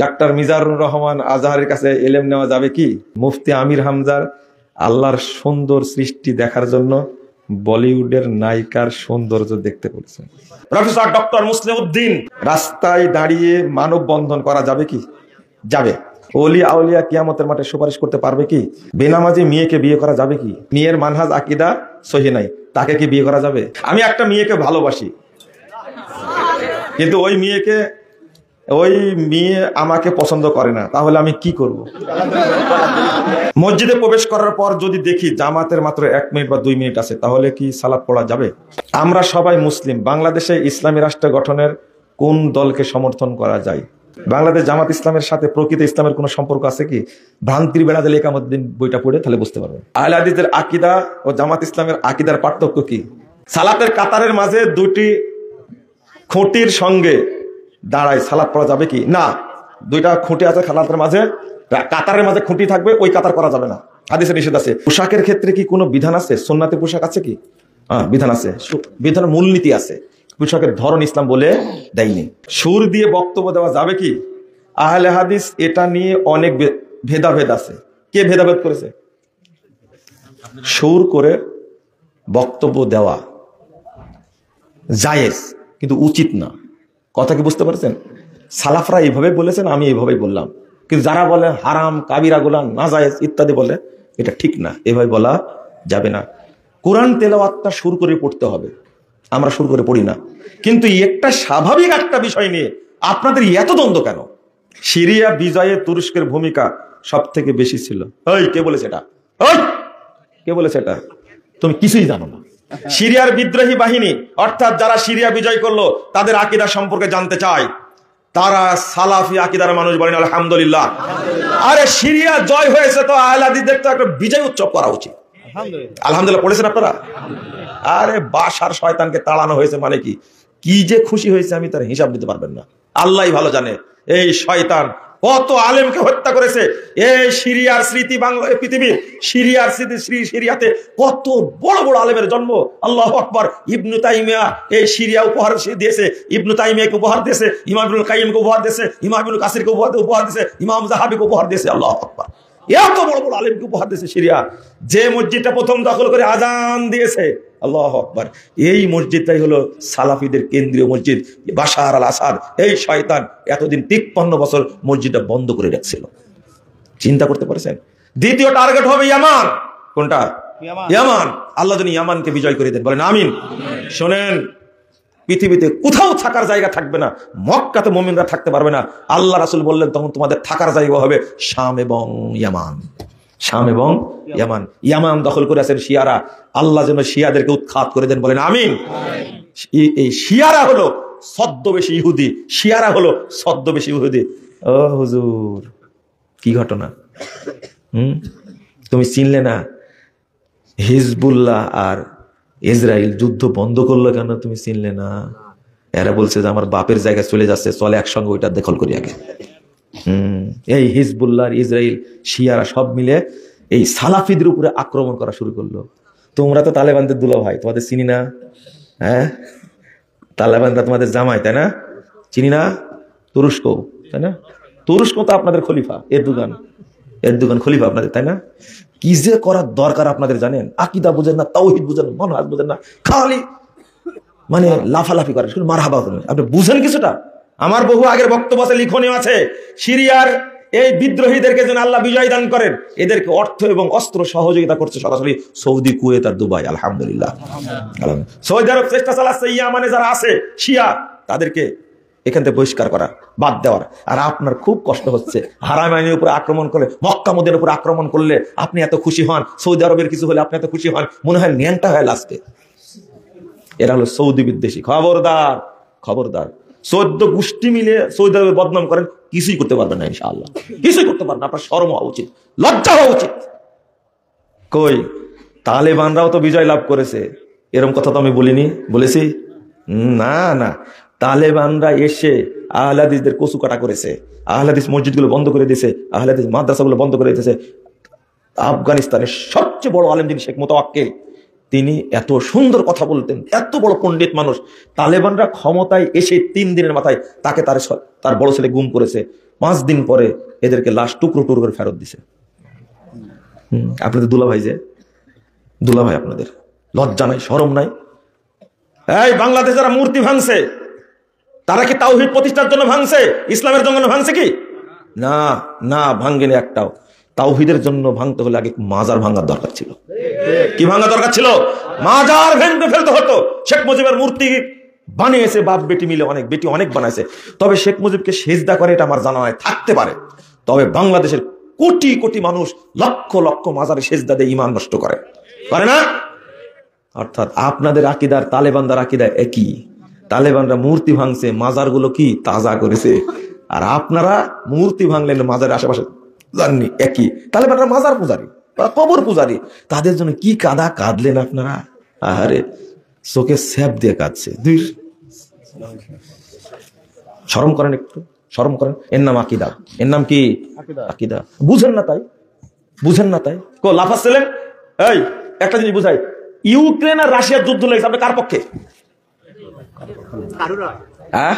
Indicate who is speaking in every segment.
Speaker 1: Doctor Mizanur Rahman আজহারের কাছে এলেম নেওয়া যাবে কি? মুফতি আমির হামজার আল্লাহর সুন্দর সৃষ্টি দেখার জন্য বলিউডের নায়িকার সৌন্দর্য দেখতে বলেছেন। প্রফেসর ডক্টর মুসলিউদ্দিন রাস্তায় দাঁড়িয়ে মানববন্ধন করা যাবে কি? যাবে। ওলি আউলিয়া কিয়ামতের মাঠে সুপারিশ করতে পারবে কি? বেনামাজি মেয়েকে বিয়ে করা যাবে কি? মেয়ের মানহাজ আকিদা সহি নাই, তাকে কি বিয়ে করা যাবে? আমি একটা মেয়েকে ভালোবাসি, কিন্তু ওই মেয়ে আমাকে পছন্দ করে না, তাহলে আমি কি করব? মসজিদে প্রবেশ করার পর যদি দেখি জামাতের মাত্র 1 মিনিট বা 2 মিনিট আছে, তাহলে কি সালাত পড়া যাবে? আমরা সবাই মুসলিম, বাংলাদেশে ইসলামী রাষ্ট্র গঠনের কোন দলকে সমর্থন করা যায়? বাংলাদেশ জামাত ইসলামের সাথে প্রকৃত ইসলামের কোন সম্পর্ক আছে কি? ভ্রান্তির বেড়া দিলে একামুদ্দিন বইটা পড়ে তাহলে বুঝতে পারবেন। আহলে হাদিসের আকীদা ও জামাত ইসলামের আকীদার পার্থক্য কি? সালাতের কাতারের মাঝে 2টি খুঁটির সঙ্গে দাঁড়ায় সালাত পড়া যাবে কি? না, 2টা খুঁটি আছে সালাতের মাঝে, কাতারের মাঝে খুঁটি থাকবে, ওই কাতার করা যাবে না, হাদিসে নিষেধ আছে। পোশাকের ক্ষেত্রে কি কোনো বিধান আছে? সুন্নাতে পোশাক আছে কি? বিধান আছে, বিধানের মূলনীতি আছে, পোশাকের ধরন ইসলাম বলে দেয়নি। সুর দিয়ে বক্তব্য দেওয়া যাবে কি? আহলে হাদিস এটা নিয়ে অনেক ভেদাভেদ আছে। কে ভেদাভেদ করেছে? সুর করে বক্তব্য দেওয়া জায়েজ, কিন্তু উচিত না। কথা কি বুঝতে পারছেন? সালাফরা এইভাবে বলেছেন, আমি এইভাবেই বললাম, কিন্তু যারা বলে হারাম, কাবিরা গুনাহ, নাজায়েজ ইত্যাদি বলে, এটা ঠিক না, এভাবে বলা যাবে না। কোরআন তেলাওয়াতটা সুর করে পড়তে হবে, আমরা সুর করে পড়ি না। কিন্তু একটা স্বাভাবিক একটা বিষয় নিয়ে আপনাদের এত দ্বন্দ্ব কেন? সিরিয়া বিজয়ে তুরস্কের ভূমিকা সব থেকে বেশি ছিল। কে বলেছে এটা? কে বলেছে এটা? তুমি কিছুই জানো না। সিরিয়ার বিদ্রোহী বাহিনী অর্থাৎ যারা সিরিয়া বিজয় করলো তাদের আকীদা সম্পর্কে জানতে চায়, তারা সালাফি আকীদার মানুষ বলেন আলহামদুলিল্লাহ। আরে সিরিয়া জয় হয়েছে তো আহলে হাদিসদের তো একটা বিজয় উৎসব করা উচিত। আলহামদুলিল্লাহ পড়েছেন আপনারা? আরে বাশার শয়তানকে তাড়ানো হয়েছে মানে কি কি যে খুশি হয়েছে আমি তার হিসাব দিতে পারবেন না, আল্লাহই ভালো জানে। এই শয়তান কত আলেমকে হত্যা করেছে। এই সিরিয়ার স্মৃতি, বাংলা পৃথিবীর সিরিয়ার স্মৃতি, সিরিয়াতে কত বড় বড় আলেমের জন্ম। আল্লাহু আকবার। ইবনু তাইমিয়া এই সিরিয়া উপহার দিয়েছে, ইবনু তাইমিয়াকে উপহার দিয়েছে, ইমাম ইবনুল কাইয়িমকে উপহার দিয়েছে, ইমাম ইবনুল কাসিরকে উপহার দিয়েছে, ইমাম যাহাবিকে উপহার দিয়েছে। আল্লাহু আকবার। এত বড় বড় আলেমকে উপহার দিয়েছে সিরিয়া। যে মসজিদটা প্রথম দখল করে আজান দিয়েছে, আল্লাহু আকবার, এই মসজিদটাই হলো সালাফিদের কেন্দ্রীয় মসজিদ। বাশার আল আসাদ এই শয়তান এতদিন 53 বছর মসজিদটা বন্ধ করে রাখছিল। চিন্তা করতে পারছেন? দ্বিতীয় টার্গেট হবে ইয়ামান। কোনটা? ইয়ামান। আল্লাহ যিনি ইয়ামানকে বিজয় করে দেন, বলেন আমিন। শোনেন, পৃথিবীতে কোথাও থাকার জায়গা থাকবে না, মক্কাতে মুমিনরা থাকতে পারবে না। আল্লাহ রাসূল বললেন তখন তোমাদের থাকার জায়গা হবে শাম এবং ইয়ামান। শাম এবং ইয়ামান। ইয়ামান দখল করে আছেন শিয়ারা। আল্লাহ যেন শিয়াদেরকে উৎখাত করে দেন, বলেন আমিন। এই শিয়ারা হলো ছদ্মবেশী ইহুদি, শিয়ারা হলো ছদ্মবেশী ইহুদি। ও হুজুর, কি ঘটনা? তুমি চিনলে না? হিজবুল্লাহ আর ইসরায়েল যুদ্ধ বন্ধ করলো কেন? তুমি চিনলে না? এরা বলছে যে আমার বাপের জায়গায় চলে যাচ্ছে, চলে একসঙ্গে ওইটা দখল করি আগে। এই হিজবুল্লাহ, ইসরায়েল, শিয়ারা সব মিলে এই সালাফিদের উপরে আক্রমণ করা শুরু করলো। তোমরা তো তালেবানদের দুলা ভাই, তোমাদের চিনি না? হ্যাঁ, তালেবানরা তোমাদের জামাই, তাই না? চিনি না? তুরস্ক, তাই না? তুরস্ক তো আপনাদের খলিফা, এরদোগান খলিফা আপনাদের, তাই না? কি যে করার দরকার আপনাদের জানেন? আকীদা বুঝেন না, তাওহীদ বুঝেন না, মানহাজ বুঝেন না, খালি মানে লাফালাফি করেন, শুধু মারহাবা করেন। আপনি বুঝেন কিছুটা? আমার বহু আগের বক্তব্য আছে, লিখনীয় আছে। সিরিয়ার এই বিদ্রোহীদেরকে যেন আল্লাহ বিজয় দান করেন, এদেরকে অর্থ এবং অস্ত্র সহযোগিতা করছে সরাসরি সৌদি, কুয়েত আর দুবাই। আলহামদুলিল্লাহ। সৌদি আরব চেষ্টা চালাচ্ছে ইয়ামানে যারা আছে শিয়া, তাদেরকে এখান থেকে বহিষ্কার করা, বাদ দেওয়ার। আর আপনার খুব কষ্ট হচ্ছে, হারামাইনের উপরে আক্রমণ করলে, মক্কা মদিনার উপরে আক্রমণ করলে আপনি এত খুশি হন, সৌদি আরবের কিছু হলে আপনি এত খুশি হন, মনে হয় ন্যাংটা হয় লাস্টে। এরা হলো সৌদি বিদ্বেষী। খবরদার, খবরদার। 14 গোষ্ঠী মিলে সৌদি আরবে বদনাম করেন, কিছুই করতে পারবেন না ইনশাআল্লাহ, কিছুই করতে পারবেন না। আপনার শরম হওয়া উচিত, লজ্জা হওয়া উচিত। কই তালেবানরাও তো বিজয় লাভ করেছে, এরকম কথা তো আমি বলিনি, বলেছি? না না, তালেবানরা এসে আহলে হাদিসদের কচু কাটা করেছে, আহলে হাদিস মসজিদগুলো বন্ধ করে দিয়েছে, আহলে হাদিস মাদ্রাসাগুলো বন্ধ করে দিয়েছে। আফগানিস্তানের সবচেয়ে বড় আলেম যিনি শেখ মোতাওয়াক্কিল, তিনি এত সুন্দর কথা বলতেন, এত বড় পণ্ডিত মানুষ। তালেবানরা ক্ষমতায় এসে 3 দিনের মাথায় তাকে তার বড় ছেলে গুম করেছে। 5 দিন পরে এদেরকে লাশ টুকরো টুকরো করে ফেরত দিছে। আপনাদের দুলাভাই, যে দুলাভাই, আপনাদের লজ্জা নাই, শরম নাই? এই বাংলাদেশে যারা মূর্তি ভাঙছে, তারা কি তাওহীদ প্রতিষ্ঠার জন্য ভাঙছে? ইসলামের জন্য ভাঙছে কি? না না, ভাঙ্গেনি একটাও। তাওহীদের জন্য ভাঙতে হলে আগে মাজার ভাঙার দরকার ছিল। কি ভাঙা দরকার ছিল? মাজার ভেঙে ফেলতে হতো। শেখ মুজিবের মূর্তি বানিয়েছে বাপ বেটি মিলে, অনেক বেটি অনেক বানাইছে। তবে শেখ মুজিবকে সেজদা করে এটা আমার জানা হয়, থাকতে পারে। তবে বাংলাদেশের কোটি কোটি মানুষ লক্ষ লক্ষ মাজারে সেজদা দিয়ে ঈমান নষ্ট করে না? অর্থাৎ আপনাদের আকীদার তালেবানদের আকীদা একই। তালেবানরা মূর্তি ভাঙছে, মাজারগুলো কি তাজা করেছে, আর আপনারা মূর্তি ভাঙলেন, মাজারের আশেপাশে জাননি, একই। তালেবানরা মাজার পূজারী, কবর পূজারী। তাদের জন্য কি কাদা কাঁদলেন আপনারা? আরে চোখে স্যাপ দিয়ে কাঁদছে। শরম করেন, একটু শরম করেন। এর নাম আকীদা, এর নাম কি? আকীদা। বুঝেন না তাই, বুঝেন না তাই কো লাফাচ্ছিলেন। এই একটা জিনিস বুঝাই, ইউক্রেন আর রাশিয়ার যুদ্ধ লেগেছে, আপনি কার পক্ষে? হ্যাঁ,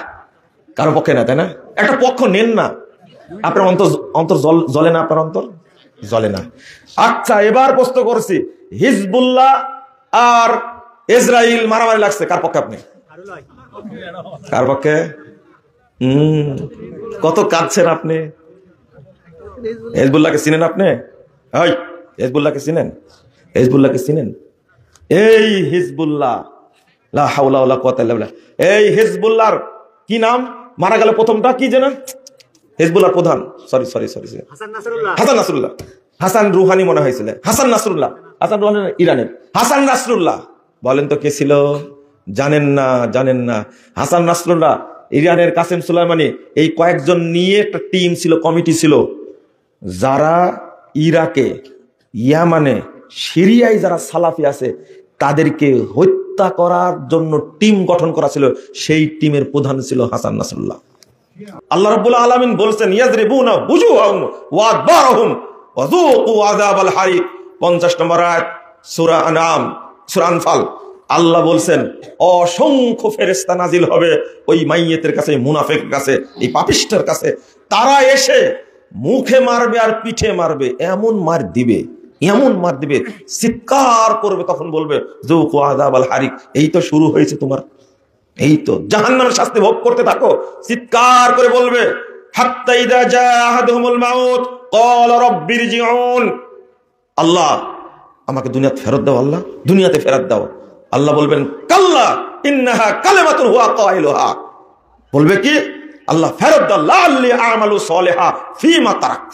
Speaker 1: কারো পক্ষে না, তাই না? একটা পক্ষ নেন না। আপনার অন্তর জ্বলে না? আপনার অন্তর জ্বলে না? আচ্ছা, এবার প্রশ্ন করছি, হিজবুল্লাহ আর ইসরাইল মারামারি লাগছে, কার পক্ষে আপনি? কার পক্ষে? কত কাঁদছেন আপনি। হিজবুল্লাহকে চিনেন আপনি? হিজবুল্লাহকে চিনেন? হিজবুল্লাহকে চিনেন? এই হিজবুল্লাহ, লা হাওলা ওয়ালা কুওয়াতা ইল্লা বিল্লাহ, এই হিজবুল্লাহর কি নাম? মারা গেল প্রথমটা কি জানেন? হিজবুল্লাহর প্রধান, sorry Hasan Nasrullah. Hassan Rouhani মনে হয়েছিল, হাসান নাসরুল্লাহ। হাসান রুহানি ইরানের। হাসান নাসরুল্লাহ বলেন তো কে ছিল? জানেন না, জানেন না। হাসান নাসরুল্লাহ, ইরানের কাসেম সুলাইমানি, এই কয়েকজন নিয়ে একটা টিম ছিল, কমিটি ছিল, যারা ইরাকে, ইয়ামানে, সিরিয়ায় যারা সালাফি আছে তাদেরকে হত্যা করার জন্য টিম গঠন করা ছিল। সেই টিমের প্রধান ছিল হাসান নাসরুল্লাহ। আল্লাহ রাব্বুল আলামিন বলছেন, ইয়াজরিবুনা বুজুহাহুম ওয়া আদবারহুম ওয়া যুকু আযাবাল হারিক। 50 নম্বর আয়াত, সূরা আনআম, সূরা আনফাল। আল্লাহ বলছেন, অসংখ্য ফেরেশতা নাজিল হবে ওই মাইয়েতের কাছে, মুনাফিকের কাছে, এই পাপিষ্ঠের কাছে। তারা এসে মুখে মারবে আর পিঠে মারবে, এমন মার দিবে, এমন মার দিবে, চিৎকার করবে, তখন বলবে যুকু আযাবাল হারিক। এই তো শুরু হয়েছে তোমার, এই তো জাহান্নামের শাস্তি ভোগ করতে থাকো। চিৎকার করে বলবে, হাত্তা ইযা জাআ আহাদুহুমুল মাউত ক্বালা রাব্বিরজিউন। আল্লাহ, আমাকে দুনিয়াতে ফেরত দাও, আল্লাহ দুনিয়াতে ফেরত দাও। আল্লাহ বলবেন, কাল্লা ইন্নাহা কালিমাতুন হুয়া কাইলুহা। বলবে কি? আল্লাহ ফেরত দাও, লাআল্লি আমালু সলিহা ফীমা তারাক।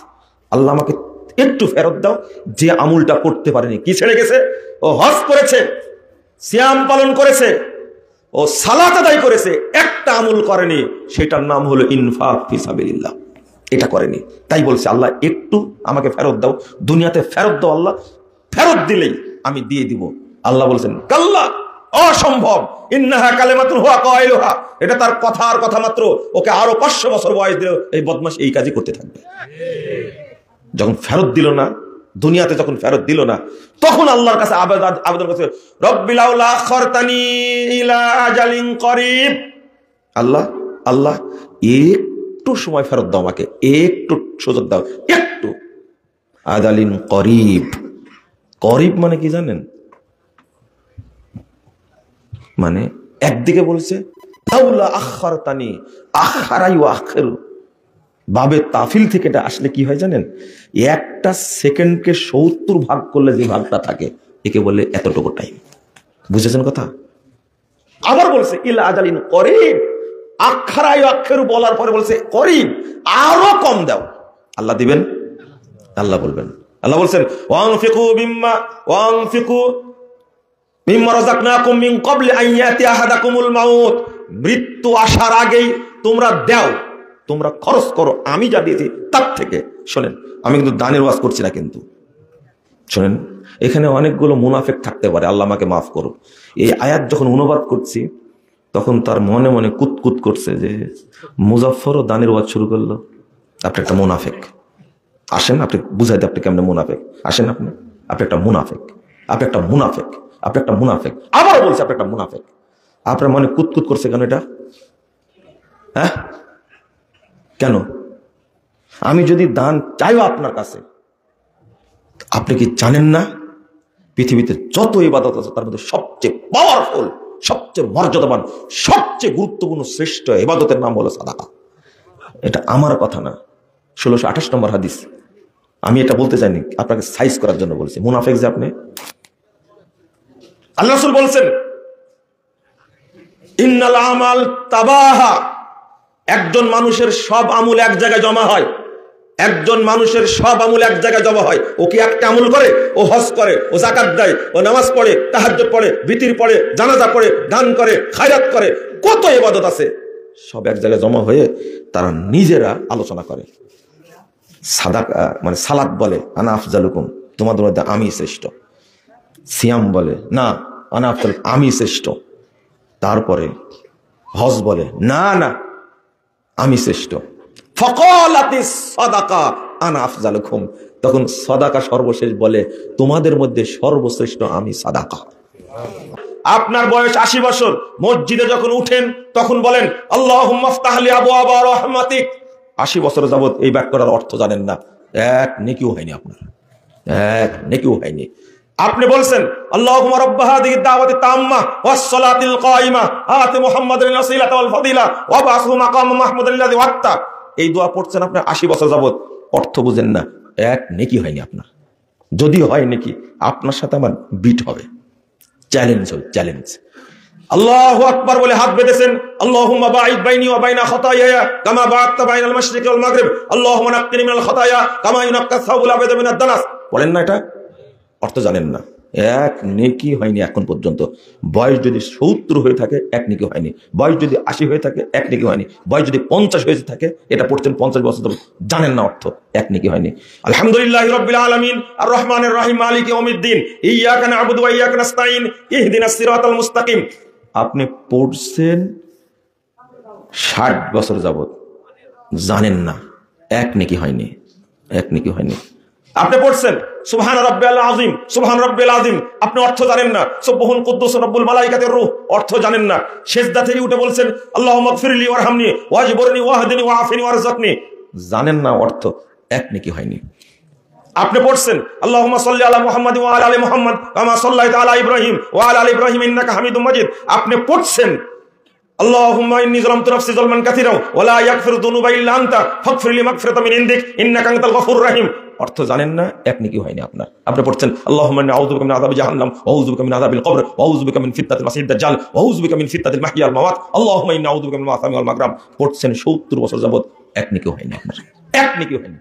Speaker 1: আল্লাহ আমাকে একটু ফেরত দাও, যে আমলটা করতে পারেনি। কি ছেড়ে গেছে? ও হজ করেছে, সিয়াম পালন করেছে, ও সালাত আদায় করেছে, একটা আমল করেনি, সেটার নাম হলো ইনফাক ফি সাবিলিল্লাহ। এটা করেনি, তাই বলছে আল্লাহ একটু আমাকে ফেরত দাও, দুনিয়াতে ফেরত দাও। আল্লাহ ফেরত দিলেই আমি দিয়ে দিব। আল্লাহ বলছেন, কাল্লা, অসম্ভব, ইন্নাহা কালিমাতুন হুয়া কাইলুহা। এটা তার কথার কথা মাত্র, ওকে আরো 500 বছর বয়স দিলেও এই বদমাশ এই কাজই করতে থাকবে। যখন ফেরত দিল না, দুনিয়াতে যখন ফেরত দিল না, তখন আল্লাহর কাছে আবেদন করছে, রব্বি লাউলা আখরতানি ইলা আজালিন করিব। আল্লাহ, আল্লাহ একটু সময় ফেরত দাও, আমাকে একটু সুযোগ দাও, একটু। আজালিন করিব, করিব মানে কি জানেন? মানে একদিকে বলছে লাউলা আখরতানি, আখারা ইউআখিরু, বাবে তাফিল থেকে এটা আসলে কি হয় জানেন? একটা সেকেন্ডকে 70 ভাগ করলে যে ভাগটা থাকে, একে বলে এতটুকু টাইম। বুঝেছেন কথা? আবার বলছে ইলা আজালিন করিব, আখারা ইউআখিরু বলার পরে বলছে করিব, আরো কম দাও। আল্লাহ দিবেন, আল্লাহ বলবেন। আল্লাহ বলছেন, ওয়ানফিকু মিম্মা রাযাকনাকুম মিন ক্বাবলি আন ইয়াতি আহাদাকুমুল মাউত। মৃত্যু আসার আগেই তোমরা দাও, তোমরা খরচ করো, আমি যা দিয়েছি তার থেকে। শোনেন, আমি কিন্তু দানের ওয়াজ করছি না, কিন্তু শোনেন, এখানে অনেকগুলো মুনাফিক থাকতে পারে, আল্লাহ আমাকে মাফ করো। এই আয়াত যখন অনুবাদ করছি, তখন তার মনে মনে কুতকুত করছে যে মুজাফফরও দানের ওয়াজ শুরু করলো, আপনি একটা মুনাফিক। আসেন আপনি বুঝাই দেন, আপনি কেমনে মুনাফিক। আসেন আপনি একটা মুনাফিক, আপনি একটা মুনাফিক, আপনি একটা মুনাফিক। আবার বলছে আপনি একটা মুনাফিক। আপনার মনে কুতকুত করছে কেন এটা? হ্যাঁ, কেন? আমি যদি দান চাইও আপনার কাছে, আপনি কি জানেন না পৃথিবীতে যত ইবাদত আছে তার মধ্যে সবচেয়ে পাওয়ারফুল, সবচেয়ে মর্যাদাবান, সবচেয়ে গুরুত্বপূর্ণ শ্রেষ্ঠ ইবাদতের নাম হলো সাদাকা। এটা আমার কথা না, 1628 নম্বর হাদিস। আমি এটা বলতে চাইনি, আপনাকে সাইজ করার জন্য বলছি। মুনাফিক যে আপনি, আল্লাহ রাসূল বলছেন ইন্নাল আমাল তাবাহা, একজন মানুষের সব আমল এক জায়গায় জমা হয়। একজন মানুষের সব আমল এক জায়গায় জমা হয়। ও কি একটা আমল করে? ও হজ করে, ও যাকাত দেয়, ও নামাজ পড়ে, তাহাজ্জুদ পড়ে, বিতির পড়ে, জানাজা পড়ে, দান করে, খায়রাত করে, কত ইবাদত আছে, সব এক জায়গায় জমা হয়ে তারা নিজেরা আলোচনা করে। সাদাকা মানে সালাত বলে আনা আফজালুকুম, তোমাদের মধ্যে আমি শ্রেষ্ঠ। সিয়াম বলে না আনা আফজাল, আমি শ্রেষ্ঠ। তারপরে হজ বলে না না আমি শ্রেষ্ঠ। ফাকালাতিস সাদাকা আনা আফজালুকুম, তখন সাদাকা সর্বশেষ বলে তোমাদের মধ্যে সর্বশ্রেষ্ঠ আমি সাদাকা। আপনার বয়স 80 বছর, মসজিদে যখন উঠেন তখন বলেন আল্লাহুম্মা ইফতাহ লি আবওয়াবা রাহমাতিক। 80 বছর যাবত এই বাক্যটার অর্থ জানেন না, এক নেকিও হয়নি আপনার, এক নেকিও হয়নি। আপনি বলছেন আল্লাহুম্মা রাব্ব হাযিহি দাওয়াতি তাম্মা ওয়াস সালাতিল কায়িমা আতি মুহাম্মাদিল ওয়াসিলাতা ওয়াল ফাদিলা ওয়া বাসু মাকাম মাহমুদাল্লাযী ওয়াত্তা। এই দোয়া পড়ছেন আপনি 80 বছর যাবত, অর্থ বুঝেন না, এক নেকি হয়নি আপনার। যদি হয় নেকি আপনার সাথে আমার বিট হবে, চ্যালেঞ্জ হবে, চ্যালেঞ্জ। আল্লাহু আকবার বলে হাত বেঁধেছেন, আল্লাহুম্মা বাঈদ বাইনি ওয়া বাইনা খাতায়ায়া কামা বা'আদতা বাইনাল মাশরিকি ওয়াল মাগরিব, আল্লাহুম্মা নাক্কিনি মিনাল খাতায়া কামা ইউনাক্কা সাওবুল আবিদ মিনাদ দানাস। বলেন না, এটা অর্থ জানেন না, এক নেকি হয়নি এখন পর্যন্ত। বয়স যদি 70 হয়ে থাকে এক নেকি হয়নি, বয়স যদি 80 হয়ে থাকে এক নেকি হয়নি, বয়স যদি 50 হয়ে থাকে, এটা পড়ছেন 50 বছর ধরে, জানেন না অর্থ, এক নেকি হয়নি। আলহামদুলিল্লাহি রাব্বিল আলামিন আর রহমানির রহিম মালিকি ইয়াউমিদ্দিন ইয়্যাকা না'বুদু ওয়া ইয়্যাকা নাস্তাঈন ইহদিনাস সিরাতাল মুস্তাকিম। আপনি পড়ছেন 60 বছর যাবত, জানেন না, এক নেকি হয়নি, এক নেকি হয়নি। আপনি পড়ছেন সুবহান রাব্বিয়াল আযীম, সুবহান রাব্বিয়াল আযীম, আপনি অর্থ জানেন না। সুবহুন কুদ্দুস রব্বুল মালাইকাতির রূহ, অর্থ জানেন না। সিজদা থেকে উঠে বলছেন আল্লাহুম্মা গফিরলি ওয়ারহামনি ওয়াজবুরনি ওয়াহদিনি ওয়াআফিনি ওয়ারযাকনি, জানেন না অর্থ, এক নেকি হয়নি। আপনি পড়ছেন আল্লাহুম্মা সাল্লি আলা মুহাম্মাদ ওয়া আলা আলি মুহাম্মাদ কামা সাল্লাইতা আলা ইব্রাহিম ওয়া আলা আলি ইব্রাহিম ইন্নাকা হামিদুম মাজিদ। আপনি পড়ছেন আল্লাহুম্মা ইন্নী যালামতু নাফসি যালমান কাসীরা ওয়া লা ইয়াগফিরু যুনুবা ইল্লা আনতা ফাগফিরলি মাগফিরাতাম মিন ইনদিক ইন্নাকা আনতাল গফুরুর রহিম। অর্থ জানেন না, এক নেকি হয়নি আপনার। আপনি পড়ছেন আল্লাহুম্মা ইন্নী আউযু বিকা মিন আযাবি জাহান্নাম ওয়া আউযু বিকা মিন আযাবিল কবর ওয়া আউযু বিকা মিন ফিতনাতিল মাসিহিদ দাজ্জাল ওয়া আউযু বিকা মিন ফিতনাতিল মাহইয়া ওয়াল মামাত আল্লাহুম্মা ইন্নী আউযু বিকা মিনাল মাসামি ওয়াল মাগরাম। পড়ছেন 70 বছর যাবত, এক নেকি হয়নি আপনার, এক নেকি হয়নি,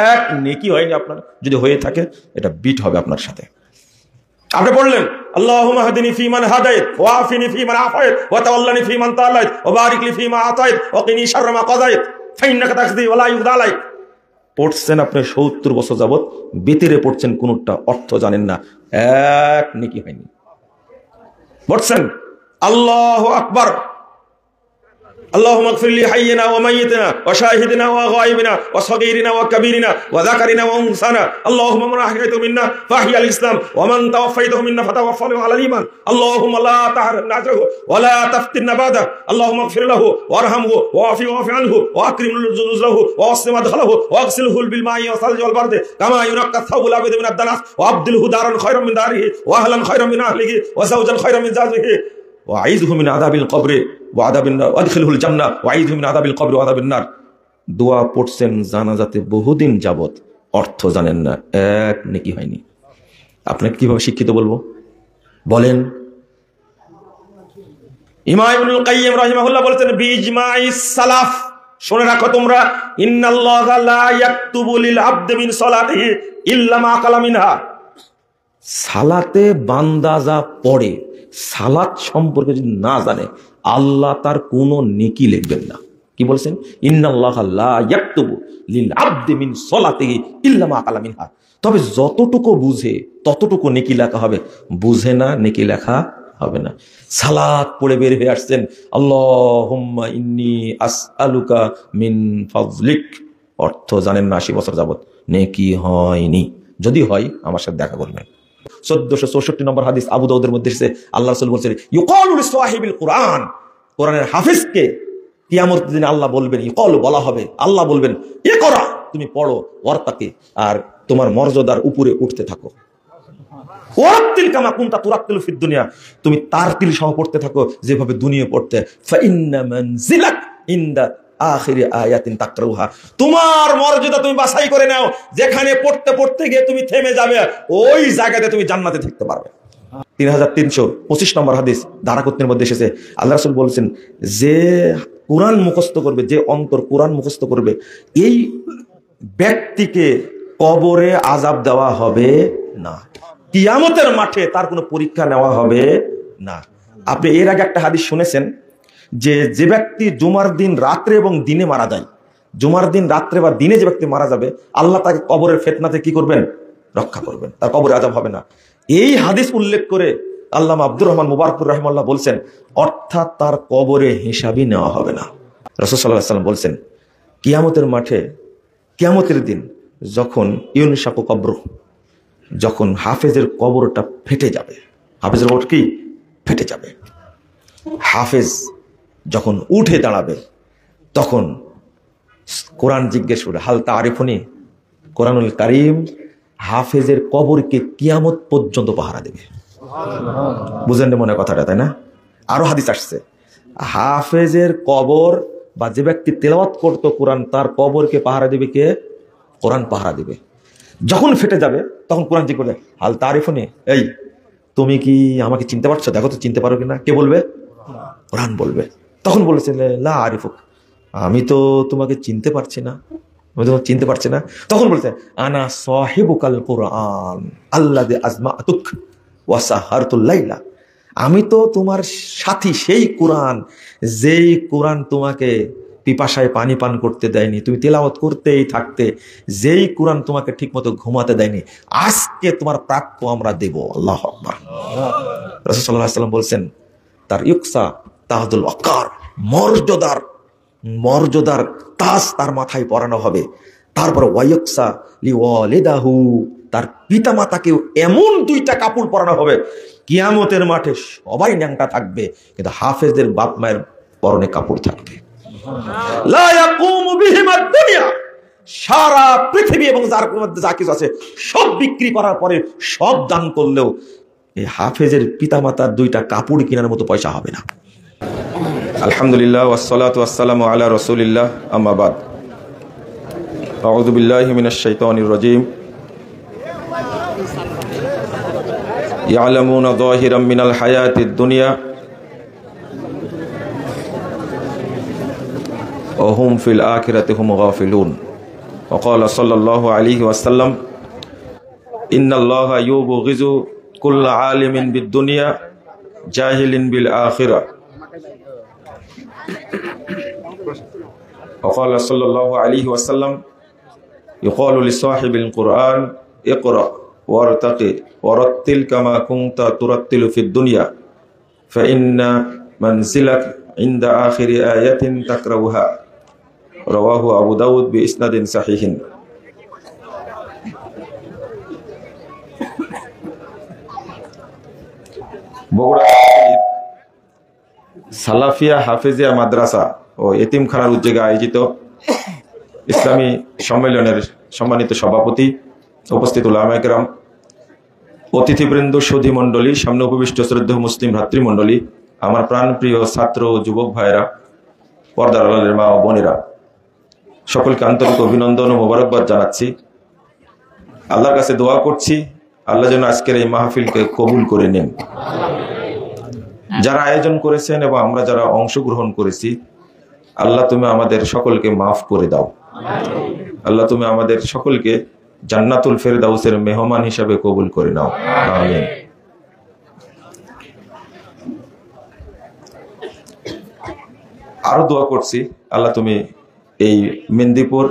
Speaker 1: এক নেকি হয়নি আপনার। যদি হয়ে থাকে এটা বিট হবে আপনার সাথে। আপনি বললেন আল্লাহুম্মা হাদিনি ফীমান হাদাইত ওয়া আফিনি ফীমান আফাইত ওয়া তাওয়াল্লানি ফীমান তাওয়াল্লাইত ওয়া বারিক লি ফীমা আতাইত ওয়া কিনি শাররা মা কাযাইত ফাইন্নাকা তাকযি ওয়া লা ইউযা আলাইক। পড়ছেন আপনি 70 বছর যাবত, ভিতরে পড়ছেন, কোনটা অর্থ জানেন না, এক নেকি হয়নি। পড়ছেন আল্লাহু আকবার, আল্লাহুম্মা গফিরলি হাইয়িনা ওয়া মাইয়িতিনা ওয়া শাহিদিনা ওয়া গায়িবিনা ওয়া সগীরিনা ওয়া কাবীরিনা ওয়া যাকারিনা ওয়া উনসানা আল্লাহুম্মা মান আহইয়াতাহু মিন্না ফাহিয়াল ইসলাম ওয়া মান তাওয়াফাইতাহু মিন্না ফাতাওয়াফাহু আলাল ঈমান আল্লাহুম্মা লা তাহরিমনা আজরাহু ওয়া লা তাফতিননা বা'দা আল্লাহুম্মা ইগফির লাহু ওয়ারহামহু ওয়া'ফি আনহু ওয়া আকরিম নুজুলাহু ওয়া আসলিম মাদখালাহু ওয়া আগসিলহু বিল মা'i ওয়া সালজি ওয়াল বারদি কামা ইউনাক্কা সাওবুল আবিদ মিনাদ দানাস ওয়া আবদিলহু দারান খায়রাম মিন দারিহি ওয়া আহলান খায়রাম মিন আহলিহি ওয়া যাওজান খায়রাম মিন যাওজিহি ওয়া আইযহু মিন আযাবিল কবরি ওয়া আযাবিন নার ওয়া আদখিলহুল জান্নাহ ওয়া আইযহু মিন আযাবিল কবরি ওয়া আযাবিন নার। দোয়া পড়ছেন জানাজাতে বহুদিন যাবত, অর্থ জানেন না, এক নেকি হয়নি। আপনাকে কিভাবে শিক্ষিত বলবো বলেন? ইমাম ইবনুল কাইয়্যিম রাহিমাহুল্লাহ বলেছেন বিইজমাইস সালাফ, শুনে রাখো তোমরা, ইন্নাল্লাহা লা ইয়াকতুবু লিল আবদি মিন সালাতিহি ইল্লা মা কালা মিনহা। সালাতে বান্দা যা পড়ে, সালাত সম্পর্কে যদি না জানে, আল্লাহ তার কোনো নেকি লিখবেন না। কি বলছেন? ইন্নাল্লাহা লা ইয়াকতুবু লিল আবদি মিন সালাতিহি ইল্লা মা কালা মিনহা। তবে যতটুকু বুঝে ততটুকু নেকি লেখা হবে, বুঝে না নেকি লেখা হবে না। সালাত পড়ে বের হয়ে আসছেন আল্লাহুম্মা ইন্নী আসআলুকা মিন ফাজলিক, অর্থ জানেন না 80 বছর যাবত, নেকি হয়নি। যদি হয় আমার সাথে দেখা করবেন। 1464 নম্বর হাদিস আবু দাউদের মধ্যে এসেছে, আল্লাহ রাসূল বলেছেন ইউকালু লিসাহিবিল কুরআন, কোরআনের হাফেজকে কিয়ামতের দিনে আল্লাহ বলবেন, ইউকালু বলা হবে, আল্লাহ বলবেন ইকরা তুমি পড়ো ওয়ারতাকি, আর তোমার মর্যাদার উপরে উঠতে থাকো। তুমি তার তিল সহ পড়তে থাকো যেভাবে দুনিয়া পড়তে। তোমার মর্যাদা তুমি বাছাই করে নাও, যেখানে পড়তে পড়তে গিয়ে তুমি থেমে যাবে ওই জায়গাতে তুমি জান্নাতে থাকতে পারবে। 3325 নম্বর হাদিস দারাকুতনির মধ্যে এসেছে, আল্লাহ রাসূল বলেছেন যে কোরআন মুখস্থ করবে, যে অন্তর কোরআন মুখস্থ করবে, এই ব্যক্তিকে কবরে আযাব দেওয়া হবে না, কিয়ামতের মাঠে তার কোনো পরীক্ষা নেওয়া হবে না। আপনি এর আগে একটা হাদিস শুনেছেন যে যে ব্যক্তি জুমার দিন রাত্রে এবং দিনে মারা যায়, জুমার দিন রাত্রে বা দিনে যে ব্যক্তি মারা যাবে, আল্লাহ তাকে কবরের ফিতনাতে কি করবেন? রক্ষা করবেন, তার কবরে আযাব হবে না। এই হাদিস উল্লেখ করে আল্লামা আব্দুর রহমান মুবারকুর রাহিমাহুল্লাহ বলছেন, অর্থাৎ তার কবরে হিসাবই নেওয়া হবে না। রাসূল সাল্লাল্লাহু আলাইহি ওয়াসাল্লাম বলছেন কিয়ামতের মাঠে, কিয়ামতের দিন যখন ইউনশাকু কবর, যখন হাফেজের কবরটা ফেটে যাবে, হাফেজের কবর কি ফেটে যাবে, হাফেজ যখন উঠে দাঁড়াবে তখন কোরআন জিজ্ঞেস করে হাল তারিফুনি, কোরআনুল কারীম হাফেজের কবরকে কিয়ামত পর্যন্ত পাহারা দেবে। বুঝেন মনে কথাটা, তাই না? আরো হাদিস আসছে, হাফেজের কবর বা যে ব্যক্তি তেলাওয়াত করতো কোরআন, তার কবরকে পাহারা দেবে কে? কোরআন পাহারা দেবে। যখন ফেটে যাবে তখন কোরআন জিজ্ঞেস করবে হাল তারিফুনি, এই তুমি কি আমাকে চিনতে পারছো, দেখো তো চিনতে পারো কিনা। কে বলবে? কোরআন বলবে। তখন বলেছে লা আরিফুক, আমি তো তোমাকে চিনতে পারছি না, আমি তোমাকে চিনতে পারছি না। তখন বলছে আনা সাহিবুকাল কোরআন আল্লাযী আজমাতুক ওয়া সাহারতুল লাইলা, আমি তো তোমার সাথী, সেই কোরআন যেই কোরআন তোমাকে পিপাসায় পানি পান করতে দেয়নি, তুমি তেলাওয়াত করতেই থাকতে, যেই কোরআন তোমাকে ঠিকমতো ঘুমাতে দেয়নি, আজকে তোমার প্রাপ্য আমরা দেব। আল্লাহু আকবার। রাসূল সাল্লাল্লাহু আলাইহি ওয়াসাল্লাম বলছেন তার ইউকসা তাজুল ওয়াকার, মর্যাদার তাজ তার মাথায় পরানো হবে। তারপর ওয়ায়ুকসা লিওয়ালিদাহু, তার পিতা মাতাকেও এমন 2টা কাপড় পরানো হবে, কিয়ামতের মাঠে সবাই ন্যাংটা থাকবে কিন্তু হাফেজদের বাপ মায়ের পরনে কাপড় থাকবে। লা ইয়াকুমু বিহিমা দুনিয়া, সারা পৃথিবী এবং যার মধ্যে যা কিছু আছে সব বিক্রি করার পরে, সব দান করলেও এই হাফেজের পিতামাতার 2টা কাপড় কেনার মতো পয়সা হবে না। আলহামদুলিল্লাহ ওয়াসসালাতু ওয়াসসালামু আলা রাসূলিল্লাহ, আম্মা বাদ। আউযু বিল্লাহি মিনাশ শাইতানির রাজীম। ইয়ালামুনা যাহিরাম মিনাল হায়াতিদ দুনিয়া ওয়া হুম ফিল আখিরাতি হুম গাফিলুন। ওয়া ক্বালা সাল্লাল্লাহু আলাইহি ওয়াসাল্লাম ইন্নাল্লাহা ইউবগিযু কুল্লা আলিমিন বিদ দুনিয়া জাহিলিন বিল আখিরাহ। ওয়া ক্বালা সাল্লাল্লাহু আলাইহি ওয়াসাল্লাম ইউকালু লিসাহিবিল কুরআন ইকরা ওয়ারতাকি ওয়ারাত্তিল কামা কুনতা তুরাত্তিলু ফিদ দুনিয়া ফাইন্না মানজিলাক ইনদা আখিরি আয়াতিন তাকরাউহা। রাওয়াহু আবু দাউদ বিইসনাদিন সাহিহিন। বগুড়া সালাফিয়া হাফেজিয়া মাদ্রাসা ও এতিমখানার উদ্যোগে আয়োজিত ইসলামী সম্মেলনের সম্মানিত সভাপতি, উপস্থিত উলামায়ে কেরাম, অতিথিবৃন্দ, সুধী মণ্ডলী, সামনে উপবিষ্ট শ্রদ্ধেয় মুসলিম ভ্রাতৃমণ্ডলী, আমার প্রাণপ্রিয় ছাত্র ও যুবক ভাইরা, পর্দার আড়ালের মা ও বোনেরা, সকলকে আন্তরিক অভিনন্দন ও মোবারকবাদ জানাচ্ছি। আল্লাহর কাছে দোয়া করছি আল্লাহ যেন আজকের এই মাহফিলকে কবুল করে নেন। যারা আয়োজন করেছেন এবং আমরা যারা অংশগ্রহণ করেছি, আল্লাহ তুমি আমাদের সকলকে মাফ করে দাও। আল্লাহ তুমি আমাদের সকলকে জান্নাতুল ফেরদাউসের মেহমান হিসাবে কবুল করে নাও, আমিন। আরো দোয়া করছি আল্লাহ তুমি এই মেন্দিপুর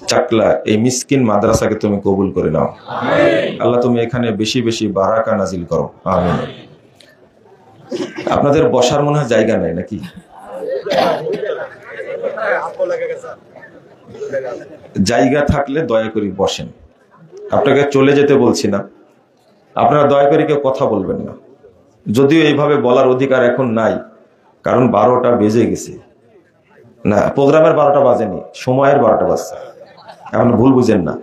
Speaker 1: চাকলা এই মিসকিন মাদ্রাসাকে তুমি কবুল করে নাও। আল্লাহ তুমি এখানে বেশি বেশি বারাকা নাজিল করো, আমিন। আপনাদের বসার মনে হয় জায়গা নাই নাকি? জায়গা থাকলে দয়া করে বসেন। আপনাকে চলে যেতে বলছি না, আপনারা দয়া করে কেউ কথা বলবেন না। যদিও এইভাবে বলার অধিকার এখন নাই, কারণ 12টা বেজে গেছে। না, প্রোগ্রামের 12টা বাজেনি, সময়ের 12টা বাজছে, এখন ভুল বুঝেন না।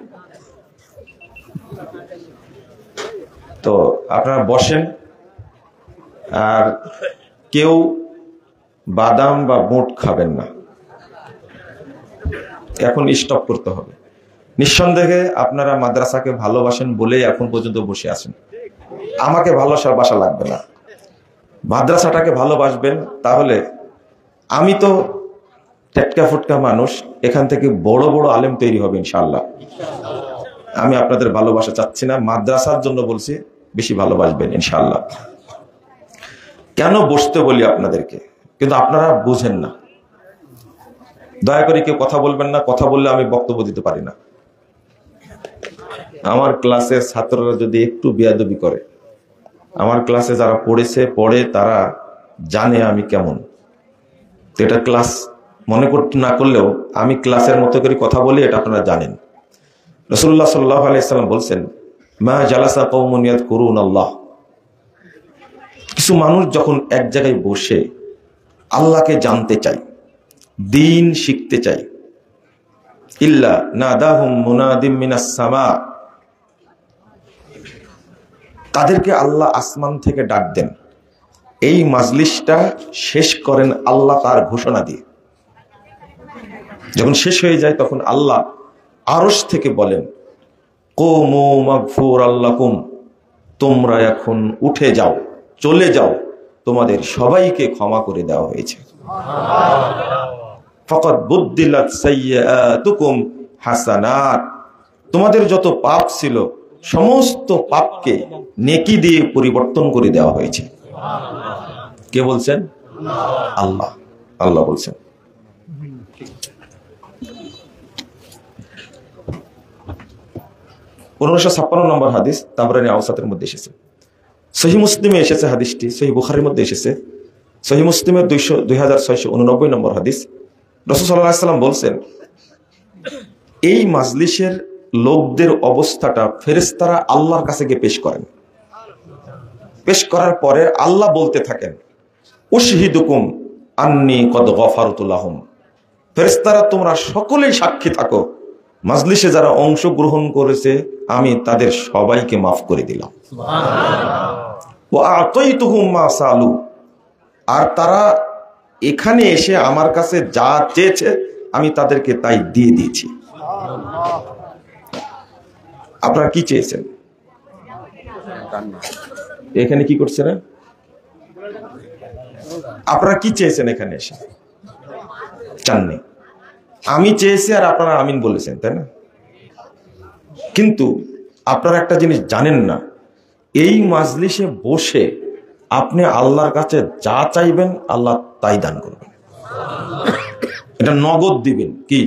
Speaker 1: তো আপনারা বসেন, আর কেউ বাদাম বা বুট খাবেন না, এখন স্টপ করতে হবে। নিঃসন্দেহে আপনারা মাদ্রাসাকে ভালোবাসেন বলেই এখন পর্যন্ত বসে আছেন। আমাকে ভালোবাসা লাগবে না, মাদ্রাসাটাকে ভালোবাসবেন। তাহলে আমি তো টেটকা ফুটকা মানুষ, এখান থেকে বড় বড় আলেম তৈরি হবে ইনশাআল্লাহ। আমি আপনাদের ভালোবাসা চাচ্ছি না, মাদ্রাসার জন্য বলছি, বেশি ভালোবাসবেন ইনশাআল্লাহ। কেন বসতে বলি আপনাদেরকে, কিন্তু আপনারা বুঝেন না। দয়া করে কেউ কথা বলবেন না, কথা বললে আমি বক্তব্য দিতে পারি না। আমার ক্লাসের ছাত্ররা যদি একটু বেয়াদবি করে, আমার ক্লাসে যারা পড়ে তারা জানে আমি কেমন। তো এটা ক্লাস মনে করতে না করলেও আমি ক্লাসের মতো করে কথা বলি, এটা আপনারা জানেন। রাসূলুল্লাহ সাল্লাল্লাহু আলাইহি সাল্লাম বলছেন, মা জালাসা কওমুন ইয়াযকুরুনাল্লাহ, কিছু মানুষ যখন এক জায়গায় বসে আল্লাহকে জানতে চায়, দ্বীন শিখতে চায়, ইল্লা নাদাহুম মুনাদিম মিনাস সামা, তাদেরকে আল্লাহ আসমান থেকে ডাক দেন। এই মাজলিসটা শেষ করেন আল্লাহ তার ঘোষণা দিয়ে। যখন শেষ হয়ে যায় তখন আল্লাহ আরশ থেকে বলেন, কুমু মাগফুরাল লাকুম, তোমরা এখন উঠে যাও, চলে যাও, তোমাদের সবাইকে ক্ষমা করে দেওয়া হয়েছে। ফাকাদ বুদ্দিলাত সাইয়্যাতুকুম হাসানাত, তোমাদের যত পাপ ছিল সমস্ত পাপকে নেকি দিয়ে পরিবর্তন করে দেওয়া হয়েছে। কে বলছেন? আল্লাহ। আল্লাহ বলছেন। পনেরোশো 56 নম্বর হাদিস তাবরানী আওসাতের মধ্যে এসেছে, সহিহ মুসলিমে এসেছে হাদিসটি, সহিহ বুখারীর মধ্যে এসেছে, সহিহ মুসলিমের 2689 নম্বর হাদিস। রাসূল সাল্লাল্লাহু আলাইহি ওয়াসাল্লাম বলছেন, এই মাজলিসের লোকদের অবস্থাটা ফেরেশতারা আল্লাহর কাছে গিয়ে পেশ করেন। পেশ করার পরে আল্লাহ বলতে থাকেন, উশহিদুকুম আন্নী কদ গফারতু লাহুম, ফেরেশতারা তোমরা সকলেই সাক্ষী থাকো, মাজলিসে যারা অংশগ্রহণ করেছে আমি তাদের সবাইকে মাফ করে দিলাম। ওয়া আতাইতুহুম মা সালু, আর তারা এখানে এসে আমার কাছে যা চেয়েছে আমি তাদেরকে তাই দিয়ে দিয়েছি। আপনারা কি চেয়েছেন? এখানে কি করছেন? আপনারা কি চেয়েছেন এখানে এসে? চাননি। আমি চেয়েছি আর আপনারা আমিন বলেছেন, তাই না? কিন্তু আপনারা একটা জিনিস জানেন না, এই মাজলিসে বসে আপনি আল্লাহর কাছে যা চাইবেন আল্লাহ তাই দান করবেন। এটা নগদ দিবেন, কি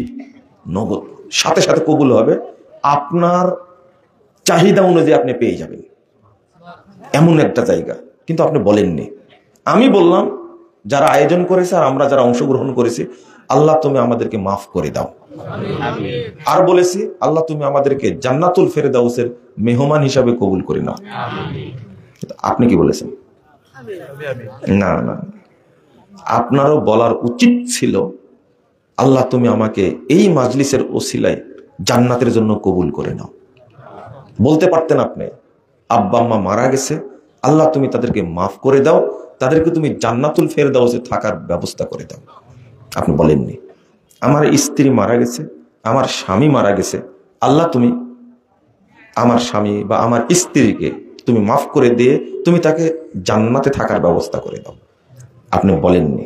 Speaker 1: নগদ, সাথে সাথে কবুল হবে, আপনার চাহিদা অনুযায়ী আপনি পেয়ে যাবেন, এমন একটা জায়গা। কিন্তু আপনি বলেননি, আমি বললাম যারা আয়োজন করেছে আর আমরা যারা অংশগ্রহণ করেছি, আল্লাহ তুমি আমাদেরকে মাফ করে দাও। আর বলেছি, আল্লাহ তুমি আমাদেরকে জান্নাতুল ফেরদাউসের মেহমান হিসাবে কবুল করে নাও। আপনি কি বলেছেন? না না, আপনারও বলার উচিত ছিল, আল্লাহ তুমি আমাকে এই মাজলিসের ওসিলায় জান্নাতের জন্য কবুল করে নাও। বলতে পারতেন আপনি, আব্বা আম্মা মারা গেছে, আল্লাহ তুমি তাদেরকে মাফ করে দাও, তাদেরকে তুমি জান্নাতুল ফেরদাউসে থাকার ব্যবস্থা করে দাও। আপনি বলেননি। আমার স্ত্রী মারা গেছে, আমার স্বামী মারা গেছে, আল্লাহ তুমি আমার স্বামী বা আমার স্ত্রীকে তুমি মাফ করে দিয়ে তুমি তাকে জান্নাতে থাকার ব্যবস্থা করে দাও। আপনি বলেননি।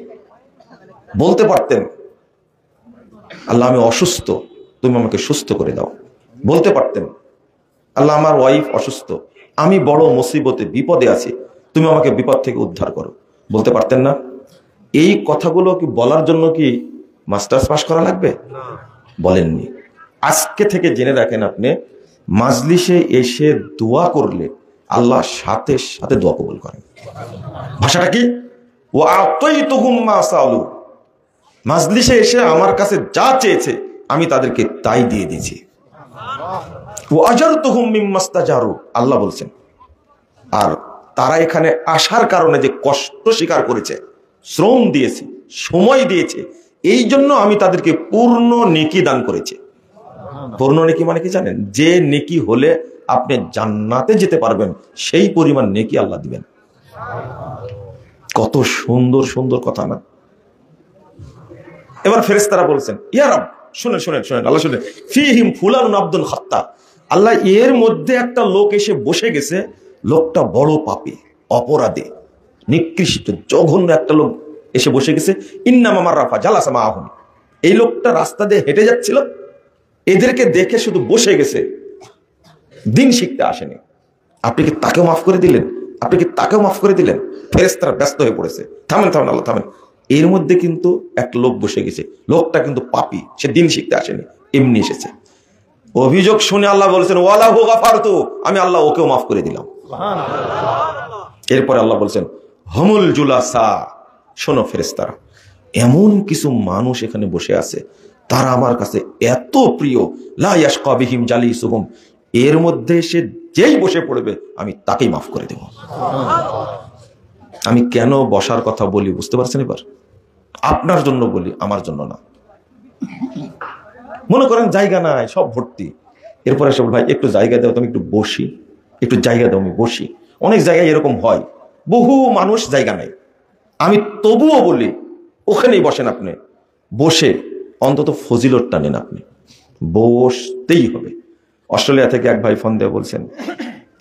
Speaker 1: বলতে পারতেন, আল্লাহ আমি অসুস্থ, তুমি আমাকে সুস্থ করে দাও। বলতে পারতেন, আল্লাহ আমার ওয়াইফ অসুস্থ, আমি বড় মুসিবতে বিপদে আছি, তুমি আমাকে বিপদ থেকে উদ্ধার করো। বলতে পারতেন না? এই কথাগুলো কি বলার জন্য কি মাস্টার্স পাস করা লাগবে? বলেননি। আজকে থেকে জেনে রাখেন, আপনি মাজলিসে এসে দোয়া করলে আল্লাহ সাথে সাথে দোয়া কবুল করেন। ভাষাটা কি? ওয়া আতাইতুহুম মা সালু, মাজলিসে এসে আমার কাছে যা চেয়েছে আমি তাদেরকে তাই দিয়ে দিয়েছি। ওয়া আজারতুহুম মিম্মাস্তাজারু, আল্লাহ বলছেন, আর তারা এখানে আসার কারণে যে কষ্ট স্বীকার করেছে, শ্রম দিয়েছে, সময় দিয়েছে, এই জন্য আমি তাদেরকে পূর্ণ নেকি দান করেছি। পূর্ণ নেকি মানে কি জানেন? যে নেকি হলে আপনি জান্নাতে যেতে পারবেন সেই পরিমাণ নেকি আল্লাহ দিবেন। কত সুন্দর সুন্দর কথা না? এবার ফেরেশতারা বলছেন, ইয়া রব, শুনেন শুনেন শুনেন, আল্লাহ শুনেন, ফিহিম ফুলানুন আব্দুল খাত্তা, আল্লাহ এর মধ্যে একটা লোক এসে বসে গেছে, লোকটা বড় পাপী, অপরাধী, নিকৃষ্ট, জঘন্য একটা লোক এসে বসে গেছে। ইন্নামা মাররাফা জালাসা মাআহুম, এই লোকটা রাস্তা দিয়ে হেঁটে যাচ্ছিল, এদেরকে দেখে শুধু বসে গেছে, দিন শিখতে আসেনি। আপনি কি তাকেও মাফ করে দিলেন? আপনি কি তাকেও মাফ করে দিলেন? ফেরেশতারা ব্যস্ত হয়ে পড়েছে, থামেন থামেন আল্লাহ থামেন। এর মধ্যে কিন্তু এক লোক বসে গেছে, লোকটা কিন্তু পাপী, সে দিন শিখতে আসেনি, এমনি এসেছে। অভিযোগ শুনে আল্লাহ বলেছেন, ওয়ালাহু গাফারতু, আমি আল্লাহ ওকেও মাফ করে দিলাম। এরপরে আল্লাহ বলছেন, হুমুল জুলাসা, শোনো ফেরেশতারা, এমন কিছু মানুষ এখানে বসে আছে, তারা আমার কাছে এত প্রিয়, লা ইয়াশকা বিহিম জালিসুহুম, এর মধ্যে সে যেই বসে পড়বে আমি তাকেই মাফ করে দেব। আমি কেন বসার কথা বলি বুঝতে পারছেন? এবার আপনার জন্য বলি, আমার জন্য না। মনে করেন জায়গা নাই, সব ভর্তি, এরপরে সব ভাই একটু জায়গা দাও, তুমি একটু বসি, একটু জায়গা দাও, আমি বসি। অনেক জায়গায় এরকম হয়, বহু মানুষ জায়গা নাই, আমি তবুও বলি ওখানেই বসেন। আপনি বসে অন্তত ফজিলতটা নেন, আপনি বসতেই হবে। অস্ট্রেলিয়া থেকে এক ভাই ফোন দিয়ে বলছেন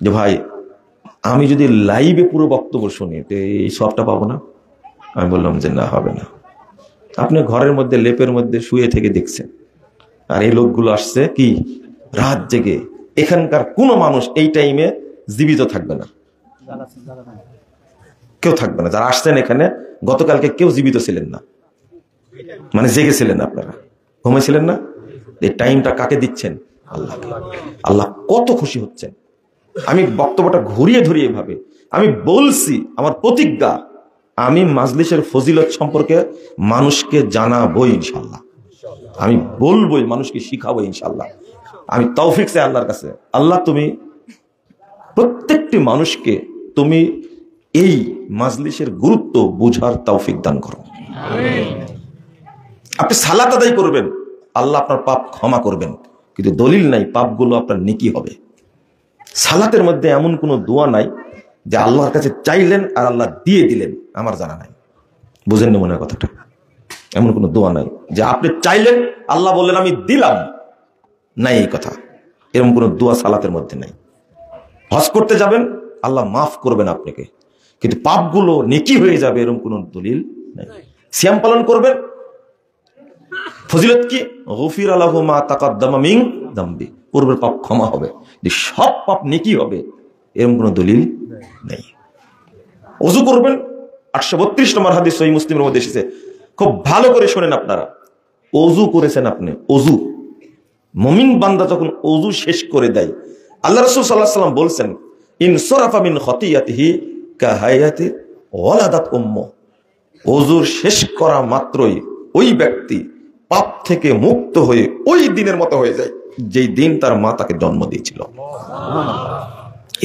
Speaker 1: যে ভাই, আমি যদি লাইভে পুরো বক্তব্য শুনি তো এই সবটা পাবো না। আমি বললাম যে না, হবে না। আপনি ঘরের মধ্যে লেপের মধ্যে শুয়ে থেকে দেখছেন, আর এই লোকগুলো আসছে কি রাত জেগে। এখানকার কোনো মানুষ এই টাইমে জীবিত থাকবে না, কেউ থাকবে না। যারা আসছেন এখানে গতকালকে কেউ জীবিত ছিলেন না, মানে জেগেছিলেন, আপনারা ঘুমেছিলেন না। এই টাইমটা কাকে দিচ্ছেন? আল্লাহকে। আল্লাহ কত খুশি হচ্ছেন। আমি বক্তব্যটা ঘুরিয়ে ধরিয়ে ভাবে আমি বলছি, আমার প্রতিজ্ঞা, আমি মাজলিসের ফজিলত সম্পর্কে মানুষকে জানাবো ইনশাল্লাহ, আমি বলবোই, মানুষকে শিখাবো ইনশাল্লাহ। আমি তৌফিক চাই আল্লাহর কাছে, আল্লাহ তুমি প্রত্যেকটি মানুষকে তুমি এই মাজলিসের গুরুত্ব বুঝার তৌফিক দান করো। আপনি সালাত আদায় করবেন, আল্লাহ আপনার পাপ ক্ষমা করবেন, কিন্তু দলিল নাই পাপগুলো আপনার নেকি হবে। সালাতের মধ্যে এমন কোনো দোয়া নাই যে আল্লাহর কাছে চাইলেন আর আল্লাহ দিয়ে দিলেন, আমার জানা নাই। বুঝেন না মনে হয় কথাটা? এমন কোনো দোয়া নাই যে আপনি চাইলেন আল্লাহ বললেন আমি দিলাম, নাই এই কথা। এরকম কোনো দোয়া সালাতের মধ্যে নাই। হজ করতে যাবেন, আল্লাহ মাফ করবেন আপনাকে, কিন্তু পাপগুলো নেকি হয়ে যাবে, এরকম কোনো দলিল নাই। সিয়াম পালন করবেন, ফজিলত কি? গফির লাহু মা তাকাদ্দামা মিন যামবি, পূর্বের পাপ ক্ষমা হবে, যে সব পাপ নেকি হবে, এরকম কোনো দলিল নেই। ওযু করবেন, 832 নম্বর হাদিস সহিহ মুসলিমের মধ্যে এসেছে, খুব ভালো করে শোনেন আপনারা। ওযু করেছেন আপনি, ওযু, মুমিন বান্দা যখন ওযু শেষ করে দেয়, আল্লাহ রাসূল সাল্লাল্লাহু আলাইহি ওয়াসাল্লাম বলছেন, ইনসারাফা মিন খতিয়াতিহি কাহায়াতি ওয়ালাদাত উম্মু, ওযুর শেষ করা মাত্রই ওই ব্যক্তি পাপ থেকে মুক্ত হয়ে ওই দিনের মতো হয়ে যায় যেই দিন তার মা তাকে জন্ম দিয়েছিল।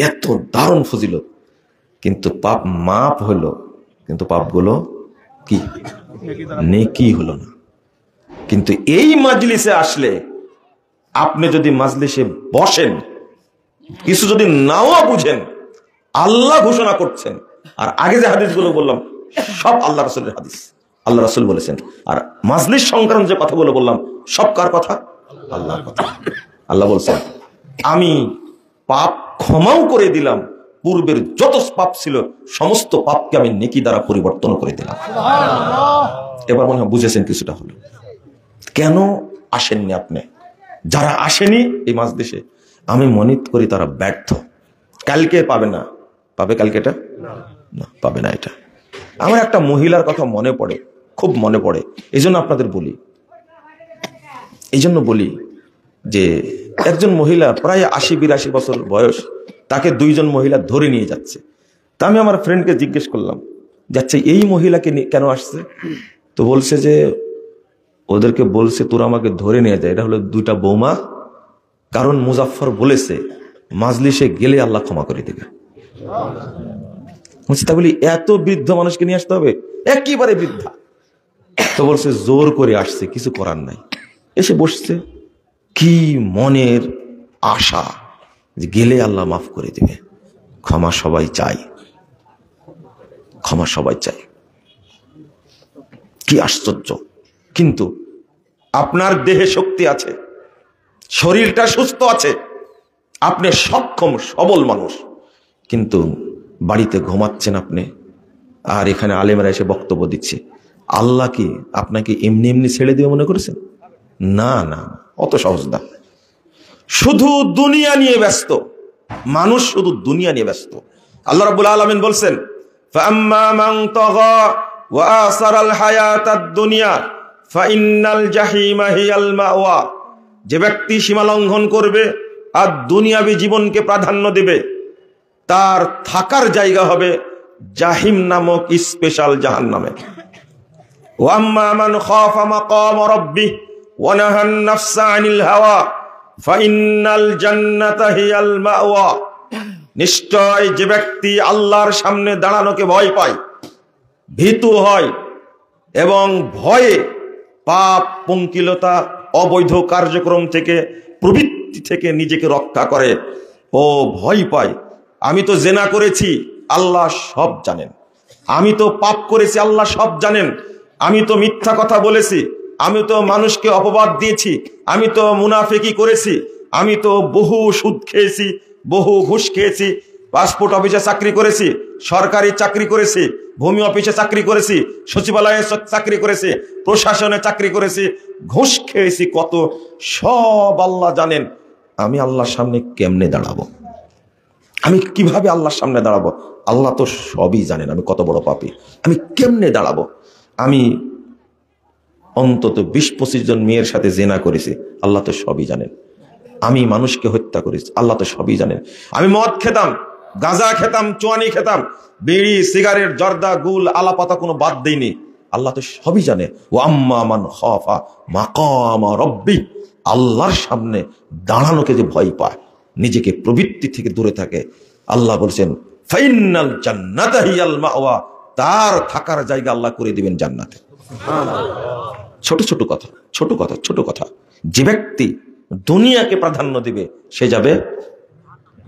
Speaker 1: এত দারুণ ফজিলত, কিন্তু পাপ মাপ হলো, কিন্তু পাপগুলো কি নেকি হলো না। কিন্তু এই মাজলিসে আসলে আপনি যদি মাজলিসে বসেন, কিছু যদি নাও বুঝেন, আল্লাহ ঘোষণা করছেন, আর আগে যে হাদিসগুলো বললাম সব আল্লাহ রাসূলের হাদিস, আল্লাহ রাসূল বলেছেন। আর মাজলিস সংক্রান্ত যে কথাগুলো বললাম সব কার কথা? আল্লাহর কথা। আল্লাহ বলছেন, আমি পাপ ক্ষমাও করে দিলাম, পূর্বের যত পাপ ছিল সমস্ত পাপকে আমি নেকি দ্বারা পরিবর্তন করে দিলাম। এবার মনে হয় বুঝেছেন কিছুটা হলো। কেন আসেননি আপনি? যারা আসেনি এই মাজলিসে, আমি মনে করি তারা ব্যর্থ। কালকে পাবে না, পাবে কালকে এটা না, পাবে না। এটা আমার একটা মহিলার কথা মনে পড়ে, খুব মনে পড়ে, এই জন্য আপনাদের বলি, এই জন্য বলি যে একজন মহিলা প্রায় 80-82 বছর বয়স, তাকে 2 জন মহিলা ধরে নিয়ে যাচ্ছে। তা আমি আমার ফ্রেন্ডকে জিজ্ঞেস করলাম, যাচ্ছে এই মহিলাকে কেন আসছে? তো বলছে যে ওদেরকে বলছে তোরা আমাকে ধরে নিয়ে যায়, এটা হলো 2টা বৌমা, কারণ মুজাফফর বলেছে মাজলিসে গেলে আল্লাহ ক্ষমা করে দেবে। তা বলি এত বৃদ্ধ মানুষকে নিয়ে আসতে হবে? একেবারে বৃদ্ধা, তো বলছে জোর করে আসছে, কিছু করার নাই, এসে বসছে। কি মনের আশা যে গেলে আল্লাহ মাফ করে দিবে, ক্ষমা সবাই চাই, ক্ষমা সবাই চাই। কি আশ্চর্য! কিন্তু আপনার দেহে শক্তি আছে, শরীরটা সুস্থ আছে, আপনি সক্ষম সবল মানুষ, কিন্তু বাড়িতে ঘুমাচ্ছেন আপনি, আর এখানে আলেমরা এসে বক্তব্য দিচ্ছে। আল্লাহ কি আপনাকে এমনি এমনি ছেড়ে দিবে মনে করেছেন? না না, অত সহজ না। শুধু দুনিয়া নিয়ে ব্যস্ত মানুষ, শুধু দুনিয়া নিয়ে ব্যস্ত। আল্লাহ রাব্বুল আলামিন বলছেন, ফাআম্মা মান তাগা ওয়া আসারাল হায়াতাদ দুনিয়া ফাইন্নাল জাহিমা হিয়াল মাওয়া। যে ব্যক্তি সীমা লঙ্ঘন করবে আর দুনিয়াবী জীবনকে প্রাধান্য দেবে, তার থাকার জায়গা হবে জাহিম নামক স্পেশাল জাহান্নামে। ওয়া আম্মা মান খাফা মাকাম রাব্বিহি ওয়া নাহান নাফসা আনিল হাওয়া ফাইন্নাল জান্নাতা হিয়াল মাওয়া। নিশ্চয় যে ব্যক্তি আল্লাহর সামনে দাঁড়ানোকে ভয় পায়, ভীতু হয় এবং ভয়ে পাপ, পঙ্কিলতা, অবৈধ কার্যক্রম থেকে, প্রবৃত্তি থেকে নিজেকে রক্ষা করে, ও ভয় পায় আমি তো জেনা করেছি, আল্লাহ সব জানেন, আমি তো পাপ করেছি, আল্লাহ সব জানেন, আমি তো মিথ্যা কথা বলেছি, আমি তো মানুষকে অপবাদ দিয়েছি, আমি তো মুনাফিকি করেছি, আমি তো বহু সুদ খেয়েছি, বহু ঘুষ খেয়েছি, পাসপোর্ট অফিসে চাকরি করেছি, সরকারি চাকরি করেছি, ভূমি অফিসে চাকরি করেছি, সচিবালয়ে চাকরি করেছি, প্রশাসনে চাকরি করেছি, ঘুষ খেয়েছি কত, সব আল্লাহ জানেন। আমি আল্লাহর সামনে কেমনে দাঁড়াবো? আমি কিভাবে আল্লাহর সামনে দাঁড়াবো? আল্লাহ তো সবই জানেন আমি কত বড় পাপী, আমি কেমনে দাঁড়াবো? আমি অন্তত 20-25 জন মেয়ের সাথে জেনা করেছি, আল্লাহ তো সবই জানেন। আমি মানুষকে হত্যা করেছি, আল্লাহ তো সবই জানেন। আমি মদ খেতাম, গাঁজা খেতাম, চুয়ানি খেতাম, বিড়ি, সিগারেট, জর্দা, গুল, আলাপাতা কোনো বাদ দেইনি, আল্লাহ তো সবই জানে। ও আম্মা মান খাফা মাকাম রাব্বি, আল্লাহর সামনে দাঁড়ানোকে যে ভয় পায়, নিজেকে প্রবৃত্তি থেকে দূরে থাকে, আল্লাহ বলছেন ফাইনাল জান্নাতা হিয়াল মাওয়া, তার থাকার জায়গা আল্লাহ করে দিবেন জান্নাতে। ছোট ছোট কথা, ছোট কথা, ছোট কথা। যে ব্যক্তি দুনিয়াকে প্রাধান্য দিবে সে যাবে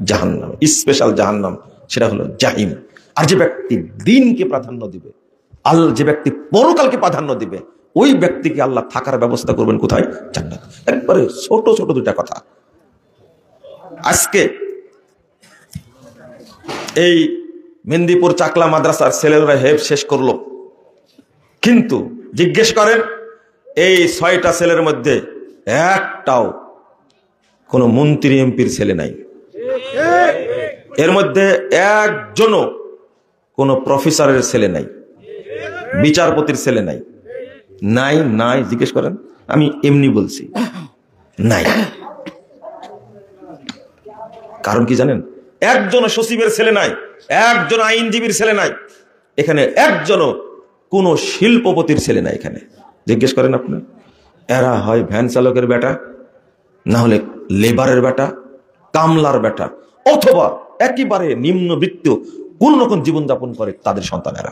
Speaker 1: জাহান্নাম, স্পেশাল জাহান্নাম, সেটা হলো জাহিম। আর যে ব্যক্তি দিনকে প্রাধান্য দিবে, যে ব্যক্তি পরকালকে প্রাধান্য দিবে, ওই ব্যক্তিকে আল্লাহ থাকার ব্যবস্থা করবেন কোথায়? জান্নাত। একবারে ছোট ছোট দুটা কথা। আজকে এই মেদিনীপুর চাকলা মাদ্রাসার ছেলেরা হেফ শেষ করলো, কিন্তু জিজ্ঞেস করেন এই 6টা ছেলের মধ্যে একটাও কোনো মন্ত্রী এমপির ছেলে নাই, এর মধ্যে একজনও কোনো প্রফেসরের ছেলে নাই, বিচারপতির ছেলে নাই, নাই নাই। জিজ্ঞেস করেন, আমি এমনি বলছি, নাই। কারণ কি জানেন? একজনও সচিবের ছেলে নাই, একজন আইনজীবীর ছেলে নাই, এখানে একজনও কোনো শিল্পপতির ছেলে নাই এখানে। জিজ্ঞেস করেন আপনি, এরা হয় ভ্যান চালকের বেটা, না হলে লেবারের বেটা, কামলার বেটা, অথবা একেবারে নিম্নবিত্ত কোন রকম জীবনযাপন করে তাদের সন্তানেরা।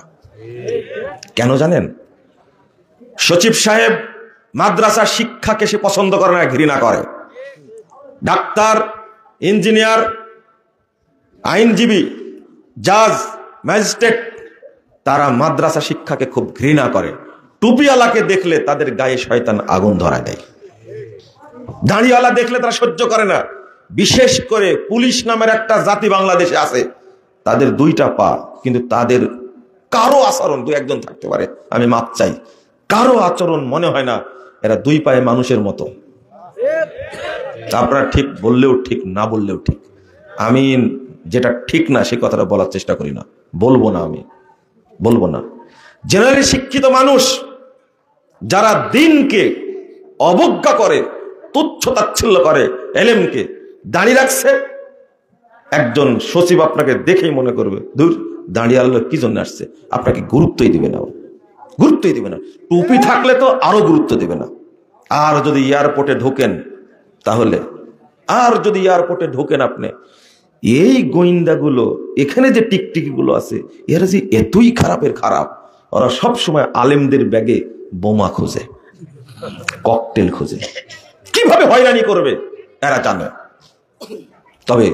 Speaker 1: কেন জানেন? সচিব সাহেব মাদ্রাসার শিক্ষাকে সে পছন্দ করে না, ঘৃণা করে। ডাক্তার, ইঞ্জিনিয়ার, আইনজীবী, জাজ, ম্যাজিস্ট্রেট, তারা মাদ্রাসা শিক্ষাকে খুব ঘৃণা করে। টুপিওয়ালাকে দেখলে তাদের গায়ে শয়তান আগুন ধরা দেয়, দাড়িওয়ালা দেখলে তারা সহ্য করে না। বিশেষ করে পুলিশ নামের একটা জাতি বাংলাদেশে আছে, তাদের 2টা পা, কিন্তু তাদের কারো আচরণ, 2-1 জন থাকতে পারে, আমি মাপ চাই, কারো আচরণ মনে হয় না এরা 2 পায়ে মানুষের মতো। আপনারা ঠিক বললেও ঠিক, না বললেও ঠিক। আমি যেটা ঠিক না সে কথাটা বলার চেষ্টা করি না, বলবো না, আমি বলবো না। জেনারেলি শিক্ষিত মানুষ যারা দিনকে অবজ্ঞা করে, তুচ্ছ তাচ্ছিল্য করে, এলেমকে দাঁড়িয়ে রাখছে, একজন সচিব আপনাকে দেখেই মনে করবে দূর দাঁড়িয়ে আলো কি জন্য আসছে, আপনাকে গুরুত্বই দিবে না, গুরুত্বই দিবে না। টুপি থাকলে তো আরো গুরুত্ব দিবে না। আর যদি এয়ারপোর্টে ঢোকেন, তাহলে আর যদি এয়ারপোর্টে ঢোকেন আপনি, এই গোয়েন্দাগুলো, এখানে যে টিকটিকি গুলো আছে, এরা যে এতই খারাপের খারাপ, ওরা সব সময় আলেমদের ব্যাগে বোমা খুঁজে, ককটেল খুঁজে, কিভাবে হয়রানি করবে এরা জানে। তবে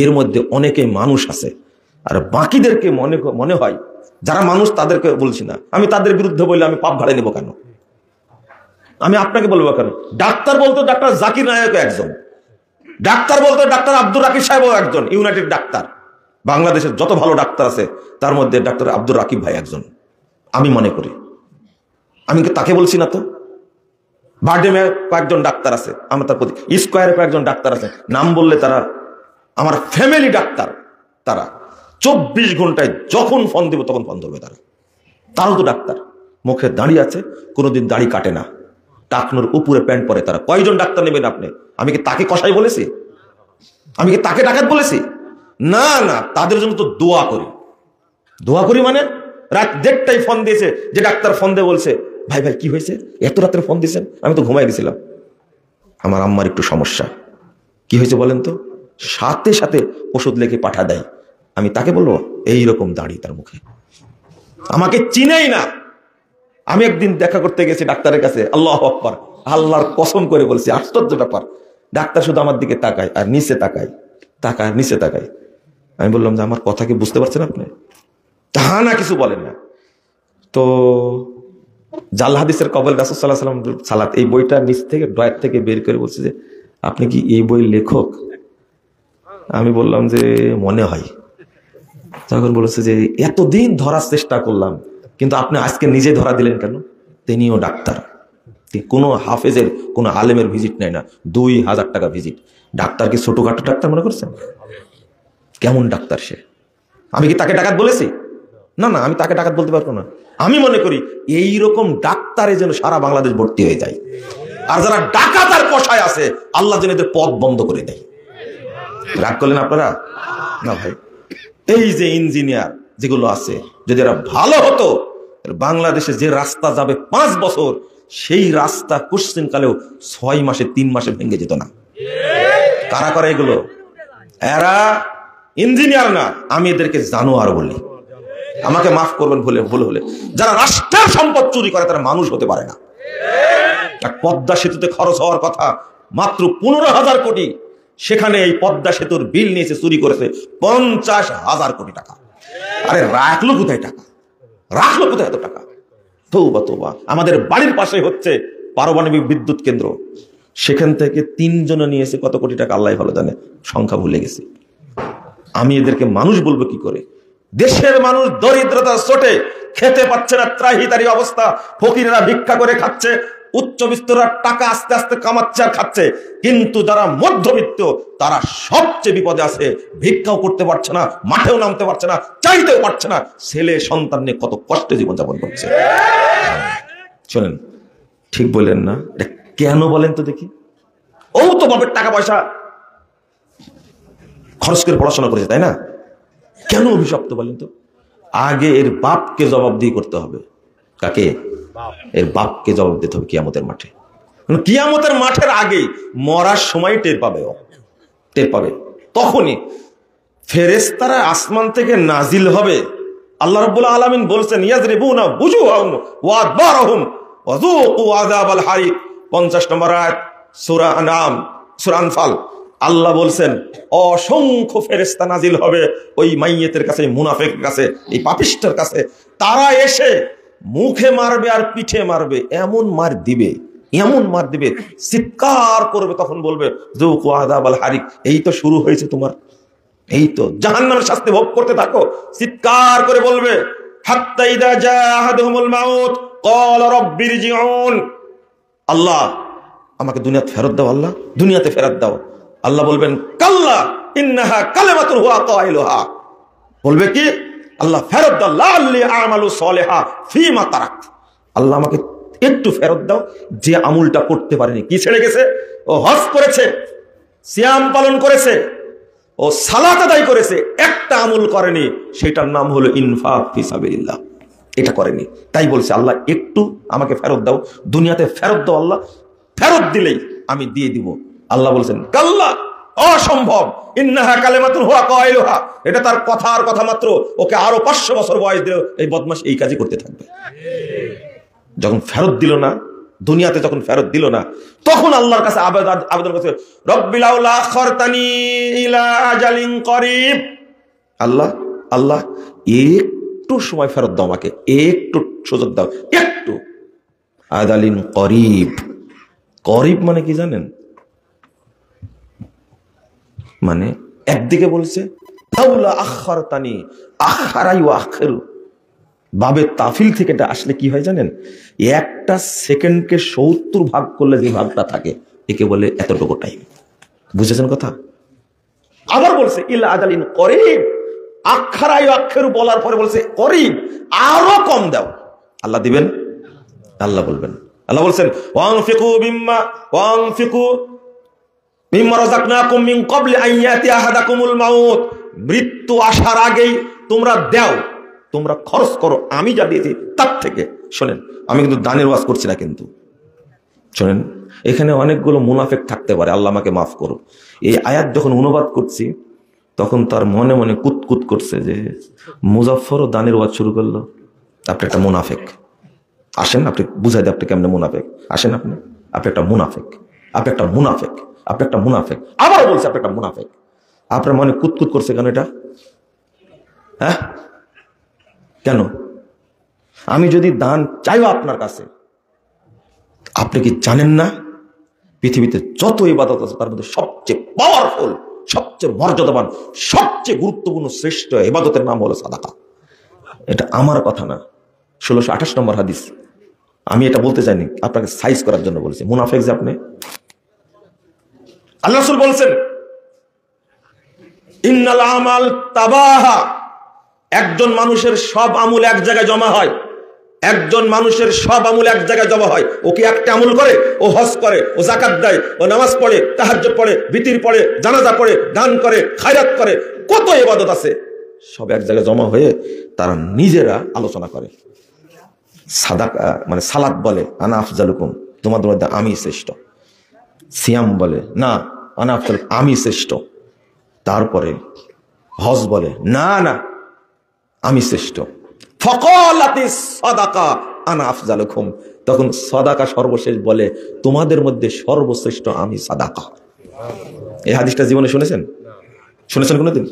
Speaker 1: এর মধ্যে অনেকে মানুষ আছে, আর বাকিদেরকে মনে হয় যারা মানুষ তাদেরকে বলছি না, আমি তাদের বিরুদ্ধে বললে আমি পাপ ভাড়ে নেব কেন? আমি আপনাকে বলবো কেন? ডাক্তার বলতো ডাক্তার জাকির নায়ক একজন, ডাক্তার বলতো ডাক্তার আব্দুর রাকিব সাহেবও একজন, ইউনাইটেড ডাক্তার। বাংলাদেশের যত ভালো ডাক্তার আছে তার মধ্যে ডাক্তার আব্দুর রাকিব ভাই একজন, আমি মনে করি। আমি তাকে বলছি না তো। বারডেমে কয়েকজন ডাক্তার আছে, আমার তার প্রতি স্কোয়ারে কয়েকজন ডাক্তার আছে, নাম বললে তারা আমার ফ্যামিলি ডাক্তার। তারা 24 ঘন্টায় যখন ফোন দেব তখন ফোন ধরবে। তারাও তো ডাক্তার, মুখে দাঁড়িয়ে আছে, কোনোদিন দাড়ি কাটে না, টাকনোর উপরে প্যান্ট পরে। তারা কয়জন ডাক্তার নেবেন আপনি? আমি কি তাকে কসাই বলেছি? আমি কি তাকে ডাকাত বলেছি? না না, তাদের জন্য তো দোয়া করি। দোয়া করি মানে রাত 1:30টায় ফোন দিয়েছে, যে ডাক্তার ফোন দিয়ে বলছে, ভাই ভাই কি হয়েছে, এত রাত্রে ফোন দিয়েছেন? আমি তো ঘুমাই গেছিলাম, আমার আম্মার একটু সমস্যা, কি হয়েছে বলেন তো? সাথে সাথে ওষুধ লিখে পাঠা দেয়। আমি তাকে বলবো এইরকম দাঁড়িয়ে তার মুখে, আমাকে চিনেই না। আমি একদিন দেখা করতে গেছি ডাক্তারের কাছে, আল্লাহু আকবার, আল্লাহর কসম করে বলছি, আশ্চর্য ব্যাপার, ডাক্তার শুধু আমার দিকে তাকায় আর নিচে তাকায়, তাকায় নিচে তাকায়। আমি বললাম যে আমার কথা কি বুঝতে পারছেন আপনি? তা না, কিছু বলেন না। তো জাল হাদিসের কবল রাসূল সাল্লাল্লাহু আলাইহি ওয়াসাল্লাম সালাত, এই বইটা নিচ থেকে ড্রয়ার থেকে বের করে বলছে যে আপনি কি এই বই লেখক? আমি বললাম যে মনে হয়। তখন বলেছে যে এতদিন ধরার চেষ্টা করলাম, কিন্তু আপনি আজকে নিজে ধরা দিলেন কেন? তিনিও ডাক্তার, কোনো হাফেজের কোনো আলেমের ভিজিট নেয় না, 2000 টাকা ভিজিট। ডাক্তার কি ছোটখাটো ডাক্তার মনে করছেন? কেমন ডাক্তার সে? আমি কি তাকে ডাকাত বলেছি? না না, আমি তাকে ডাকাত বলতে পারবো না। আমি মনে করি এইরকম ডাক্তারে যেন সারা বাংলাদেশ ভর্তি হয়ে যায়, আর যারা ডাকাত আর কষায় আছে আল্লাহ যেন এদের পথ বন্ধ করে দেয়। রাগ করলেন আপনারা? না ভাই, এই যে ইঞ্জিনিয়ার যেগুলো আছে, যদি এরা ভালো হতো, বাংলাদেশে যে রাস্তা যাবে 5 বছর, সেই রাস্তা কোশ্চিন কালেও 6 মাসে 3 মাসে ভেঙে যেত না। কারা করে এগুলো? এরা ইঞ্জিনিয়ার না, আমি এদেরকে জানোয়ার বলি। আমাকে মাফ করবেন ভুল হলে। যারা রাষ্ট্রের সম্পদ চুরি করে তারা মানুষ হতে পারে না। পদ্মা সেতুতে খরচ হওয়ার কথা মাত্র 15,000 কোটি, সেখানে এই পদ্মা সেতুর বিল নিয়েছে, চুরি করেছে 50,000 কোটি টাকা। আরে রাখলো কোথায় টাকা? রাখলো কোথায় এত টাকা? তৌবা তৌবা। আমাদের বাড়ির পাশে হচ্ছে পারমাণবিক বিদ্যুৎ কেন্দ্র, সেখান থেকে 3 জন নিয়েছে কত কোটি টাকা আল্লাহ ভালো জানে, সংখ্যা ভুলে গেছি। আমি এদেরকে মানুষ বলবো কি করে? দেশের মানুষ দরিদ্রতার চোটে খেতে পাচ্ছে না, ত্রাহিতারি অবস্থা, ফকিরেরা ভিক্ষা করে খাচ্ছে, উচ্চবিত্তরা টাকা আস্তে আস্তে কামাচ্ছে আর খাচ্ছে, কিন্তু যারা মধ্যবিত্ত তারা সবচেয়ে বিপদে আছে, ভিক্ষাও করতে পারছে না, মাঠেও নামতে পারছে না, চাইতেও পারছে না, ছেলে সন্তান নিয়ে কত কষ্টে জীবনযাপন করছে। শোনেন, ঠিক বললেন না? কেন বলেন তো দেখি? ও তো বাপের টাকা পয়সা খরচ করে পড়াশোনা করেছে, তাই না? কেন অভিশপ্ত বলেন তো? আগে এর বাপকে জবাবদিহি করতে হবে। কাকে? এর বাপকে জবাব দিতে হবে কিয়ামতের মাঠে। কিয়ামতের মাঠের আগে মরার সময় টের পাবে, টের পাবে। তখনই ফেরেশতারা আসমান থেকে নাজিল হবে। আল্লাহ রাব্বুল আলামিন বলছেন, ইয়াজরিবুনা বুজুহাহুম ওয়া আদবারহুম ওয়া যুকু আযাবাল হারিক। 50 নম্বর আয়াত, সূরা আনআম, সূরা আনফাল। আল্লাহ বলছেন অসংখ্য ফেরেশতা নাজিল হবে ওই মাইয়েতের কাছে, মুনাফিকের কাছে, এই পাপিষ্ঠের কাছে। তারা এসে মুখে মারবে আর পিঠে মারবে, এমন মার দিবে, এমন মার দিবে, চিৎকার করবে, তখন বলবে যুকু আযাবাল হারিক, এই তো শুরু হয়েছে তোমার, এই তো জাহান্নামের শাস্তি ভোগ করতে থাকো। চিৎকার করে বলবে হাত্তা ইযা জাআ আহাদুহুমুল মাউত ক্বালা রাব্বিরজিউন, আল্লাহ আমাকে দুনিয়াতে ফেরত দাও, আল্লাহ দুনিয়াতে ফেরত দাও। আল্লাহ বলবেন কাল্লা ইন্নাহা কালিমাতুন হুয়া কাইলুহা, বলবে কি আল্লাহ ফেরত দাও, লাআল্লি আমালু সলিহা ফীমা তারাকত, আল্লাহ আমাকে একটু ফেরত দাও যে আমলটা করতে পারেনি। কি ছেড়ে গেছে? ও হজ করেছে, সিয়াম পালন করেছে, ও সালাত আদায় করেছে, একটা আমল করেনি, সেটার নাম হলো ইনফাক ফি সাবিলিল্লাহ, এটা করেনি। তাই বলছে আল্লাহ একটু আমাকে ফেরত দাও, দুনিয়াতে ফেরত দাও, আল্লাহ ফেরত দিলেই আমি দিয়ে দিব। আল্লাহ বলছেন কাল্লা, অসম্ভব, ইন্নাহা কালিমাতুন হুয়া কাইলুহা, এটা তার কথার কথা মাত্র, ওকে আরো 500 বছর বয়স দিলেও এই বদমাশ এই কাজই করতে থাকবে। যখন ফেরত দিল না, দুনিয়াতে যখন ফেরত দিল না, তখন আল্লাহর কাছে আবেদন করছে, রব্বিল লাউলা আখরতানি ইলা আজালিন করিব, আল্লাহ আল্লাহ একটু সময় ফেরত দাও, আমাকে একটু সুযোগ দাও, একটু। আজালিন করিব, করিব মানে কি জানেন? মানে একদিকে বলছে লাউলা আখরতানি, আখারাই আখেরু, বাবে তাফিল থেকে এটা আসলে কি হয় জানেন? একটা সেকেন্ডকে 70 ভাগ করলে যে ভাগটা থাকে একে বলে এতটুকু টাইম। বুঝেছেন কথা? আবার বলছে ইলা আজালিন করিব, আখারাই আখেরু বলার পরে বলছে করিব, আরো কম দাও। আল্লাহ দিবেন? আল্লাহ বলবেন, আল্লাহ বলছেন ওয়ানফিকু মিম্মা রাযাকনাকুম মিন ক্বাবলি আন ইয়াতি আহাদাকুমুল মাউত, মৃত্যু আসার আগেই তোমরা দাও, তোমরা খরচ করো আমি যা দিয়েছি তার থেকে। শোনেন, আমি কিন্তু দানের ওয়াজ করছি না, কিন্তু শোনেন, এখানে অনেকগুলো মুনাফিক থাকতে পারে, আল্লাহ আমাকে মাফ করো। এই আয়াত যখন অনুবাদ করছি তখন তার মনে মনে কুতকুত করছে যে মুজাফফরও দানের ওয়াজ শুরু করলো, আপনি একটা মুনাফিক। আসেন আপনি বুঝাই দেন আপনি কেমনে মুনাফিক। আসেন আপনি একটা মুনাফিক, আপনি একটা মুনাফিক, আপনি একটা মুনাফিক। আবার বলছে আপনি একটা মুনাফিক। আপনার মনে কুতকুত করছে কেন এটা? হ্যাঁ কেন? আমি যদি দান চাইও আপনার কাছে, আপনি কি জানেন না পৃথিবীতে যত ইবাদত আছে তার মধ্যে সবচেয়ে পাওয়ারফুল, সবচেয়ে মর্যাদাবান, সবচেয়ে গুরুত্বপূর্ণ শ্রেষ্ঠ ইবাদতের নাম হলো সাদাকা। এটা আমার কথা না, 1628 নম্বর হাদিস। আমি এটা বলতে চাইনি, আপনাকে সাইজ করার জন্য বলেছি। মুনাফিক যে আপনি, আল্লাহ রাসূল বলছেন ইন্নাল আমাল তাবাহা, একজন মানুষের সব আমল এক জায়গায় জমা হয়, একজন মানুষের সব আমল এক জায়গায় জমা হয়। ও কি একটা আমল করে? ও হজ করে, ও যাকাত দেয়, ও নামাজ পড়ে, তাহাজ্জুদ পড়ে, বিতির পড়ে, জানাজা পড়ে, দান করে, খায়রাত করে, কত ইবাদত আছে, সব এক জায়গায় জমা হয়ে তারা নিজেরা আলোচনা করে। সাদাকা মানে সালাত বলে আনা আফজালুকুম, তোমাদের মধ্যে আমি শ্রেষ্ঠ। সিয়াম বলে না আনা আফজালুকুম, আমি শ্রেষ্ঠ। তারপরে হজ বলে না না আমি শ্রেষ্ঠ। ফাকালাতিস সাদাকা আনা আফজালুকুম, তখন সাদাকা সর্বশেষ বলে তোমাদের মধ্যে সর্বশ্রেষ্ঠ আমি সাদাকা। এই হাদিসটা জীবনে শুনেছেন? শুনেছেন কোনোদিন?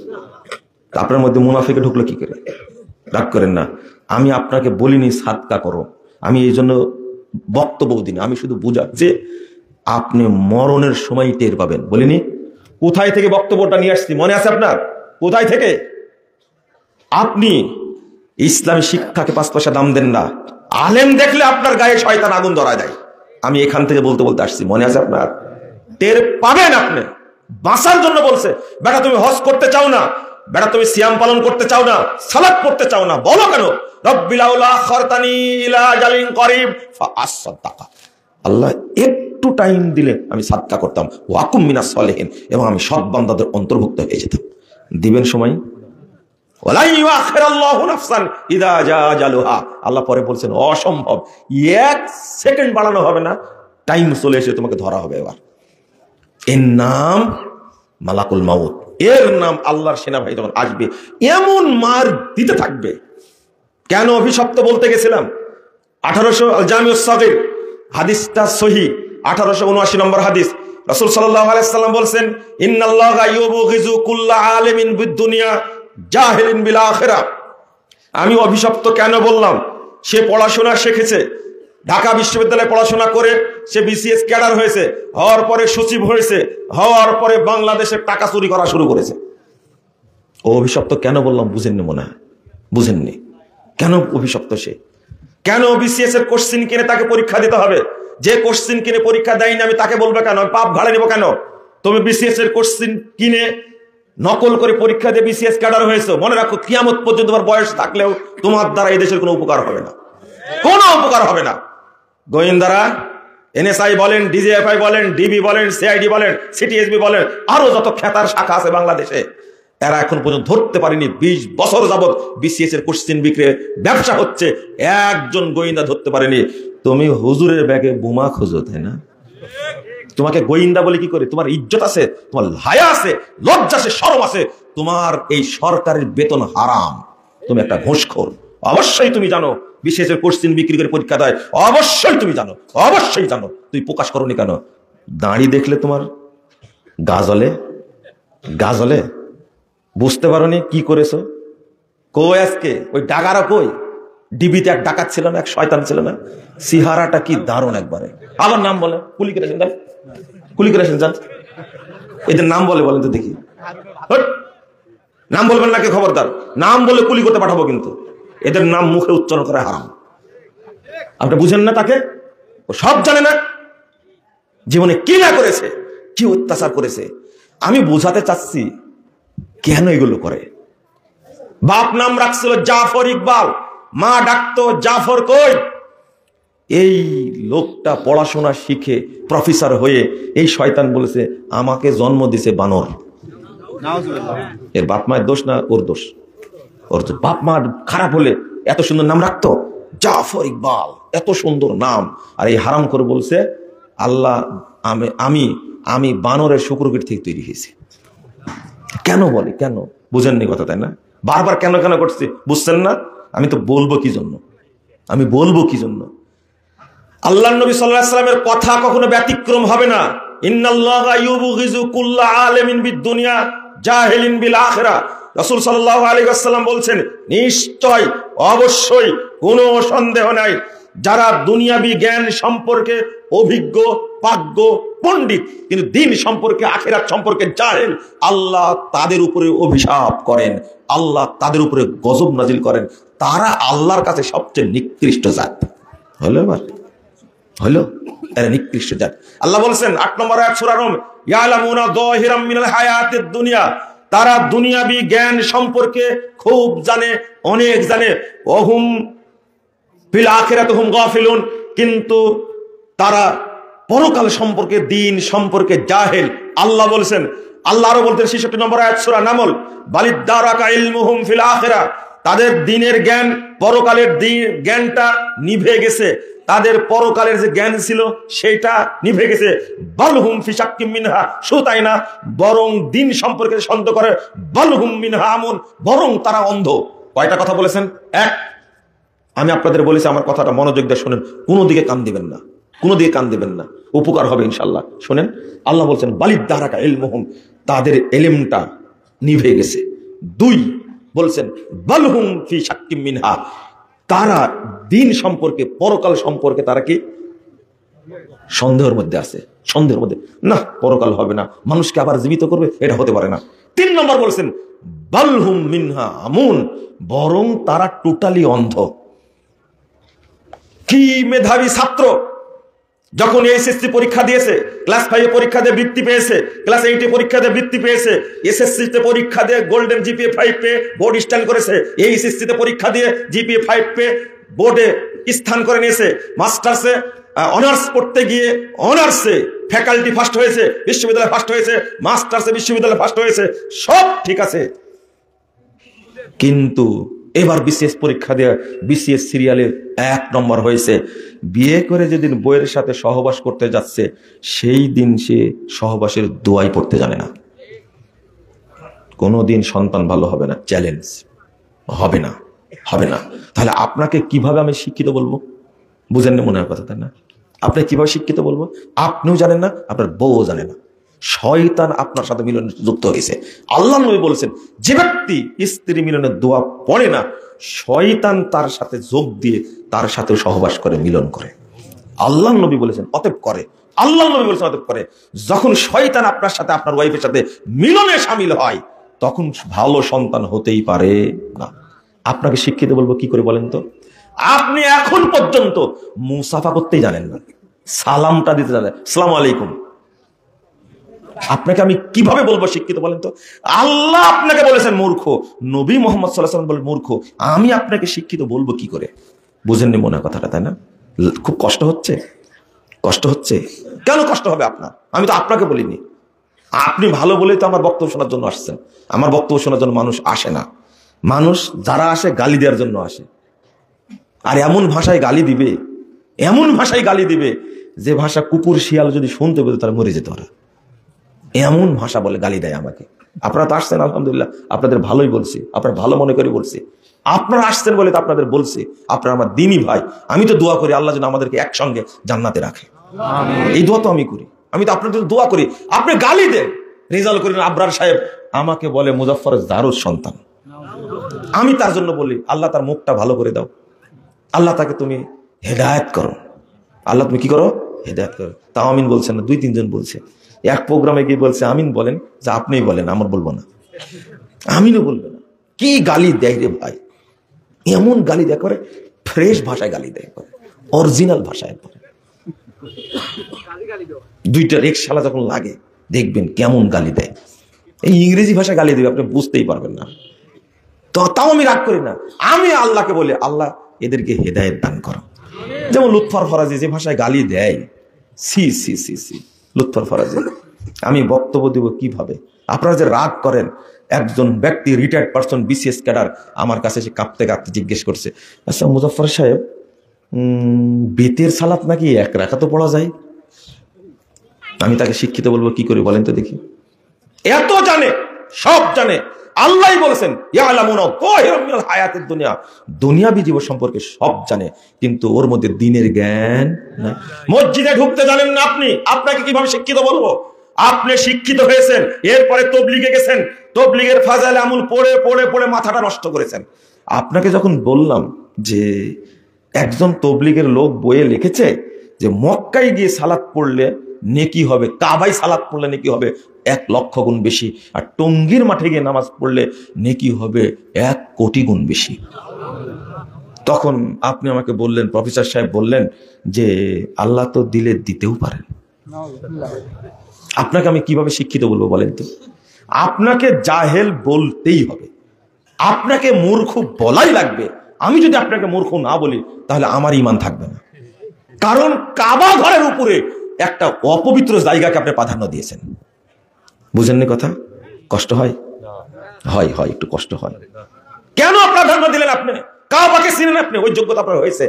Speaker 1: আপনার মধ্যে মুনাফিকে ঢুকলো কি করে? রাগ করেন না, আমি আপনাকে বলিনি সাদকা করো, আমি এই জন্য বক্তব্য দিন, আমি শুধু বুঝাচ্ছি আপনি মরণের সময় টের পাবেন। বলিনি? কোথায় থেকে বক্তব্যটা নিয়ে আসছি মনে আছে আপনার? কোথায় থেকে? আপনি ইসলামী শিক্ষাকে 5 পয়সা দাম দেন না, আলেম দেখলে আপনার গায়ে শয়তান আগুন ধরায় দেয়। আমি এখান থেকে বলতে বলতে আসছি, মনে আছে আপনার? টের পাবেন আপনি। বাঁচার জন্য বলছে, বেটা তুমি হজ করতে চাও না, বেটা তুমি সিয়াম পালন করতে চাও না, সালাত পড়তে চাও না, বলো কেন রব্বিল লাউলা আখরতানি ইলা আজালিন করিব ফাআসসাদাকা, আল্লাহ একটু টাইম দিলে আমি সাদকা করতাম, ওয়াকুম মিনাস সলিহিন, এবং আমি সৎ বান্দাদের অন্তর্ভুক্ত হয়ে যেতাম। দিবেন সময়? ওয়ালা ইউআখিরুল্লাহু নাফসান ইযা জা আজালুহা, আল্লাহ পরে বলছেন অসম্ভব, 1 সেকেন্ড বাড়ানো হবে না, টাইম চলে এসে তোমাকে ধরা হবে। এবার এর নাম মালাকুল মাউত, এর নাম আল্লাহর সেনাবাহিনী যখন আসবে এমন মার দিতে থাকবে। কেন অভিশপ্ত বলতে গেছিলাম? 1800 আল জামিউস সাগীর হাদিসটা সহিহ, 1879 নম্বর হাদিস। রাসূল সাল্লাল্লাহু আলাইহি সাল্লাম বলেন ইন্নাল্লাহা ইউবগিযু কুল্লা আলিমিন বিদ-দুনিয়া জাহিলিন বিল আখিরাহ। আমি অভিশপ্ত কেন বললাম? সে পড়াশোনা শিখেছে, ঢাকা বিশ্ববিদ্যালয়ে পড়াশোনা করে সে বিসিএস ক্যাডার হয়েছে, হওয়ার পরে সচিব হয়েছে, হওয়ার পরে বাংলাদেশের টাকা চুরি করা শুরু করেছে। ও অভিশপ্ত কেন বললাম বুঝেননি? মনে হয় বুঝেননি। কেন অভিশপ্ত সে? কেন বিসিএস এর কোশ্চেন কিনে তাকে পরীক্ষা দিতে হবে? যে কোশ্চেন কিনে পরীক্ষা দেয়নি আমি তাকে বলবো কেন? পাপ ঘাড়ে নেবো কেন? তুমি বিসিএস এর কোশ্চেন কিনে নকল করে পরীক্ষা দিয়ে বিসিএস ক্যাডার হয়েছে, মনে রাখো কিয়ামত পর্যন্ত তোমার বয়স থাকলেও তোমার দ্বারা এই দেশের কোনো উপকার হবে না, কোনো উপকার হবে না। গোয়েন্দারা, এনএসআই বলেন, ডিজিএফআই বলেন, ডিবি বলেন, সিআইডি বলেন, সিটিএসবি বলেন, আরো যত খেতার শাখা আছে বাংলাদেশে, এরা এখন পর্যন্ত ধরতে পারেনি 20 বছর যাবত বিসিএস এর কোশ্চেন বিক্রি ব্যবসা হচ্ছে, একজন গোয়েন্দা ধরতে পারেনি। তুমি হুজুরের ব্যাগে বোমা খোঁজো, তাই না? তোমাকে গোয়েন্দা বলে কি করে? তোমার ইজ্জত আছে, তোমার হায়া আছে, লজ্জা আছে, শরম আছে। তোমার এই সরকারের বেতন হারাম, তুমি একটা ঘুষখোর। অবশ্যই তুমি জানো বিশেষের কোশ্চিন বিক্রি করে পরীক্ষা দেয়, অবশ্যই তুমি জানো, অবশ্যই জানো। তুই প্রকাশ করোনি কেন? দাঁড়ি দেখলে তোমার গা জ্বলে, গা জ্বলে? বুঝতে পারোনি কি করেছো? কই আজকে ওই ডাকারা কই? ডিবিতে এক ডাকাত ছিল না, এক শয়তান ছিল না? সিহারাটা কি দারুণ একবারে। আবার নাম বলে, কুলি করে আসেন, কুলি করে আসেন যান। এদের নাম বলে, বলেন তো দেখি। নাম বলবেন নাকি? খবরদার, নাম বলে কুলি করতে পাঠাবো কিন্তু। এদের নাম মুখে উচ্চারণ করে হারাম। আপনি বুঝেন না তাকে? ও সব জানে না জীবনে কি না করেছে, কি অত্যাচার করেছে। আমি বোঝাতে চাচ্ছি কেন এগুলো করে। বাপ নাম রাখছিল জাফর ইকবাল, মা ডাকতো জাফর কই। এই লোকটা পড়াশোনা শিখে প্রফেসর হয়ে এই শয়তান বলেছে আমাকে জন্ম দিছে বানর। এর বাপ মায়ের দোষ না ওর দোষ? ওর তো বাপ মা খারাপ হলে এত সুন্দর নাম রাখতো, জাফর ইকবাল, এত সুন্দর নাম। আর এই হারাম করে বলছে আল্লাহ আমি বানরের শুক্রকীট থেকে তৈরি হয়েছি। কেন বলে? কেন বুঝেননি কথা, তাই না? বারবার কেন কেন করছি, বুঝছেন না? আমি তো বলবো কি জন্য, আমি বলবো কি জন্য। আল্লাহ নবী সাল্লাল্লাহু আলাইহি ওয়াসাল্লামের কথা কখনো ব্যতিক্রম হবে না। ইন্নাল্লাহা ইউবগিযু কুল্লা আলিমিন বিদ-দুনিয়া জাহিলিন বিল আখিরাহ। রাসূল সাল্লাল্লাহু আলাইহি ওয়াসাল্লাম বলছেন, নিশ্চয় অবশ্যই কোনো সন্দেহ নাই, যারা দুনিয়াবি জ্ঞান সম্পর্কে অভিজ্ঞ, পাজ্ঞ, পণ্ডিত, কিন্তু দিন সম্পর্কে, আখিরাত সম্পর্কে জাহেল, আল্লাহ তাদের উপরে অভিশাপ করেন, আল্লাহ তাদের উপরে গজব নাজিল করেন। তারা আল্লাহর কাছে সবচেয়ে নিকৃষ্ট জাত। হলো এবার? হলো? এরা নিকৃষ্ট জাত। আল্লাহ বলছেন ৮ নম্বর আয়াত সূরা রুম, ইয়ালামুনা যাহিরাম মিনাল হায়াতিদ দুনিয়া, তারা দুনিয়াবি জ্ঞান সম্পর্কে খুব জানে, অনেক জানে। ওহুম ফিল আখিরাতি হুম গাফিলুন, কিন্তু তারা পরকাল সম্পর্কে, দিন সম্পর্কে জাহেল। আল্লাহ বলছেন, আল্লাহ আরো বলতেন ৬৬ নম্বর আয়াত সূরা নামল, বালিদ্দারাকা ইলমুহুম ফিল আখিরাহ, তাদের দিনের জ্ঞান, পরকালের জ্ঞানটা নিভে গেছে। তাদের পরকালের যে জ্ঞান ছিল সেটা নিভে গেছে। বালহুম ফি শাক্কিম মিনহা, শুধু তাই না, বরং দিন সম্পর্কে সন্দেহ করে। বালহুম মিনহা আমুন, বরং তারা অন্ধ। কয়টা কথা বলেছেন? এক, আমি আপনাদের বলেছি, আমার কথাটা মনোযোগ দিয়ে শোনেন, কোনো দিকে কান দিবেন না, কোনো দিকে কান দিবেন না, উপকার হবে ইনশাল্লাহ। শোনেন, আল্লাহ বলছেন বালিদ্দারাকা ইলমুহুম, তাদের এলেমটা নিভে গেছে। ২ বলছেন বালহুম ফি শাক্কিম মিনহা, তারা দিন সম্পর্কে, পরকাল সম্পর্কে তারা কি সন্দেহের মধ্যে আছে, সন্দেহের মধ্যে। না, পরকাল হবে না, মানুষকে আবার জীবিত করবে, এটা হতে পারে না। ৩ নম্বর বলছেন বালহুম মিনহা আমুন, বরং তারা টোটালি অন্ধ। কি মেধাবী ছাত্র যখন এইচএসসি পরীক্ষা দিয়েছে, ক্লাস 5 পরীক্ষা দিয়ে বৃত্তি পেয়েছে, ক্লাস 8 পরীক্ষা দিয়ে বৃত্তি পেয়েছে, এসএসসি তে পরীক্ষা দিয়ে গোল্ডেন জিপিএ 5 পেয়ে বোর্ড স্ট্যান্ড করেছে, এইচএসসি তে পরীক্ষা দিয়ে জিপিএ 5 পেয়ে বোর্ডে স্থান করে নিয়েছে, মাস্টার্সে অনার্স পড়তে গিয়ে অনার্সে ফ্যাকাল্টি ফার্স্ট হয়েছে, বিশ্ববিদ্যালয়ে ফার্স্ট হয়েছে, মাস্টার্সে বিশ্ববিদ্যালয়ে ফার্স্ট হয়েছে, সব ঠিক আছে। কিন্তু এবার বিসিএস পরীক্ষা দিয়ে বিসিএস সিরিয়ালে 1 নম্বর হয়েছে। বিয়ে করে যেদিন বইয়ের সাথে সহবাস করতে যাচ্ছে, সেই দিন সে সহবাসের দোয়াই পড়তে জানে না। কোনোদিন সন্তান ভালো হবে না, চ্যালেঞ্জ, হবে না, হবে না। তাহলে আপনাকে কিভাবে আমি শিক্ষিত বলবো? বুঝেন না মনে হয় কথা, তাই না? আপনি কিভাবে শিক্ষিত বলবো? আপনিও জানেন না, আপনার বউও জানে না। শয়তান আপনার সাথে মিলনে যুক্ত হয়েছে। আল্লাহ নবী বলেছেন, যে ব্যক্তি স্ত্রী মিলনের দোয়া পড়ে না, শয়তান তার সাথে যোগ দিয়ে তার সাথে সহবাস করে, মিলন করে। আল্লাহ নবী বলেছেন অতএব করে, আল্লাহ নবী বলেছেন অতএব করে। যখন শয়তান আপনার সাথে, আপনার ওয়াইফের সাথে মিলনে শামিল হয়, তখন ভালো সন্তান হতেই পারে না। আপনাকে শিক্ষিত বলবো কি করে বলেন তো? আপনি এখন পর্যন্ত মুসাফা করতেই জানেন না, সালামটা দিতে জানেন, আসসালামু আলাইকুম। আপনাকে আমি কিভাবে বলবো শিক্ষিত বলেন তো? আল্লাহ আপনাকে বলেছেন মূর্খ, নবী মুহাম্মদ সাল্লাল্লাহু আলাইহি ওয়াসাল্লাম বলেন মূর্খ। আমি আপনাকে শিক্ষিত বলবো কি করে? বুঝেননি মনে কথাটা, তাই না? খুব কষ্ট হচ্ছে, কষ্ট হচ্ছে। কেন কষ্ট হবে আপনার? আমি তো আপনাকে বলিনি। আপনি ভালো বলেই তো আমার বক্তব্য শোনার জন্য আসছেন। আমার বক্তব্য শোনার জন্য মানুষ আসে না। মানুষ যারা আসে গালি দেওয়ার জন্য আসে। আর এমন ভাষায় গালি দিবে, এমন ভাষায় গালি দিবে যে ভাষা কুকুর শিয়াল যদি শুনতে পেত তারা মরে যেত। ওরা এমন ভাষা বলে গালি দেয় আমাকে। আপনারা তো আসছেন, আলহামদুলিল্লাহ, আপনাদের ভালোই বলছি, আপনারা ভালো মনে করে বলছি। আপনারা আসছেন বলে তো আপনাদের বলছি, আপনারা আমার দিনই ভাই। আমি তো দোয়া করি আল্লাহ যেন আমাদেরকে একসঙ্গে জান্নাতে রাখে, এই দোয়া তো আমি করি। আমি তো আপনাদের দোয়া করি। আপনি গালি দেন, রেজাল্ট করেন আবরার সাহেব আমাকে বলে মুজাফফর জারুর সন্তান, আমি তার জন্য বলি আল্লাহ তার মুখটা ভালো করে দাও, আল্লাহ তাকে তুমি হেদায়েত করো, আল্লাহ তুমি কি করো, হেদায়েত করো। তাও আমিন বলছেন না, 2-3 জন বলছে। এক প্রোগ্রামে গিয়ে বলছে আমিন বলেন, যে আপনিই বলেন, আমার বলবো না, আমিনও বলবে না। কি গালি দেয় রে ভাই, এমন গালি দেয় করে, ফ্রেশ ভাষায় গালি দেয় করে, অরিজিনাল ভাষায় করে। দুইটা রেকশালা যখন লাগে দেখবেন কেমন গালি দেয়। এই ইংরেজি ভাষায় গালি দেবে, আপনি বুঝতেই পারবেন না। তো তাও আমি রাগ করি না, আমি আল্লাহকে বলি আল্লাহ এদেরকে হেদায়েত দান করো। যেমন লুৎফর ফরাজি যে ভাষায় গালি দেয়, সি সি সি সি, লুৎফর ফরাজি। আমি বক্তব্য দিব কিভাবে? আপনারা যে রাগ করেন, একজন ব্যক্তি রিটায়ার্ড পারসন, বিসিএস ক্যাডার আমার কাছে এসে কাঁপতে কাঁপতে জিজ্ঞেস করছে, আচ্ছা মুজাফফর সাহেব, বেতের সালাত নাকি এক রাকাতও পড়া যায়? আমি তাকে শিক্ষিত বলবো কি করে বলেন তো দেখি? এত জানে, সব জানে, আল্লাহ বলেছেন দুনিয়াবি জীবন সম্পর্কে সব জানে, কিন্তু ওর মধ্যে দ্বীনের জ্ঞান নাই। মসজিদে ঢুকতে জানেন না আপনি, আপনাকে কিভাবে শিক্ষিত বলবো? আপনি শিক্ষিত হয়েছেন, এরপরে তবলিগে গেছেন, তবলিগের ফাজাইল আমল পড়ে পড়ে পড়ে মাথাটা নষ্ট করেছেন। আপনাকে যখন বললাম যে একজন তবলিগের লোক বইয়ে লিখেছে যে মক্কায় গিয়ে সালাত পড়লে নেকি হবে, কাবায় সালাত পড়লে নেকি হবে 1,00,000 গুণ বেশি, আর টঙ্গীর মাঠে গিয়ে নামাজ পড়লে নেকি হবে 1 কোটি গুণ বেশি। তখন আপনি আমাকে বললেন, প্রফেসর সাহেব বললেন যে আল্লাহ তো দিলে দিতেও পারেন। আপনাকে আমি কিভাবে শিক্ষিত বলবো বলেন তো? আপনাকে জাহেল বলতেই হবে, আপনাকে মূর্খ বলাই লাগবে। আমি যদি আপনাকে মূর্খ না বলি তাহলে আমার ঈমান থাকবে না। কারণ কাবা ঘরের উপরে একটা অপবিত্র জায়গাকে আপনি প্রাধান্য দিয়েছেন। বুঝেননি কথা? কষ্ট হয়? হয় হয়, একটু কষ্ট হয়। কেন প্রাধান্য দিলেন আপনি? কাবাকে চিনেন আপনি, ওই যোগ্যতা আপনার হয়েছে।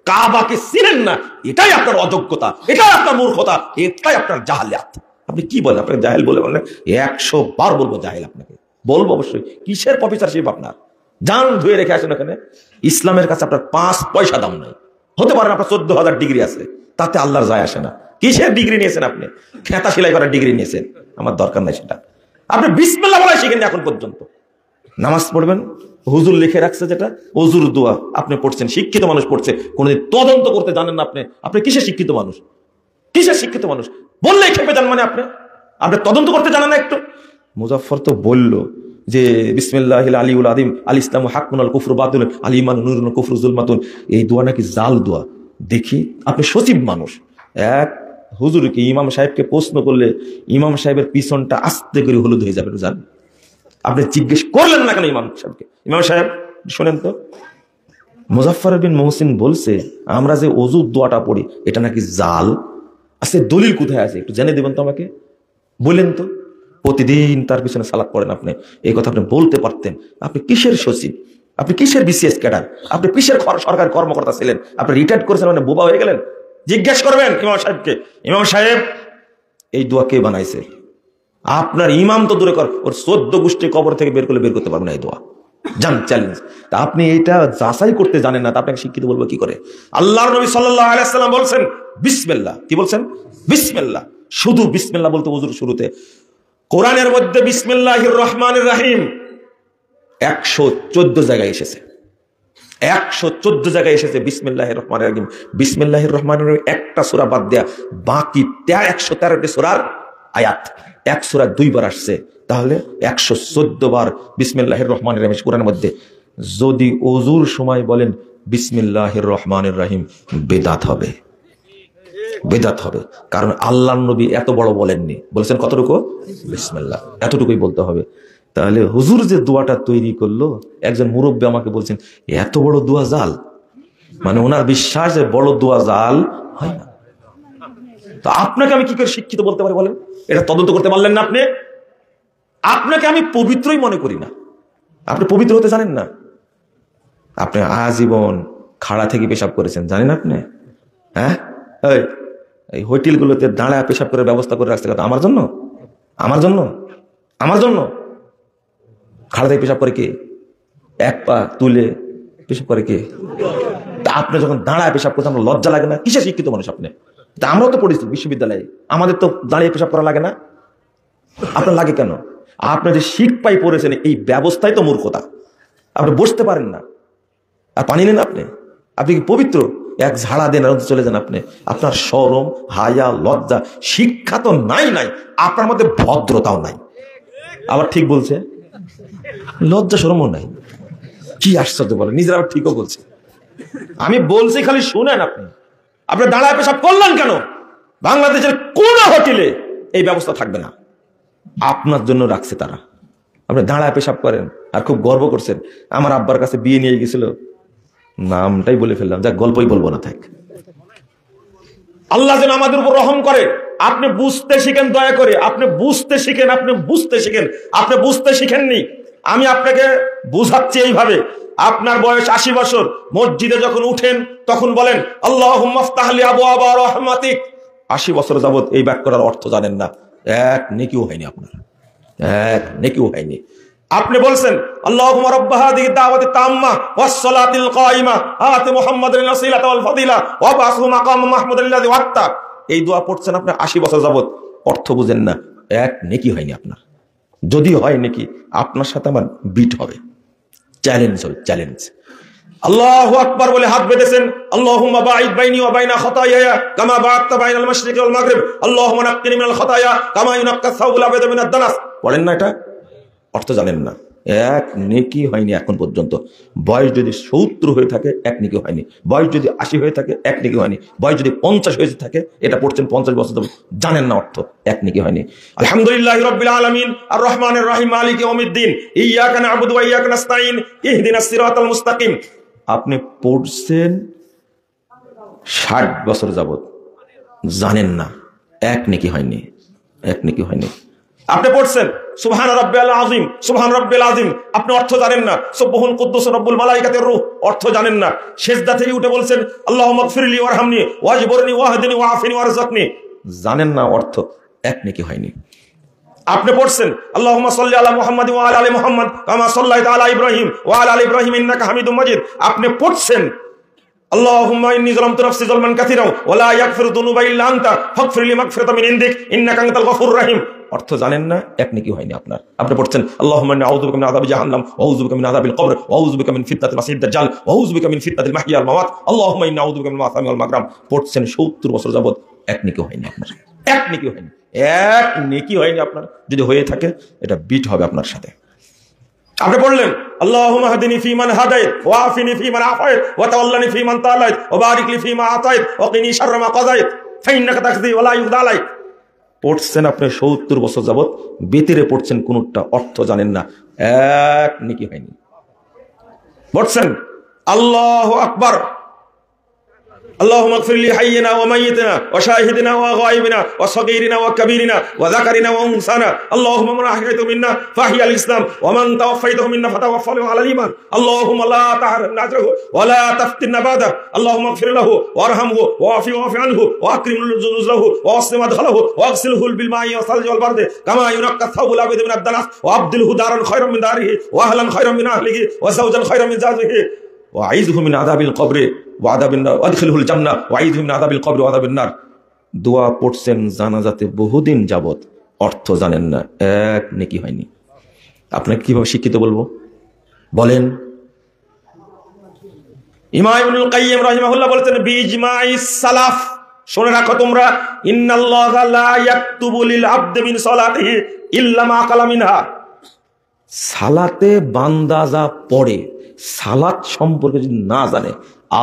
Speaker 1: কাবাকে চিনেন না, এটাই আপনার অযোগ্যতা, এটাই আপনার মূর্খতা, এটাই আপনার জাহালিয়াত। আপনি কি বলেন? আপনাকে জাহেল বলে বলেন? 100 বার বলবো জাহেল আপনাকে, বলবো অবশ্যই। কিসের প্রফেসরশিপ আপনার? জান ধুয়ে রেখে আসেন ওখানে। ইসলামের কাছে আপনার 5 পয়সা দাম নাই। হতে পারে আপনার 14,000 ডিগ্রি আছে, তাতে আল্লাহর যায় আসে না। কিসের ডিগ্রি নিয়েছেন আপনি? খেতা সেলাই করার ডিগ্রি নিয়েছেন, আমার দরকার নাই সেটা। আপনি বিসমিল্লাহ বলা শিখেননি এখন পর্যন্ত। নামাজ পড়বেন, হুজুর লিখে রাখছে যেটা ওযুর দোয়া, আপনি পড়ছেন, শিক্ষিত মানুষ পড়ছে, কোনোদিন তদন্ত করতে জানেন না আপনি। আপনি কিসের শিক্ষিত মানুষ? কিসের শিক্ষিত মানুষ? বললেই খেপে যান, মানে আপনি তদন্ত করতে জানেন না একটু? মুজাফফর তো বলল যে বিসমিল্লাহিল আলিউল আযীম আল ইসলামু হাক্কুন আল কুফরু বাতিলুন আল ঈমানু নূরুন কুফরু যুলমাতুন। এই দোয়া নাকি জাল দোয়া। দেখি, আপনি সচিব মানুষ, এক হুজুরকে, ইমাম সাহেবকে প্রশ্ন করলে ইমাম সাহেবের পিছনটা আস্তে করে হলুদ হয়ে যাবে, জান। আপনি জিজ্ঞেস করলেন না কেন ইমাম সাহেবকে? ইমাম সাহেব শোনেন তো, মুজাফফর বিন মুহসিন বলছে আমরা যে ওযুর দোয়াটা পড়ি এটা নাকি জাল। আচ্ছা, দলিল কোথায় আছে একটু জেনে দেবেন তো আমাকে, বলেন তো। প্রতিদিন তার পিছনে সালাত পড়েন আপনি, এই কথা আপনি বলতে পারতেন। আপনি কিসের সচিব? আপনি কিসের বিসিএস ক্যাডার? আপনি কিসের সরকারি কর্মকর্তা ছিলেন? আপনি রিটায়ার্ড করেছেন মানে বোবা হয়ে গেলেন? জিজ্ঞেস করবেন ইমাম সাহেবকে, ইমাম সাহেব এই দোয়া কে বানাইছে? আপনার ইমাম তো দূরে কর, ওর 14 গোষ্ঠী কবর থেকে বের করতে পারবেন না এই দোয়া। জান চ্যালেঞ্জ। তা আপনি এটা যাচাই করতে জানেন না, তা আপনাকে শিক্ষিত বলবো কি করে? আল্লাহর নবী সাল্লাল্লাহু আলাইহি ওয়াসাল্লাম বলছেন বিসমিল্লাহ। কি বলছেন? বিসমিল্লাহ। শুধু বিসমিল্লাহ বলতে ওযুর শুরুতে। কোরআনের মধ্যে বিসমিল্লাহির রহমানির রহিম 114 জায়গায় এসেছে। 114 জায়গায় এসেছে বিসমিল্লাহির রহমানির রহিম। বিসমিল্লাহির রহমানির রহিম একটা সূরা বাদ দেয়া বাকি 113টি সূরার আয়াত এক সূরা 2 বার আসছে, তাহলে 114 বার বিসমিল্লাহির রহমানির রহিম কোরআনের মধ্যে। যদি ওযুর সময় বলেন বিসমিল্লাহির রহমানির রহিম, বেদাত হবে, বেদাত হবে। কারণ আল্লাহর নবী এত বড় বলেননি, বলেছেন কতটুকু? বিসমিল্লাহ, এতটুকুই বলতে হবে। তাহলে হুজুর যে দোয়াটা তৈরি করলো, একজন মুরব্বী আমাকে বলছেন এত বড় দোয়া জাল, মানে ওনার বিশ্বাস যে বড় দোয়া জাল হয় না। তো আপনাকে আমি কি করে শিক্ষিত বলতে পারি বলেন? এটা তদন্ত করতে পারলেন না আপনি? আপনাকে আমি পবিত্রই মনে করি না। আপনি পবিত্র হতে জানেন না। আপনি আজীবন খাড়া থেকে পেশাব করেছেন, জানেন আপনি? হ্যাঁ, এই হোটেলগুলোতে দাঁড়ায় পেশাব করে ব্যবস্থা করে রাখতে, আমার জন্য, আমার জন্য, আমার জন্য। খাড়া থেকে পেশাব করে কে? এক পা তুলে পেশাব করে কে? তা আপনি যখন দাঁড়ায় পেশাব করতে আমরা লজ্জা লাগে না? কিসে শিক্ষিত মানুষ আপনি? তা আমরাও তো পড়েছি বিশ্ববিদ্যালয়ে, আমাদের তো দাঁড়িয়ে পেশাব করা লাগে না? আপনার লাগে কেন? আপনি যে শিক্ষাই পড়েছেন এই ব্যবস্থায় তো মূর্খতা। আপনি বসতে পারেন না আর পানি নেন আপনি? আপনি কি পবিত্র? এক ঝাড়া দেন আর চলে যান আপনি। আপনার শরম, হায়া, লজ্জা, শিক্ষা তো নাই, আপনার মধ্যে ভদ্রতাও নাই। আবার ঠিক বলছে, লজ্জা শরমও নাই। কি আশ্চর্য বলে, নিজেরা আবার ঠিকও বলছে। আমি বলছি খালি শুনেন। আপনি দাঁড়ায় পেশাব করলেন কেন? বাংলাদেশের কোন হোটেলে এই ব্যবস্থা থাকবে না, আপনার জন্য রাখছে তারা। আপনি দাঁড়ায় পেশাব করেন আর খুব গর্ব করছেন। আমার আব্বার কাছে বিয়ে নিয়ে গেছিল, নামটাই বলে ফেললাম, যা গল্পই বলবো না থাক। আল্লাহ যেন আমাদের উপর রহম করে। আপনি বুঝতে শিখেন, দয়া করে আপনি বুঝতে শিখেন। আপনি বুঝতে শিখেননি। আমি আপনাকে বুঝাচ্ছি এইভাবে। আপনার বয়স 80 বছর, মসজিদে যখন উঠেন তখন বলেন আল্লাহুম্মা ইফতাহ লি আবওয়াবা রাহমাতিক। 80 বছর যাবত এই বাক্যটার অর্থ জানেন না, এক নেকিও হয়নি আপনার, এক নেকিও হয়নি। আপনি বলছেন আল্লাহুম্মা রাব্ব হাযিহি দাওয়াতি তাম্মা ওয়াস সালাতিল কায়িমা আতি মুহাম্মাদিন ওয়াসিলাতা ওয়াল ফাদিলা ওয়া বাসু মাকাম মাহমুদাল্লাযী ওয়াত্তা। এই দোয়া পড়ছেন আপনি 80 বছর যাবত, অর্থ বুঝেন না, এক নেকি হয়নি আপনার। যদি হয় নাকি আপনার সাথে আমার বিট হবে, চ্যালেঞ্জ হবে, চ্যালেঞ্জ। আল্লাহু আকবার বলে হাত বেঁধেছেন, আল্লাহুম্মা বাঈদ বাইনি ওয়া বাইনা খাতায়ায়া কামা বা'আদতা বাইনাল মাশরিকি ওয়াল মাগরিব, আল্লাহুম্মা নাক্কিনি মিনাল খাতায়া কামা ইউনাক্কা সাওবুল আবিয়াদু মিনাদ দানাস। বলেন না, এটা অর্থ জানেন না, এক নেকি হয়নি এখন পর্যন্ত। বয়স যদি 70 হয়ে থাকে এক নেকি হয়নি, বয়স যদি 80 হয়ে থাকে এক নেকি হয়নি, বয়স যদি 50 হয়ে থাকে, এটা পড়ছেন 50 বছর জানেন না, অর্থ এক নেকি হয়নি। আলহামদুলিল্লাহি রাব্বিল আলামিন আর রহমানির রহিম মালিকি ইয়াউমিদ্দিন ইয়্যাকা না'বুদু ওয়া ইয়্যাকা নাস্তাঈন ইহদিনাস সিরাতাল মুস্তাকিম। আপনি পড়ছেন 60 বছর যাবত, জানেন না, এক নেকি হয়নি, এক নেকি হয়নি। আপনি পড়ছেন সুবহান রাব্বিয়াল আযীম, সুবহান রাব্বিল আযীম, আপনি অর্থ জানেন না। সুবহুন কুদ্দুস রব্বুল মালাইকাতির রূহ, অর্থ জানেন না। সিজদা থেকে উঠে বলছেন আল্লাহুম্মা গফিরলি ওয়ারহামনি ওয়াজবুরনি ওয়াহদিনি ওয়াআফিনি ওয়ারযাকনি, জানেন না, অর্থ এক নেকি হয়নি। আপনি পড়ছেন আল্লাহুম্মা সাল্লি আলা মুহাম্মাদ ওয়া আলা আলি মুহাম্মাদ কামা সাল্লাইতা আলা ইব্রাহিম ওয়া আলা আলি ইব্রাহিম ইন্নাকা হামিদুম মাজিদ। আপনি পড়ছেন আল্লাহুম্মা ইন্নী যালামতু নাফসি যালমান কাসীরা ওয়া লা ইয়াগফিরু যুনুবা ইল্লা আনতা ফাগফিরলি মাগফিরাতাম মিন ইনদিক ইন্নাকা আনতাল গফুরুর রহিম। অর্থ জানেন না, এক নেকি হয়নি আপনার। আপনি পড়ছেন আল্লাহুম্মা ইন্নী আউযু বিকা মিন আযাবি জাহান্নাম ওয়া আউযু বিকা মিন আযাবিল কবর ওয়া আউযু বিকা মিন ফিতনাতিল মাসিহিদ দাজ্জাল ওয়া আউযু বিকা মিন ফিতনাতিল মাহইয়া ওয়াল মামাত আল্লাহুম্মা ইন্নী আউযু বিকা মিনাল মাসামি ওয়াল মাগরাম। পড়ছেন 70 বছর যাবত, এক নেকি হয়নি আপনার, এক নেকি হয়নি, এক নেকি হয়নি আপনার। যদি হয়ে থাকে এটা বিট হবে আপনার সাথে। আপনি পড়লেন আল্লাহুম্মা হাদিনি ফীমান হাদাইত ওয়া আফিনি ফীমান আফাইত ওয়া তাওয়াল্লানি ফীমান তাওয়াল্লাইত ওয়া বারিক লি ফীমা আতাইত ওয়া কিনি শাররা মা কাযাইত ফাইন্নাকা তাকযি ওয়া লা ইউযা আলাইক। পড়ছেন আপনি 70 বছর যাবত, বেতিরে পড়ছেন, কোনটা অর্থ জানেন না, এক নেকি হয়নি। পড়ছেন আল্লাহু আকবার, اللهم اغفر لي حينا وميتنا وشاهدنا وغائبنا وصغيرنا وكبيرنا وذكرنا وانثانا اللهم من احييته منا فاحيا الاسلام ومن توفيته منا فتوفنا على الايمان اللهم لا تحرمنا اجره ولا تفتنا بعده اللهم اغفر له وارحمه واعف عنه واكرم نزله واسلم مدخله واغسله بالماء والثلج والبرد كما ينقى الثوب الابيض من الدنس وابدله دارا خيرا من داره واهلا خيرا من اهله وزوجا خيرا من زوجه وأعيذه من عذاب القبر وعذاب النار وأدخله الجنة وأعيذه من عذاب القبر وعذاب النار। দোয়া পড়ছেন জানাজাতে বহুদিন যাবত, অর্থ জানেন না, এক নেকি হয়নি। আপনাকে কিভাবে শিক্ষিত বলবো বলেন? ইমাম ইবনুল কাইয়্যিম রাহিমাহুল্লাহ বলেছেন বিইজমাইস সালাফ, শুনে রাখো তোমরা, ইন্নাল্লাহা লা ইয়াকতুবু লিল আবদি মিন সালাতিহি ইল্লা মা কালা মিনহা। সালাতে বান্দা যা পড়ে, সালাত সম্পর্কে যদি না জানে,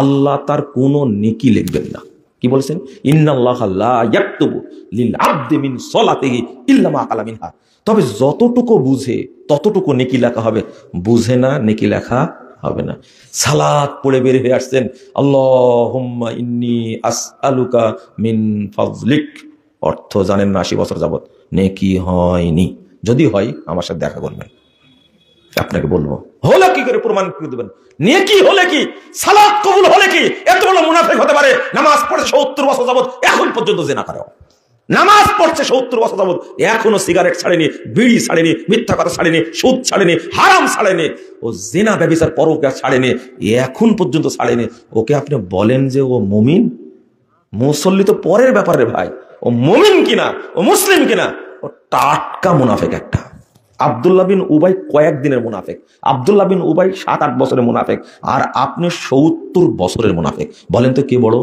Speaker 1: আল্লাহ তার কোনো নেকি লিখবেন না। কি বলেছেন? ইন্নাল্লাহা লা ইয়াকতুবু লিল আবদি মিন সালাতিহি ইল্লা মা কালা মিনহা। তবে যতটুকু বুঝে ততটুকু নেকি লেখা হবে, বুঝে না নেকি লেখা হবে না। সালাত পড়ে বের হয়ে আসছেন আল্লাহুম্মা ইন্নী আসআলুকা মিন ফাজলিক, অর্থ জানেন না 80 বছর যাবত, নেকি হয়নি। যদি হয় আমার সাথে দেখা করবেন, আপনাকে বলবো হলো কি করে প্রমাণ করে দেবেন। নেকি হলে কি, সালাত কবুল হলে কি এত বড় মুনাফিক হতে পারে? নামাজ পড়ে 70 বছর যাবত এখন পর্যন্ত জিনা করে, নামাজ পড়ছে 70 বছর যাবত, এখনো সিগারেট ছাড়েনি, বিড়ি ছাড়েনি, মিথ্যা কথা ছাড়েনি, সুদ ছাড়েনি, হারাম ছাড়েনি, ও জিনা ব্যভিচার পরকিয়া ছাড়েনি, এখন পর্যন্ত ছাড়েনি। ওকে আপনি বলেন যে ও মুমিন? মুসল্লি তো পরের ব্যাপারে ভাই, ও মুমিন কিনা, ও মুসলিম কিনা, ও টাটকা মুনাফিক একটা। আব্দুল্লাহ বিন উবাই কয়েকদিনের মুনাফিক, আব্দুল্লাহ বিন উবাই 7-8 বছরের মুনাফিক, আর আপনি 70 বছরের মুনাফিক। বলেন তো কে বড়?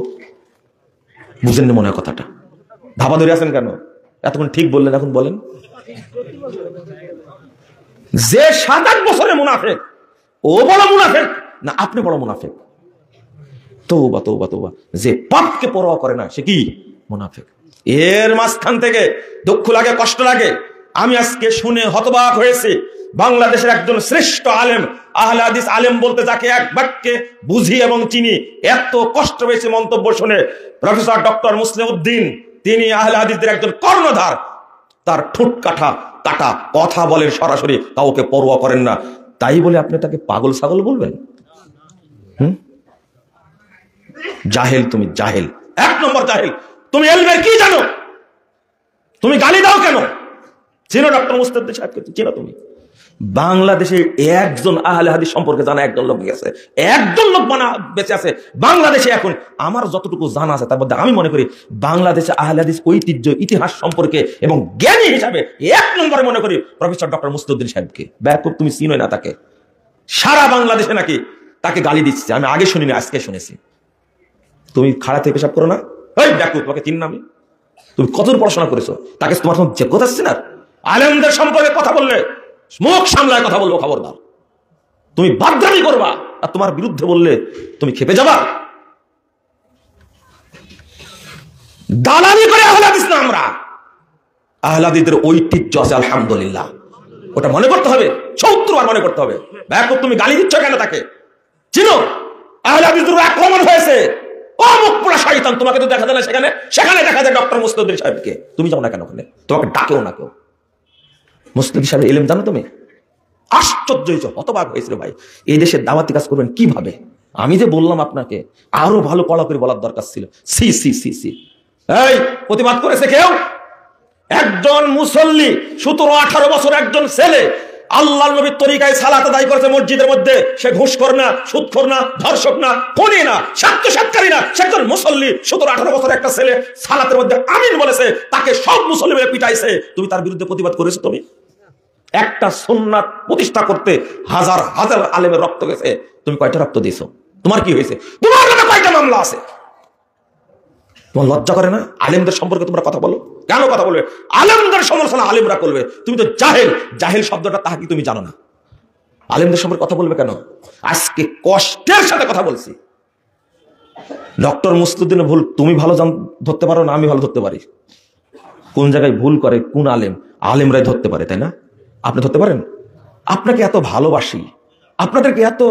Speaker 1: বুঝেননি মনে হয় কথাটা? ধাবা ধরে আছেন কেন? এতক্ষণ ঠিক বললেন, এখন বলেন। যে 7-8 বছরের মুনাফিক, ও বড় মুনাফিক না আপনি বড় মুনাফিক? তওবা তওবা তওবা। যে পাপকে পরোয়া করে না সে কি মুনাফিক? এর মাঝখান থেকে দুঃখ লাগে, কষ্ট লাগে। আমি আজকে শুনে হতবাক হয়েছি, বাংলাদেশের একজন শ্রেষ্ঠ আলেম, আহলে হাদিস আলেম বলতে যাকে এক বাক্যে বুঝি এবং চিনি, এত কষ্ট পেয়েছে মন্তব্য শুনে, প্রফেসর ডক্টর মুসলিম উদ্দিন, তিনি আহলে হাদিসদের একজন কর্ণধার। তার ঠোঁট কাটা কথা বলেন সরাসরি, কাউকে পরোয়া করেন না। তাই বলে আপনি তাকে পাগল ছাগল বলবেন? জাহেল, তুমি জাহেল, 1 নম্বর জাহেল। তুমি এলমের কি জানো? তুমি গালি দাও কেন? চিনো ডক্টর মুস্তাফিজ সাহেবকে? চিনো তুমি? বাংলাদেশে একজন আহলে হাদিস সম্পর্কে জানা একজন লোক গেছে, একজন লোক বেঁচে আছে বাংলাদেশে এখন। আমার যতটুকু জানা আছে তার মধ্যে আমি মনে করি বাংলাদেশে আহলে হাদিস ঐতিহ্য, ইতিহাস সম্পর্কে এবং জ্ঞানী হিসাবে 1 নম্বরে মনে করি প্রফেসর ডক্টর মুস্তাফিজ সাহেবকে। ব্যাপক তুমি চিনোই না তাকে। সারা বাংলাদেশে নাকি তাকে গালি দিচ্ছে, আমি আগে শুনিনি, আজকে শুনেছি। তুমি খাড়া থেকে পেশাব করো না? ওই দেখো, তোমাকে চিন না আমি? তুমি কতদূর পড়াশোনা করেছো? তাকে তোমার যে কথা আসছে না, আলেমদের সম্পর্কে কথা বললে মুখ সামলায় কথা বলবো, খবরদার। তুমি বাদরামি করবা, আর তোমার বিরুদ্ধে বললে তুমি খেপে যাবা। দালালি করে আহলে হাদিস না আমরা। আহলে হাদিসদের ঐতিহ্য আছে আলহামদুলিল্লাহ, ওটা মনে করতে হবে, 70 বার মনে করতে হবে। দেখো তুমি গালি দিচ্ছ কেন তাকে? চিনো আহলে হাদিসদের আক্রমণ হয়েছে, ও মুখ পোড়া শয়তান, তোমাকে তো দেখা যায় না সেখানে, সেখানে দেখা যায় ডক্টর মুস্তাফিজ সাহেবকে। তুমি যাও না কেন ওখানে? তোমাকে ডাকেও না কেউ। মুস্তাফিজ সাহেবের ইলম জানো তুমি? আশ্চর্য হয়েছে, হতবাক হয়েছিল ভাই। এই দেশে দাওয়াতি কাজ করবেন কিভাবে? আমি যে বললাম আপনাকে, আরো ভালো কড়া করে বলার দরকার ছিল। সি সি সি সি। এই প্রতিবাদ করেছে কেউ? একজন মুসল্লি, 17-18 বছর একজন ছেলে আল্লাহর নবীর তরিকায় সালাত আদায় করেছে মসজিদের মধ্যে। সে ঘুষখোর না, সুদখোর না, ধর্ষক না, খুনি না, স্বার্থসাৎকারী না, সে একজন মুসল্লি। 17-18 বছর একটা ছেলে সালাতের মধ্যে আমিন বলেছে, তাকে সব মুসল্লি মিলে পিটাইছে। তুমি তার বিরুদ্ধে প্রতিবাদ করেছো? তুমি একটা সুন্নাত প্রতিষ্ঠা করতে হাজার হাজার আলেমের রক্ত গেছে, তুমি কয়টা রক্ত দিয়েছো? তোমার কি হয়েছে? তোমার নামে কয়টা মামলা আছে? তোমার লজ্জা করে না? আলেমদের সম্পর্কে তোমরা কথা বলো কেন? কথা বলবে আলেমদের সমালোচনা আলেমরা করবে। তুমি তো জাহেল। জাহেল শব্দটা তাহা কি তুমি জানো না? আলেমদের সম্পর্কে কথা বলবে কেন? আজকে কষ্টের সাথে কথা বলছি। ডক্টর মুস্তাফিজের ভুল তুমি ভালো ধরতে পারো না, আমি ভালো ধরতে পারি। কোন জায়গায় ভুল করে কোন আলেমরাই ধরতে পারে, তাই না? আপনি ধরতে পারেন? আপনাকে এত ভালোবাসি, আপনাদেরকে এত,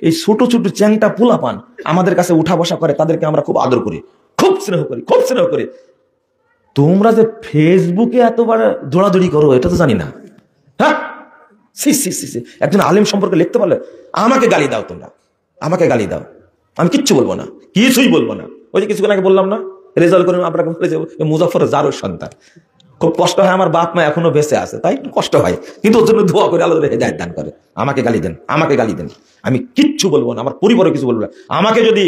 Speaker 1: এই ছোট ছোট চ্যাংটা পোলাপান আমাদের কাছে উঠা বসা করে, তাদেরকে আমরা খুব আদর করি, খুব স্নেহ করি, খুব স্নেহ করি। তোমরা যে ফেসবুকে এতবার দৌড়াদৌড়ি করো এটা তো জানি না। হ্যাঁ, সি সি সি সি। একজন আলেম সম্পর্কে লিখতে পারলে আমাকে গালি দাও, তোমরা আমাকে গালি দাও, আমি কিচ্ছু বলবো না, কিছুই বলবো না। ওই যে কিছুক্ষণ আগে বললাম না, রেজাল্ট করে আপনাকে বলে যাবো মুজাফফর জারুর সন্তান। খুব কষ্ট হয়, আমার বাপ মা এখনো বেঁচে আছে, তাই একটু কষ্ট হয়, কিন্তু ওর জন্য দোয়া করে আল্লাহ হেদায়েত দান করে। আমাকে গালি দেন, আমাকে গালি দেন, আমি কিচ্ছু বলবো না, আমার পরিবারে কিছু বলবো না। আমাকে যদি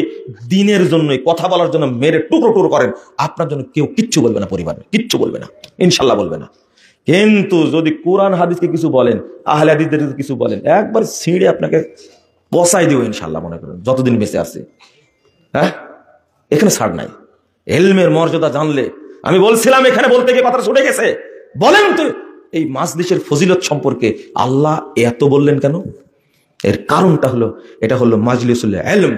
Speaker 1: দিনের জন্য কথা বলার জন্য মেরে টুকরো টুকরো করেন, আপনার জন্য কেউ কিচ্ছু বলবে না, পরিবারে কিচ্ছু বলবে না, ইনশাল্লাহ বলবে না। কিন্তু যদি কোরআন হাদিসকে কিছু বলেন, আহলে হাদিসদের কিছু বলেন, একবার ছিঁড়ে আপনাকে পচাই দিব ইনশাল্লাহ, মনে করেন যতদিন বেঁচে আছে। হ্যাঁ, এখানে ছাড় নাই। ইলমের মর্যাদা জানলে, আমি বলছিলাম এখানে বলতে গিয়ে কথা ছুটে গেছে। বলেন তো এই মাজলিসের ফজিলত সম্পর্কে আল্লাহ এত বললেন কেন? এর কারণটা হলো, এটা হলো মাজলিসুল ইলম,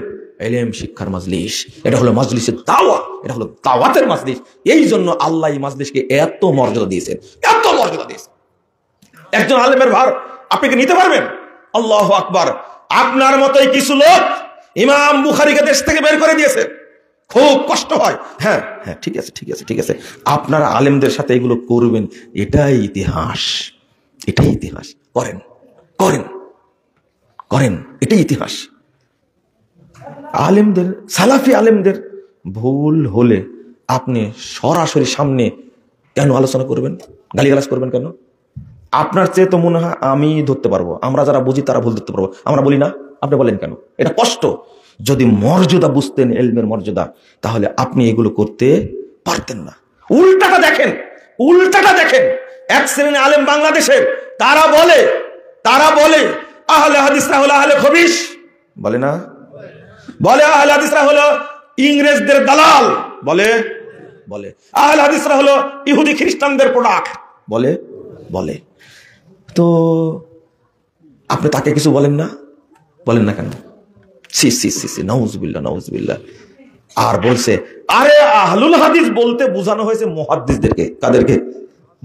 Speaker 1: ইলম শিক্ষার মাজলিস। এটা হলো মাজলিসের দাওয়া, এটা হলো দাওয়াতের মাজলিস। এই জন্য আল্লাহ এই মাজলিসকে এত মর্যাদা দিয়েছেন, এত মর্যাদা দিয়েছেন। একজন আলেমের ভার আপনি কি নিতে পারবেন? আল্লাহু আকবার। আপনার মতোই কিছু লোক ইমাম বুখারীকে দেশ থেকে বের করে দিয়েছে, খুব কষ্ট হয়। হ্যাঁ হ্যাঁ, ঠিক আছে ঠিক আছে ঠিক আছে, আপনারা আলেমদের সাথে এগুলো করবেন, এটাই ইতিহাস, এটাই ইতিহাস। করেন করেন করেন, এটাই ইতিহাস। আলেমদের, সালাফি আলেমদের ভুল হলে আপনি সরাসরি সামনে কেন আলোচনা করবেন, গালিগালাজ করবেন কেন? আপনার চেয়ে তো মনে হয় আমি ধরতে পারবো, আমরা যারা বুঝি তারা ভুল ধরতে পারবো, আমরা বলি না, আপনি বলেন কেন? এটা কষ্ট। যদি মর্যাদা বুঝতেন, এলমের মর্যাদা, তাহলে আপনি এগুলো করতে পারতেন না। উল্টাটা দেখেন, উল্টাটা দেখেন। এক শ্রেণী আলেম বাংলাদেশের, তারা বলে আহলে হাদিসরা হলো আহলে খবিশ, বলে না? বলে আহলে হাদিসরা হলো ইংরেজদের দালাল, বলে আহলে হাদিসরা হলো ইহুদি খ্রিস্টানদের প্রোডাক্ট, বলে। তো আপনি তাকে কিছু বলেন না কেন? নাউজুবিল্লাহ। আর বলছে আরে আহলুল হাদিস বলতে বোঝানো হয়েছে মুহাদ্দিসদেরকে। কাদেরকে?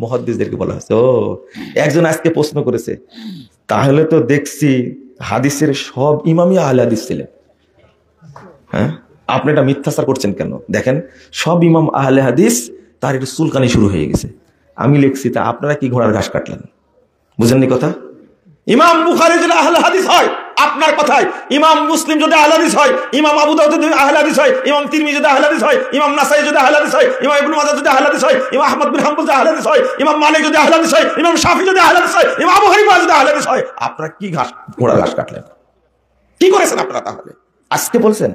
Speaker 1: মুহাদ্দিসদেরকে বলা হয়েছে। ও, একজন আজকে প্রশ্ন করেছে, তাহলে তো দেখছি হাদিসের সব ইমামই আহলে হাদিস ছিলেন। হ্যাঁ, আপনি এটা মিথ্যাচার করছেন কেন? দেখেন, সব ইমাম আহলে হাদিস, তার একটু চুলকানি শুরু হয়ে গেছে। আমি লিখছি, তা আপনারা কি ঘোড়ার ঘাস কাটলেন? বুঝেননি কথা? ইমাম বুখারী যদি আহলে হাদিস হয় আপনার কথায়, ইমাম মুসলিম যদি আহলে হাদিস হয়, ইমাম আবু দাউদ যদি আহলে হাদিস হয়, ইমাম তিরমিজি যদি আহলে হাদিস হয়, ইমাম নাসাই যদি আহলে হাদিস হয়, ইমাম ইবনে মাজাহ যদি আহলে হাদিস হয়, ইমাম আহমদ বিন হাম্বল যদি আহলে হাদিস হয়, ইমাম মালিক যদি আহলে হাদিস হয়, ইমাম শাফি যদি আহলে হাদিস হয়, ইমাম আবু হানিফা যদি আহলে হাদিস হয়, আপনারা কি ঘোড়ার ঘাস কাটলেন? কি করেছেন আপনারা তাহলে? আজকে বলছেন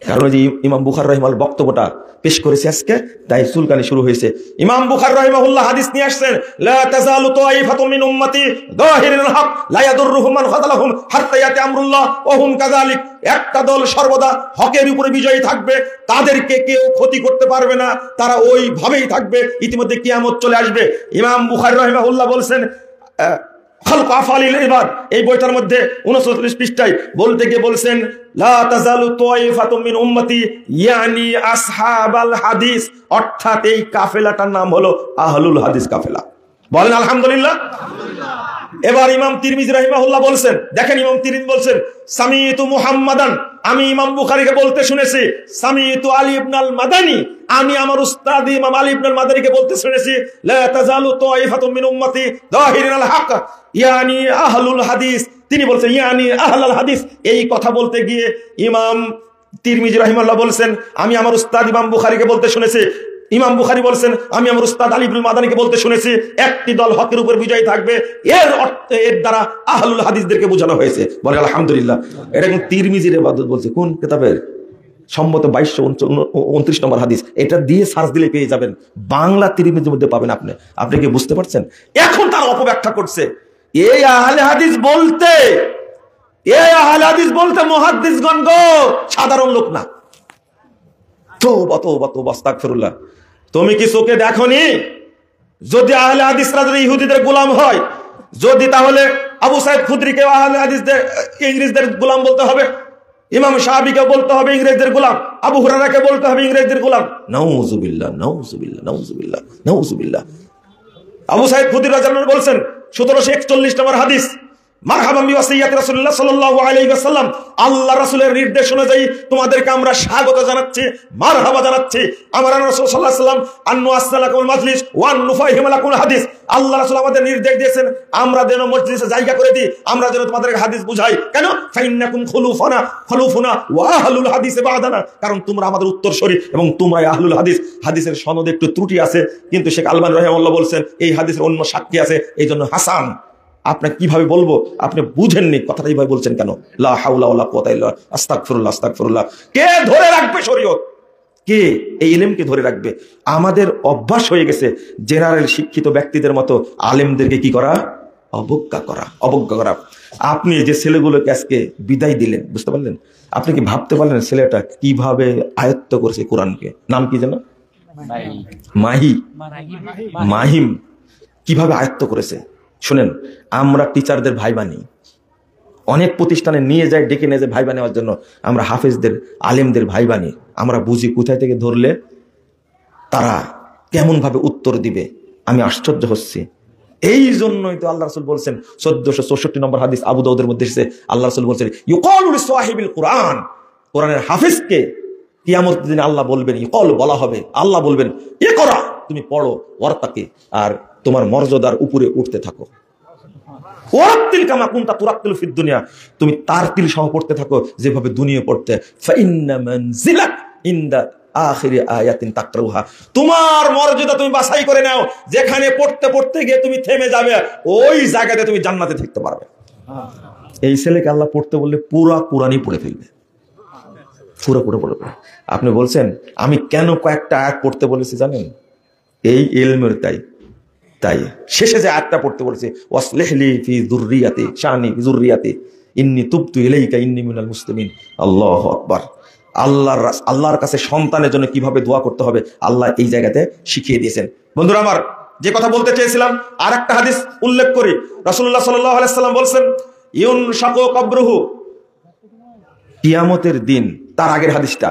Speaker 1: কারণ যে ইমাম বুখারী রাহিমাহুল্লাহ বক্তব্যটা পেশ করেছে আজকে, তাই চুলকানি শুরু হয়েছে। ইমাম বুখারী রাহিমাহুল্লাহ হাদিস নিয়ে আসছেন, লা তাযালু তাইফাতুম মিন উম্মতি যাহিরিল হক লা ইয়াদুররুহুম মান খাযালাহুম হাত্তা ইয়াতি আমরুল্লাহ ওয়া হুম কাযালিক। একটা দল সর্বদা হকের উপরে বিজয়ী থাকবে, তাদেরকে কেউ ক্ষতি করতে পারবে না, তারা ওইভাবেই থাকবে, ইতিমধ্যে কিয়ামত চলে আসবে। ইমাম বুখারী রাহিমাহুল্লাহ বলছেন খালক আফআলিল ইবাদ, এই বইটার মধ্যে 39 পৃষ্ঠায় বলতে গিয়ে বলছেন লা তাযালু তাইফাতুম মিন উম্মতি ইয়ানি আসহাবাল হাদিস, অর্থাৎ এই কাফেলাটার নাম হলো আহলুল হাদিস কাফেলা। বলেন আলহামদুলিল্লাহ। এবার ইমাম তিরমিজি রাহিমাহুল্লাহ বলছেন, দেখেন ইমাম তিরমিজি বলছেন সামিতু মুহাম্মাদান, আমি ইমাম বুখারীকে বলতে শুনেছি, সামিতু আলী ইবনে আল মাদানী, আমি আমার উস্তাদ ইমাম আলী ইবনে আল মাদানীকে বলতে শুনেছি, লা তাযালু তাইফাতুম মিন উম্মতি যাহিরিল হক ইয়ানি আহলুল হাদিস। তিনি বলছেন ইয়ানি আহলুল হাদিস। এই কথা বলতে গিয়ে ইমাম তিরমিজি রাহিমাহুল্লাহ বলছেন আমি আমার উস্তাদ ইমাম বুখারীকে বলতে শুনেছি, ইমাম বুখারী বলছেন আমি আমার উস্তাদ আলী ইবনে মাদানীকে বলতে শুনেছি, একটি দল হকের উপর বিজয়ী থাকবে, এর দ্বারা আহলুল হাদিসদেরকে বোঝানো হয়েছে। বলে আলহামদুলিল্লাহ। এটা কিন্তু তিরমিজির ইবাদত বলছে, কোন কিতাবের? সম্মত 2229 নম্বর হাদিস। এটা দিয়ে সার্চ দিলে পেয়ে যাবেন, বাংলা তিরমিজির মধ্যে পাবেন। আপনি কি বুঝতে পারছেন? এখন তার অপব্যাখ্যা করছে, এই আহলে হাদিস বলতে মুহাদ্দিসগণ গো, সাধারণ লোক না। তওবা তওবা তওবা, আস্তাগফিরুল্লাহ। তুমি কি চোখে দেখোনি? যদি আহলে হাদিসরা যদি ইহুদিদের গোলাম হয়, যদি, তাহলে আবু সাঈদ খুদরিকে আহলে হাদিসদের ইংরেজদের গোলাম বলতে হবে, ইমাম শাফিকে বলতে হবে ইংরেজদের গোলাম, আবু হুরায়রাকে বলতে হবে ইংরেজদের গোলাম। নাউযুবিল্লাহ নাউযুবিল্লাহ নাউযুবিল্লাহ নাউযুবিল্লাহ। আবু সাঈদ খুদরি রাদিয়াল্লাহু আনহু বলছেন 1741 নম্বর হাদিস, মারহাবান বিওয়াসিয়াতি রাসূলুল্লাহ সাল্লাল্লাহু আলাইহি ওয়াসাল্লাম, আল্লাহ রাসূলের নির্দেশ অনুযায়ী তোমাদেরকে আমরা স্বাগত জানাচ্ছি, মারহাবা জানাচ্ছি। আমার রাসূল সাল্লাল্লাহু আলাইহি ওয়াসাল্লাম আন্নু আসসালাকুল মাজলিস ওয়া নুফাহিমালাকুল হাদিস, আল্লাহ রাসূল আমাদের নির্দেশ দিয়েছেন আমরা যেন মজলিসে জায়গা করে দিই, আমরা যেন তোমাদেরকে হাদিস বুঝাই। কেন? ফাইন্নাকুম খুলুফুনা ওয়া আহলুল হাদিস বাদানা, কারণ তোমরা আমাদের উত্তরসূরি এবং তোমরাই আহলুল হাদিস। হাদিসের সনদে একটু ত্রুটি আছে, কিন্তু শেখ আলবানী রাহিমাহুল্লাহ বলছেন এই হাদিসের অন্য সাক্ষী আছে, এইজন্য হাসান। আপনাকে কিভাবে বলবো? আপনি বুঝেননি কথাটা, এইভাবে বলছেন কেন? লা হাওলা ওয়ালা কুওয়াতা ইল্লা বিল্লাহ, আস্তাগফিরুল্লাহ আস্তাগফিরুল্লাহ। কে ধরে রাখবে শরীয়ত? কে এই ইলমকে ধরে রাখবে? আমাদের অভ্যাস হয়ে গেছে জেনারেল শিক্ষিত ব্যক্তিদের মতো আলেমদেরকে কি করা? অবজ্ঞা করা। আপনি যে ছেলেগুলোকে আজকে বিদায় দিলেন, বুঝতে পারলেন? আপনি কি ভাবতে পারলেন ছেলেটা কিভাবে আয়ত্ত করেছে কোরআনকে? নাম কি যেন? মাহিম। কিভাবে আয়ত্ত করেছে শুনেন। আমরা টিচারদের ভাই বানি, অনেক প্রতিষ্ঠানে নিয়ে যাই, ডেকে নিয়ে যায় ভাই বানানোর জন্য। আমরা হাফেজদের আলেমদের ভাই বানি, আমরা বুঝি কোথায় থেকে ধরলে তারা কেমন ভাবে উত্তর দিবে। আমি আশ্চর্য হচ্ছি। এই জন্যই তো আল্লাহ রাসূল বলছেন 1464 নম্বর হাদিস আবু দাউদের মধ্যে এসেছে, আল্লাহ রাসূল বলছেন ইউকালু লিসাহিবিল কুরআন, কোরআনের হাফেজকে কিয়ামতের দিনে আল্লাহ বলবেন, ইউকাল বলা হবে, আল্লাহ বলবেন ইকরা, তুমি পড়ো, ওয়ারতাকি, আর তোমার মর্যাদার উপরে উঠতে থাকো। ওয়ারাত্তিল কামা কুনতা তুরাত্তিল ফিদ দুনিয়া, তুমি তারতিল সহ পড়তে থাকো যেভাবে দুনিয়া পড়তে। ফাইন্না মানজিলাক ইনদা আখিরি আয়াতিন তাকরাউহা। তোমার মর্যাদা তুমি বাছাই করে নাও, যেখানে পড়তে পড়তে গিয়ে তুমি থেমে যাবে ওই জায়গাতে তুমি জান্নাতে থাকতে পারবে। এই ছেলেকে আল্লাহ পড়তে বললে পুরা কোরআনই পড়ে ফেলবে, পুরো পড়ে। আপনি বলছেন আমি কেন কয়েকটা আয়াত পড়তে বলেছি জানেন? এই ইলমের তাই শেষে যে আয়াতটা পড়তে বলেছে, ওয়াসলিহলি ফি যুররিয়াতি শানি ফি যুররিয়াতি ইন্নী তুবতু ইলাইকা ইন্নী মিনাল মুসলিমিন। আল্লাহু আকবার। আল্লাহর কাছে সন্তানের জন্য কিভাবে দোয়া করতে হবে আল্লাহ এই জায়গাতে শিখিয়ে দিয়েছেন। বন্ধুরা আমার, যে কথা বলতে চেয়েছিলাম আর একটা হাদিস উল্লেখ করি। রাসূলুল্লাহ সাল্লাল্লাহু আলাইহি সাল্লাম বলছেন, ইউনশাকু কবরুহু, কিয়ামতের দিন, তার আগের হাদিসটা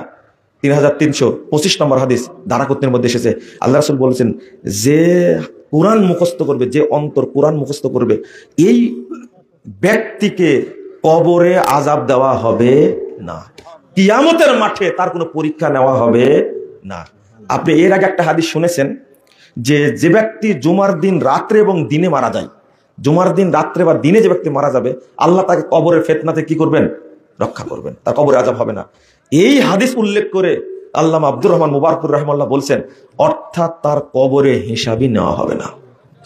Speaker 1: 3325 নম্বর হাদিস দারাকুতনির মধ্যে এসেছে। আল্লাহ রাসূল বলেছেন, যে কোরআন মুখস্থ করবে, যে অন্তর কোরআন মুখস্থ করবে, এই ব্যক্তিকে কবরে আযাব দেওয়া হবে না, কিয়ামতের মাঠে তার কোনো পরীক্ষা নেওয়া হবে না। আপনি এর আগে একটা হাদিস শুনেছেন যে ব্যক্তি জুমার দিন রাত্রে এবং দিনে মারা যায়, জুমার দিন রাত্রে বা দিনে যে ব্যক্তি মারা যাবে, আল্লাহ তাকে কবরের ফিতনাতে কি করবেন? রক্ষা করবেন, তার কবরে আযাব হবে না। এই হাদিস উল্লেখ করে আল্লামা আব্দুর রহমান মুবারকুর রাহিমাহুল্লাহ বলছেন, অর্থাৎ তার কবরে হিসাবই নেওয়া হবে না।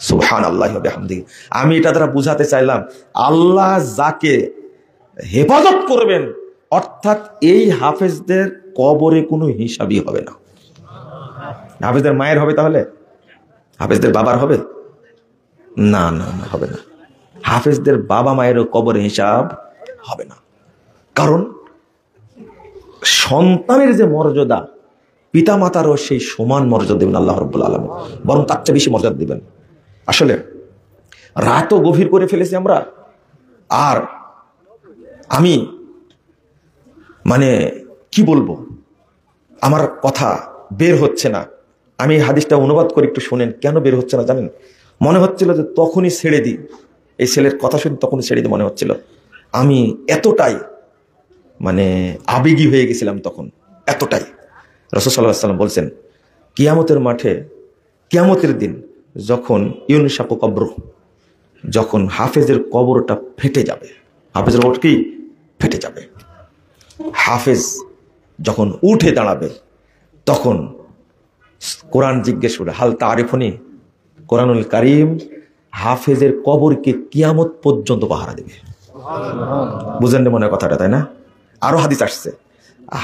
Speaker 1: সুবহানাল্লাহি ওয়া বিহামদিহি। আমি এটা দ্বারা বুঝাতে চাইলাম, আল্লাহ যাকে হেফাজত করবেন, অর্থাৎ এই হাফেজদের কবরে কোনো হিসাবই হবে না। হাফেজদের মায়ের হবে, তাহলে হাফেজদের বাবার হবে না? না, হবে না। হাফেজদের বাবা মায়েরও কবরে হিসাব হবে না, কারণ সন্তানের যে মর্যাদা, পিতা মাতারও সেই সমান মর্যাদা দেবেন আল্লাহ রাব্বুল আলামিন, বরং তার চেয়ে বেশি মর্যাদা দিবেন। আসলে রাতও গভীর করে ফেলেছি আমরা, আর আমি কি বলবো, আমার কথা বের হচ্ছে না। আমি এই হাদিসটা অনুবাদ করে একটু শুনেন, কেন বের হচ্ছে না জানেন? মনে হচ্ছিল যে তখনই ছেড়ে দিই, এই ছেলের কথা শুনে তখনই ছেড়ে দিই মনে হচ্ছিল। আমি এতটাই আবেগী হয়ে গেছিলাম তখন, এতটাই। রাসূল সাল্লাল্লাহু আলাইহি ওয়াসাল্লাম বলছেন, কিয়ামতের মাঠে, কিয়ামতের দিন যখন ইউনশাকু কবরু, যখন হাফেজের কবরটা ফেটে যাবে, হাফেজের কবর কি ফেটে যাবে, হাফেজ যখন উঠে দাঁড়াবে, তখন কোরআন জিজ্ঞেস করে, হাল তারিফুনি, কোরআনুল কারীম হাফেজের কবরকে কিয়ামত পর্যন্ত পাহারা দেবে। বুঝেন না মনে কথাটা, তাই না? আরো হাদিস আসছে,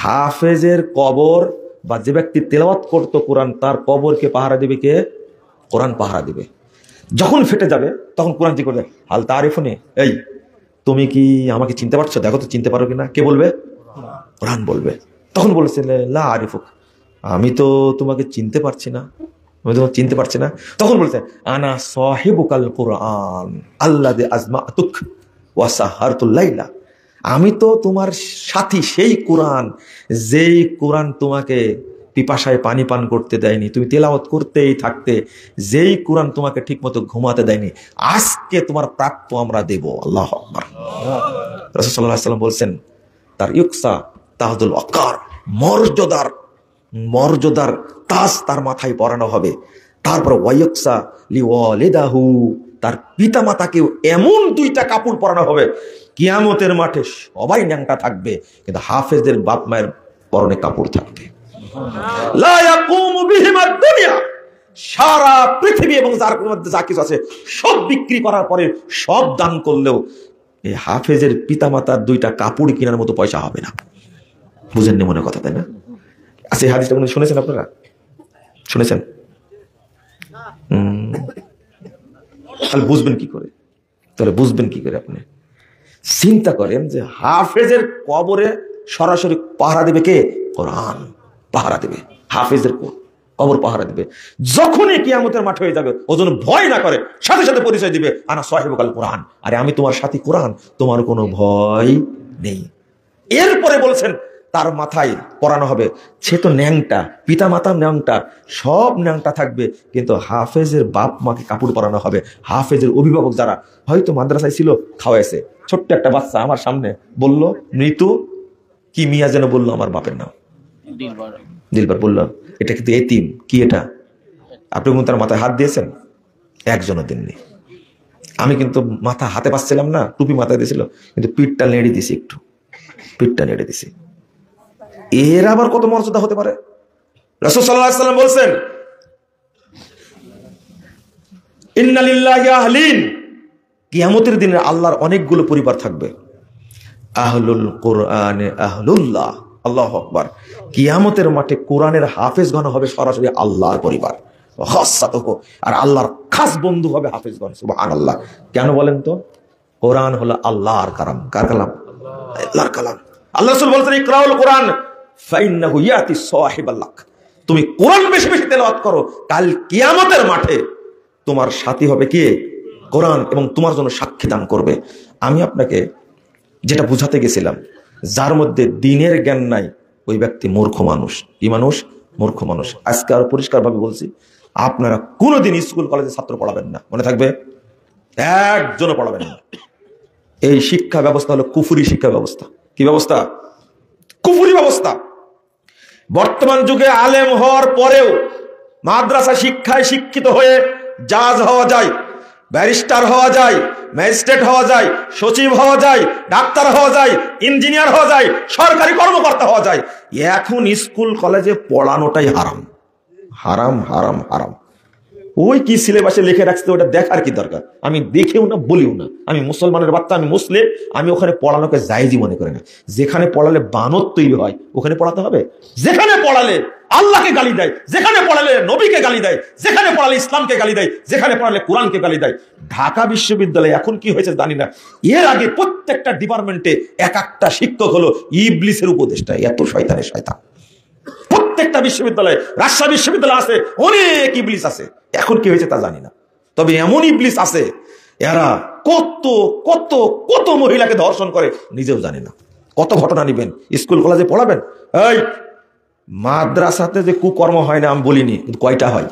Speaker 1: হাফেজের কবর বা যে ব্যক্তি তেলাওয়াত করতো কোরআন, তার কবরকে পাহারা দিবে কে? কোরআন পাহারা দিবে। যখন ফেটে যাবে তখন কোরআন কি করবে? হাল তারিফুনি, এই তুমি কি আমাকে চিনতে পারছো? দেখো তো চিনতে পারো কিনা। কে বলবে? কোরআন বলবে। তখন বলেছে, লা আরিফুক, আমি তো তোমাকে চিনতে পারছি না, আমি তোমাকে চিনতে পারছি না। তখন বলছে, আনা সাহিবুকাল কুরআন আল্লাযী আজমাতুক ওয়া সাহারতুল লাইলা, আমি তো তোমার সাথী, সেই কোরআন, যেই কোরআন তোমাকে পিপাসায় পানি পান করতে দেয়নি, তুমি তেলাওয়াত করতেই থাকতে, যেই কোরআন তোমাকে ঠিক মতো ঘুমাতে দেয়নি, আজকে তোমার প্রাপ্য আমরা দেব। আল্লাহু আকবার। রাসূল সাল্লাল্লাহু আলাইহি ওয়াসাল্লাম বলছেন, তার ইউকসা তাজুল ওয়াকার, মর্যাদার তাজ তার মাথায় পরানো হবে। তারপর ওয়ায়ুকসা লিওয়ালিদাহু, তার পিতা মাতাকেও এমন 2টা কাপড় পরানো হবে, কিয়ামতের মাঠে সবাই ন্যাংটা থাকবে, কিন্তু হাফেজদের বাপ মায়ের পরনে কাপড় থাকবে। লা ইয়াকুমু বিহিমা দুনিয়া, সারা পৃথিবী এবং যার মধ্যে যা কিছু আছে সব বিক্রি করার পরে, সব দান করলেও এই হাফেজের পিতা মাতার 2টা কাপড় কেনার মতো পয়সা হবে না। বুঝেননি মনে কথা, তাই না? আচ্ছা, এই হাদিসটা মনে শুনেছেন আপনারা? শুনেছেন? তাহলে বুঝবেন কি করে? আপনি চিন্তা করেন যে হাফেজের কবরে সরাসরি পাহারা দেবে কে? কোরআন পাহারা দেবে, হাফেজের কবর পাহারা দেবে। যখনই কিয়ামতের মাঠ হয়ে যাবে, ও যেন ভয় না করে, সাথে সাথে পরিচয় দিবে, আনা সাহিবুকাল কোরআন, আরে আমি তোমার সাথী কোরআন, তোমার কোনো ভয় নেই। এরপরে বলছেন, তার মাথায় পরানো হবে, সে তো ন্যাংটা, পিতা মাতার ন্যাংটা, সব ন্যাংটা থাকবে, কিন্তু হাফেজের বাপ মাকে কাপড় পরানো হবে। হাফেজের অভিভাবক যারা হয়তো মাদ্রাসায় ছিল, খাওয়াইছে, ছোট্ট একটা বাচ্চা আমার সামনে বলল, মৃত্যু কি মিয়া যেন বললো আমার বাপের নাম, দিলবার বললো, এটা কিন্তু এতিম। কি এটা? আপনি তার মাথায় হাত দিয়েছেন? একজনও দিননি। আমি কিন্তু মাথা হাতে পাচ্ছিলাম না, টুপি মাথায় দিয়েছিল, কিন্তু পিঠটা নেড়ে দিছি, একটু পিঠটা নেড়ে দিছি। এর আবার কত মর্যাদা হতে পারে? রাসূল সাল্লাল্লাহু আলাইহি ওয়াসাল্লাম বলছেন, ইন্না লিল্লাহি আহলিন, কিয়ামতের দিনে আল্লাহর অনেকগুলো পরিবার থাকবে। আহলুল কোরআনে আহলুল্লাহ, আল্লাহু আকবার। কিয়ামতের মাঠে কোরআনের হাফেজগণ হবে সরাসরি আল্লাহর পরিবার, আর আল্লাহর খাস বন্ধু হবে হাফেজগণ। সুবহানাল্লাহ। কেন বলেন তো? কোরআন হলো আল্লাহর কালাম। কার কালাম? আল্লাহর কালাম। আল্লাহ রাসূল বলছেন, ইকরাউল কোরআন ফাইন্নাহু ইয়াতি সাহিবাল লাক। তুমি কোরআন বেশি বেশি তেলাওয়াত করো, কাল কিয়ামতের মাঠে তোমার সাথী হবে কে? কোরআন, এবং তোমার জন্য সাক্ষী দান করবে। আমি আপনাকে যেটা বুঝাতে গেছিলাম, যার মধ্যে দিনের জ্ঞান নাই ওই ব্যক্তি মূর্খ মানুষ। কি মানুষ? মূর্খ মানুষ। আজকে আরো পরিষ্কারভাবে বলছি, আপনারা কোনোদিন স্কুল কলেজে ছাত্র পড়াবেন না, মনে থাকবে, একজনও পড়াবেন না। এই শিক্ষা ব্যবস্থা হলো কুফরি শিক্ষা ব্যবস্থা। কি ব্যবস্থা? কুফরি ব্যবস্থা। বর্তমান যুগে আলেম হওয়ার পরেও মাদ্রাসা শিক্ষায় শিক্ষিত হয়ে জাজ হওয়া যায়, ব্যারিস্টার হওয়া যায়, ম্যাজিস্ট্রেট হওয়া যায়, সচিব হওয়া যায়, ডাক্তার হওয়া যায়, ইঞ্জিনিয়ার হওয়া যায়, সরকারি কর্মকর্তা হওয়া যায়। এখন স্কুল কলেজে পড়ানোটাই হারাম। হারাম, হারাম, হারাম। ওই কি সিলেবাসে লিখে রাখছে ওটা দেখার কি দরকার? আমি দেখেও না, বলিও না। আমি মুসলমানের বাচ্চা, আমি মুসলিম, আমি ওখানে পড়ানোকে জায়েজই মনে করি না। যেখানে পড়ালে বানর তৈরি হয় ওখানে পড়াতে হবে। যেখানে পড়ালে আল্লাহকে গালি দেয়, যেখানে পড়ালে নবীকে গালি দেয়, যেখানে পড়ালে ইসলামকে গালি দেয়, যেখানে পড়ালে কোরআনকে গালি দেয়। ঢাকা বিশ্ববিদ্যালয়ে এখন কি হয়েছে জানি না, এর আগে প্রত্যেকটা ডিপার্টমেন্টে এক একটা শিক্ষক হলো ইবলিসের উপদেষ্টা। এত শয়তানের শয়তান। প্রত্যেকটা বিশ্ববিদ্যালয়ে, রাজশাহী বিশ্ববিদ্যালয় আছে, অনেক ইবলিস আছে। এখন কি হয়েছে তা জানি না, তবে এমন ইবলিস আছে এরা কত কত কত মহিলাকে ধর্ষণ করে নিজেও জানে না। কত ঘটনা নিবেন, স্কুল কলেজে পড়াবেন। এই মাদ্রাসাতে যে কুকর্ম হয় না আমি বলিনি, কিন্তু কয়টা হয়?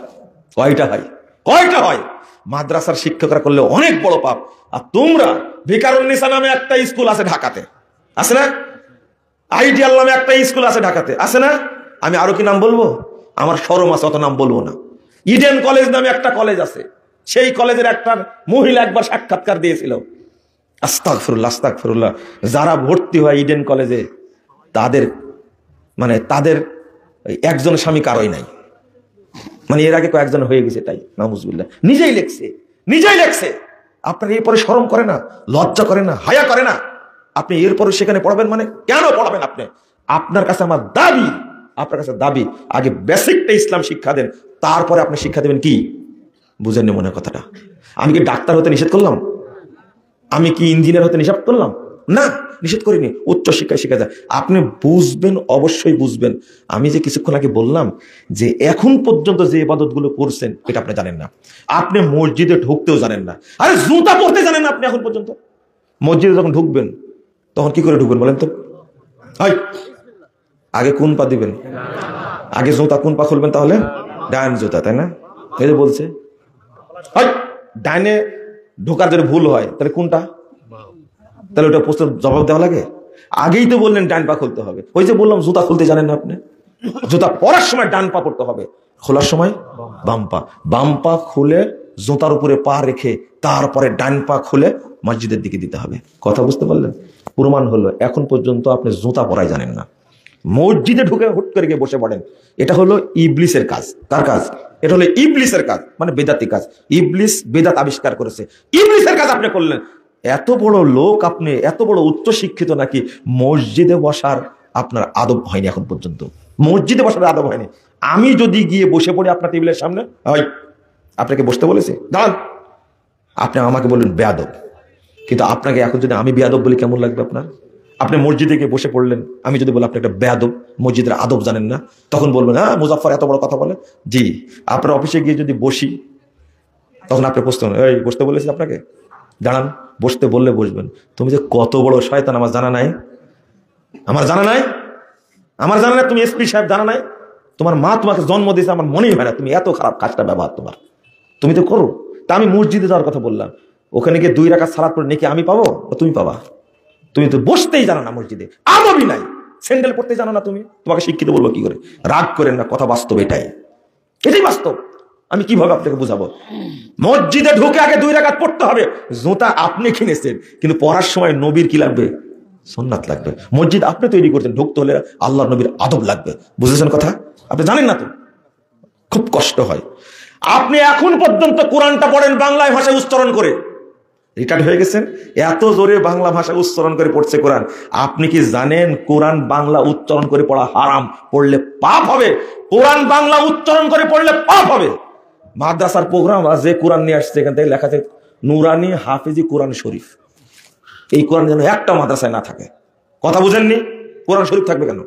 Speaker 1: কয়টা হয়? কয়টা হয়? মাদ্রাসার শিক্ষকরা করলে অনেক বড় পাপ। আর তোমরা ভিকারুন্নিসা নামে একটা স্কুল আছে ঢাকাতে, আছে না? আইডিয়াল নামে একটা স্কুল আছে ঢাকাতে, আছে না? আমি আরো কি নাম বলবো? আমার শরম আছে, অত নাম বলবো না। ইডেন কলেজ নামে একটা কলেজ আছে, সেই কলেজের একটা মহিলা একবার সাক্ষাৎকার দিয়েছিল। আস্তাগফিরুল্লাহ, আস্তাগফিরুল্লাহ। যারা ভর্তি হয় ইডেন কলেজে তাদের একজন স্বামী কারোই নাই। এর আগে কয়েকজন হয়ে গেছে, তাই নাউজুবিল্লাহ। নিজেই লেখছে। আপনার এরপরে শরম করে না, লজ্জা করে না, হায়া করে না? আপনি এরপরে সেখানে পড়াবেন, কেন পড়াবেন আপনি? আপনার কাছে আমার দাবি, আপনার কাছে দাবি, আগে বেসিকটা ইসলাম শিক্ষা দেন, তারপরে আপনি শিক্ষা দেবেন কি? বুঝেননি মনে কথাটা? আমি কি ডাক্তার হতে নিষেধ করলাম? আমি কি ইঞ্জিনিয়ার হতে নিষেধ করলাম? না, নিষেধ করিনি। উচ্চ শিক্ষায় শিখা যায়। আপনি বুঝবেন, অবশ্যই বুঝবেন। আমি যে কিছুক্ষণ আগে বললাম যে এখন পর্যন্ত যে ইবাদত গুলো করছেন এটা আপনি জানেন না। আপনি মসজিদে ঢুকতেও জানেন না। আরে জুতা পরতে জানেন না আপনি এখন পর্যন্ত। মসজিদে যখন ঢুকবেন তখন কি করে ঢুকবেন বলেন তো? আগে কোন পা দিবেন? আগে জুতা কোন পা খুলবেন? তাহলে ডান জুতা, তাই না? এই যে বলছে ডাইনে ঢোকার যদি ভুল হয় তাহলে কোনটা? তাহলে ওটা প্রশ্ন জবাব দেওয়া লাগে? আগেই তো বললেন ডান পা খুলতে হবে। ওই যে বললাম জুতা খুলতে জানেন না আপনি। জুতা পরার সময় ডান পা পড়তে হবে, খোলার সময় বাম পা। বাম পা খুলে জুতার উপরে পা রেখে তারপরে ডান পা খুলে মসজিদের দিকে দিতে হবে। কথা বুঝতে পারলেন? প্রমাণ হলো এখন পর্যন্ত আপনি জুতা পরাই জানেন না। মসজিদে ঢুকে হুট করে গিয়ে বসে পড়েন। এটা হলো ইবলিসের কাজ। কার কাজ? এটা হলো ইবলিসের কাজ, বেদাতি কাজ। ইবলিস বেদাত আবিষ্কার করেছে, ইবলিসের কাজ আপনি করলেন। এত বড় লোক আপনি, এত বড় উচ্চ শিক্ষিত, নাকি মসজিদে বসার আপনার আদব হয়নি এখন পর্যন্ত? মসজিদে বসার আদব হয়নি। আমি যদি গিয়ে বসে পড়ি আপনার টেবিলের সামনে, আপনাকে বসতে বলেছি, দাঁড়ান, আপনি আমাকে বললেন বেয়াদব। কিন্তু আপনাকে এখন যদি আমি বেয়াদব বলি কেমন লাগবে আপনার? আপনি মসজিদে গিয়ে বসে পড়লেন, আমি যদি বলি আপনি একটা বেয়াদব, মসজিদের আদব জানেন না, তখন বলবেন হ্যাঁ মুজাফফর এত বড় কথা বলে। জি, আপনার অফিসে গিয়ে যদি বসি তখন আপনি বসতে বসতে বলেছি আপনাকে, দাঁড়ান, বসতে বললে বসবেন। তুমি যে কত বড় শয়তান আমার জানা নাই? আমার জানা নাই? আমার জানা নাই? তুমি এসপি সাহেব জানা নাই? তোমার মা তোমাকে জন্ম দিয়েছে, আমার মনেই হয় না তুমি এত খারাপ কাজটা ব্যবহার তোমার, তুমি তো করো। তা আমি মসজিদে যাওয়ার কথা বললাম, ওখানে গিয়ে 2 রাকাত সালাত পড়ে নাকি আমি পাবো? তুমি পাবা। তুমি তো বসতেই জানো না, মসজিদে আদবই নাই, স্যান্ডেল পড়তে জানো না তুমি, তোমাকে শিক্ষিত বলবো কি করে? রাগ করেন না, কথা বাস্তব, এটাই বাস্তব। আমি কিভাবে আপনাকে বুঝাবো? মসজিদে ঢুকে আগে 2 রাকাত পড়তে হবে। জুতা আপনি কিনেছেন, কিন্তু পড়ার সময় নবীর কি লাগবে? সুন্নাত লাগবে। মসজিদ আপনি তৈরি করছেন, ঢুকতে হলে আল্লাহর নবীর আদব লাগবে। বুঝেছেন কথা? আপনি জানেন না তো। খুব কষ্ট হয়। আপনি এখন পর্যন্ত কোরআনটা পড়েন বাংলায় ভাষায় উচ্চারণ করে, রিটায়ার্ড হয়ে গেছেন, এত জোরে বাংলা ভাষা উচ্চারণ করে পড়ছে কোরআন। আপনি কি জানেন কোরআন বাংলা উচ্চারণ করে পড়া হারাম, পড়লে পাপ হবে। কোরআন বাংলা উচ্চারণ করে পড়লে পাপ হবে। মাদ্রাসার প্রোগ্রাম যে কোরআন নিয়ে আসছে এখান থেকে লেখা আছে নুরানি হাফিজি কোরআন শরীফ। এই কোরআন যেন একটা মাদ্রাসায় না থাকে। কথা বুঝেননি? কোরআন শরীফ থাকবে কেন?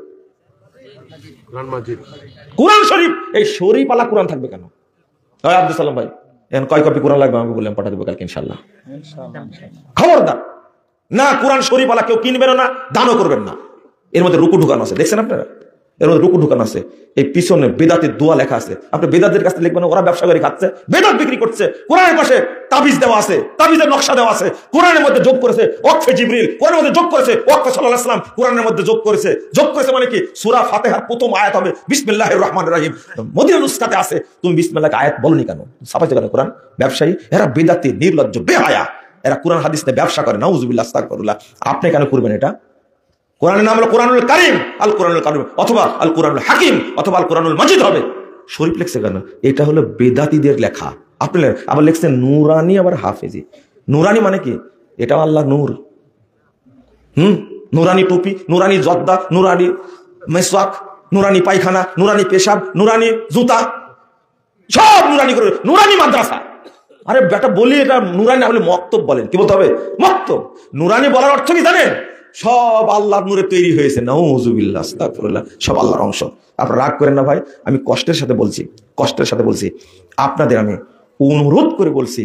Speaker 1: কোরআন শরীফ, এই শরীফ আলা কোরআন থাকবে কেন? আব্দুল সালাম ভাই, এখন কয় কপি কোরআন লাগবে আমাকে বললাম, পাঠা দেবো কালকে ইনশাল্লাহ। খবরদার না, কোরআন শরীফ আলা কেউ কিনবেন না, দানও করবেন না। এর মধ্যে রুকু ঢুকানো আছে, দেখছেন আপনারা? এর মধ্যে রুকু ঢুকানো আছে। এই পিছনে বেদাতের দোয়া লেখা আছে। আপনি বেদাতের কাছে লিখবেন, ওরা ব্যবসা করে খাচ্ছে, বেদাত বিক্রি করছে। কোরআনের পাশে তাবিজ দেওয়া আছে, তাবিজের নকশা দেওয়া আছে। কোরআনের মধ্যে যোগ করেছে ওয়াকফে জিবরিল, কোরআনের মধ্যে যোগ করেছে ওয়াকফে সাল্লাল্লাহু আলাইহি ওয়াসাল্লাম, কোরআনের মধ্যে যোগ করেছে। যোগ করেছে মানে কি? সূরা ফাতিহার প্রথম আয়াত হবে বিসমিল্লাহির রহমানির রহিম। মদিনা নুসখাতে আছে, তুমি বিসমিল্লাহকে আয়াত বলনি কেন? ছাপাইতে কেন কোরআন? ব্যবসায়ী এরা, বেদাতি, নির্লজ্জ, বেহায়া, এরা কোরআন হাদিস নিয়ে ব্যবসা করে। নাউজুবিল্লাহ, আস্তাগফিরুল্লাহ। আপনি কেন করবেন এটা? কোরআনের নাম হলো কোরআনুল কারীম, আল কোরআনুল কারীম, অথবা আল কোরআনুল হাকিম, অথবা আল কোরআনুল মাজিদ হবে। শরীফ লিখছে কেন? এটা হলো বেদাতীদের লেখা। আপনি আবার লিখছেন নুরানি, আবার হাফেজি। নুরানি মানে কি? এটা আল্লাহ নূর। নুরানি টুপি, নুরানি জর্দা, নুরানি মেসওয়াক, নুরানি পায়খানা, নুরানি পেশাব, নুরানি জুতা, সব নুরানি করে, নুরানি মাদ্রাসা। আরে বেটা বলি এটা নুরানি না বলে মক্তব বলেন। কি বলতে হবে? মক্তব। নুরানি বলার অর্থ কি জানেন? সব আল্লাহর নূরে তৈরি হয়েছে। নাউজুবিল্লাহ, আস্তাগফিরুল্লাহ, সব আল্লাহর অংশ। আপনারা রাগ করেন না ভাই, আমি কষ্টের সাথে বলছি, কষ্টের সাথে বলছি। আপনাদের আমি অনুরোধ করে বলছি,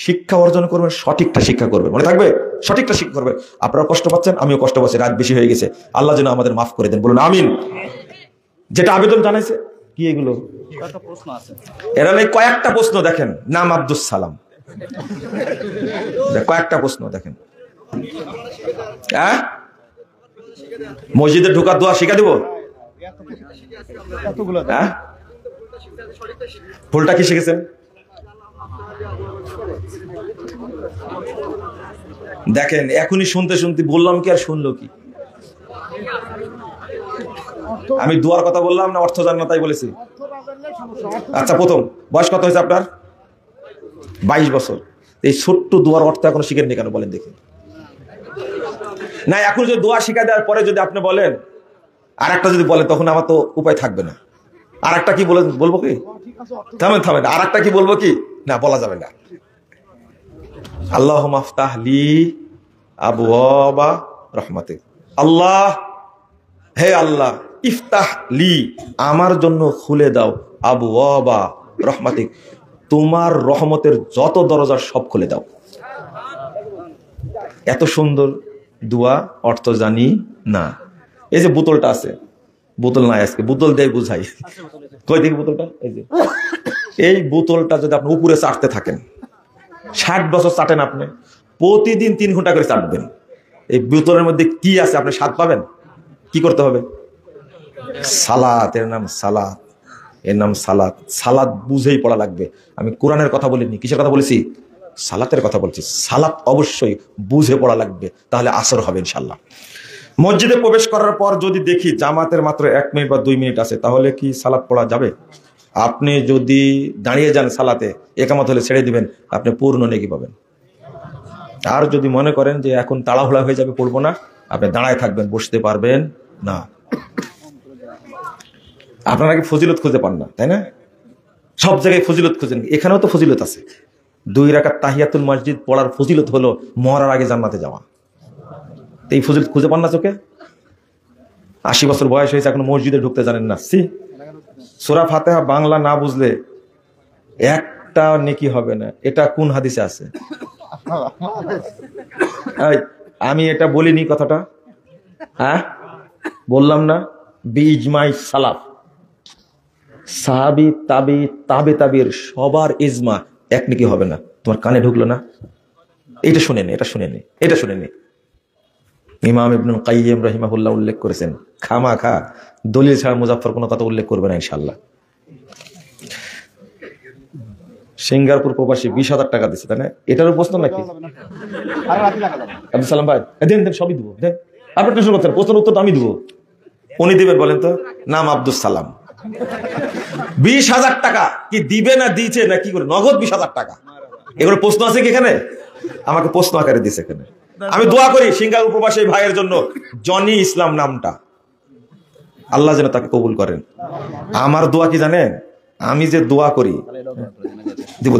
Speaker 1: শিক্ষা অর্জন করবেন, সঠিকটা শিক্ষা করবেন, মনে থাকবে, সঠিকটা শিক্ষা করবেন। আপনারা কষ্ট পাচ্ছেন, আমিও কষ্ট পাচ্ছি, রাত বেশি হয়ে গেছে। আল্লাহ যেন আমাদের মাফ করে দেন, বলুন আমিন। যেটা আবেদন জানাইছে কি এগুলো? এরা নেই কয়েকটা প্রশ্ন দেখেন। নাম আব্দুস সালাম, কয়েকটা প্রশ্ন দেখেন। মসজিদে ঢোকার দোয়া শিখা দিব? ফুলটা কি শিখেছেন? দেখেন, এখনই শুনতে শুনতে বললাম কি আর শুনলো কি? আমি দোয়ার কথা বললাম না অর্থ জান না তাই বলেছি? আচ্ছা, প্রথম বয়স কত হয়েছে আপনার? 22 বছর। এই ছোট্ট দোয়ার অর্থ এখনো শিখেননি কেন বলেন দেখি? না, এখন যদি দোয়া শিখা দেওয়ার পরে যদি আপনি বলেন আর একটা যদি বলেন, তখন আমার তো উপায় থাকবে না। আর একটা কি বলবো কি? থামেন, আর একটা কি বলবো কি? না, বলা যাবে না। আল্লাহুম্মা আফতাহ লি আবওয়াবা রাহমাতিক। আল্লাহ, হে আল্লাহ, ইফতাহ লি, আমার জন্য খুলে দাও, আবওয়াবা রাহমাতিক, তোমার রহমতের যত দরজা সব খুলে দাও। এত সুন্দর দোয়া, অর্থ জানি না। এই যে বোতলটা আছে, বোতল নাই আজকে, বোতল দিয়ে বুঝাই। কই দেখি বোতলটা? এই যে এই বোতলটা যদি আপনি উপরে চাটতে থাকেন, 60 বছর চাটেন আপনি, প্রতিদিন 3 ঘন্টা করে চাটবেন, এই বোতলের মধ্যে কি আছে আপনি স্বাদ পাবেন। কি করতে হবে? সালাত, এর নাম সালাত, এর নাম সালাত। সালাত বুঝেই পড়া লাগবে। আমি কোরআনের কথা বলিনি, কিসের কথা বলেছি? সালাতের কথা বলছি। সালাত অবশ্যই বুঝে পড়া লাগবে, তাহলে আসর হবে ইনশাল্লাহ। মসজিদে প্রবেশ করার পর যদি দেখি জামাতের মাত্র 1 মিনিট বা 2 মিনিট আছে, তাহলে কি সালাত পড়া যাবে? আপনি যদি দাঁড়িয়ে যান সালাতে, একামত হলে ছেড়ে দিবেন, আপনি পূর্ণ নেকি পাবেন। আর যদি মনে করেন যে এখন তাড়াহুড়া হয়ে যাবে, পড়বো না, আপনি দাঁড়ায় থাকবেন, বসতে পারবেন না। আপনারা কি ফজিলত খুঁজে পান না, তাই না? সব জায়গায় ফজিলত খুঁজেন, এখানেও তো ফজিলত আছে। 2 রাকাত তাহিয়াতুল মসজিদ পড়ার ফজিলত হলো মরার আগে জান্নাতে যাওয়া। এই ফজিলত খুঁজে পান না চোখে? 80 বছর বয়স হয়েছে, এখন মসজিদে ঢুকতে জানেন না। সূরা ফাতিহা বাংলা না বুঝলে একটা নেকি হবে না। এটা কোন হাদিসে আছে? আমি এটা বলিনি কথাটা? বললাম না? বিজমাই সালাফ, সাহাবী, তাবে তাবির সবার ইজমা, এক নেকি হবে না। তোমার কানে ঢুকলো না? এটা শুনেনি। ইমাম ইবনুল কাইয়িম রাহিমাহুল্লাহ উল্লেখ করেছেন, খামাখা দলিল ছাড়া মুজাফফর কোনো কথা উল্লেখ করবে না ইনশাআল্লাহ। সিঙ্গাপুর প্রবাসী 20,000 টাকা দিচ্ছে, তাই না? এটারও প্রশ্ন নাকি? আব্দুল সালাম ভাই, দেন সবই দিব, দেন। আপনি টেনশন করছেন, প্রশ্নের উত্তর আমি দিব। উনি দিবেন, বলেন তো। নাম আব্দুল সালাম, 20,000 টাকা কি দিবে না দিয়েছে না কি করে, নগদ 20,000 টাকা। এগুলো প্রশ্ন আছে কি এখানে? আমাকে প্রশ্ন আকারে দিছে এখানে। আমি দোয়া করি সিঙ্গাপুর প্রবাসী ভাইয়ের জন্য, জনি ইসলাম নামটা, আল্লাহ যেন তাকে কবুল করেন। আমার দোয়া কি জানেন, আমি যে দোয়া করি, দিব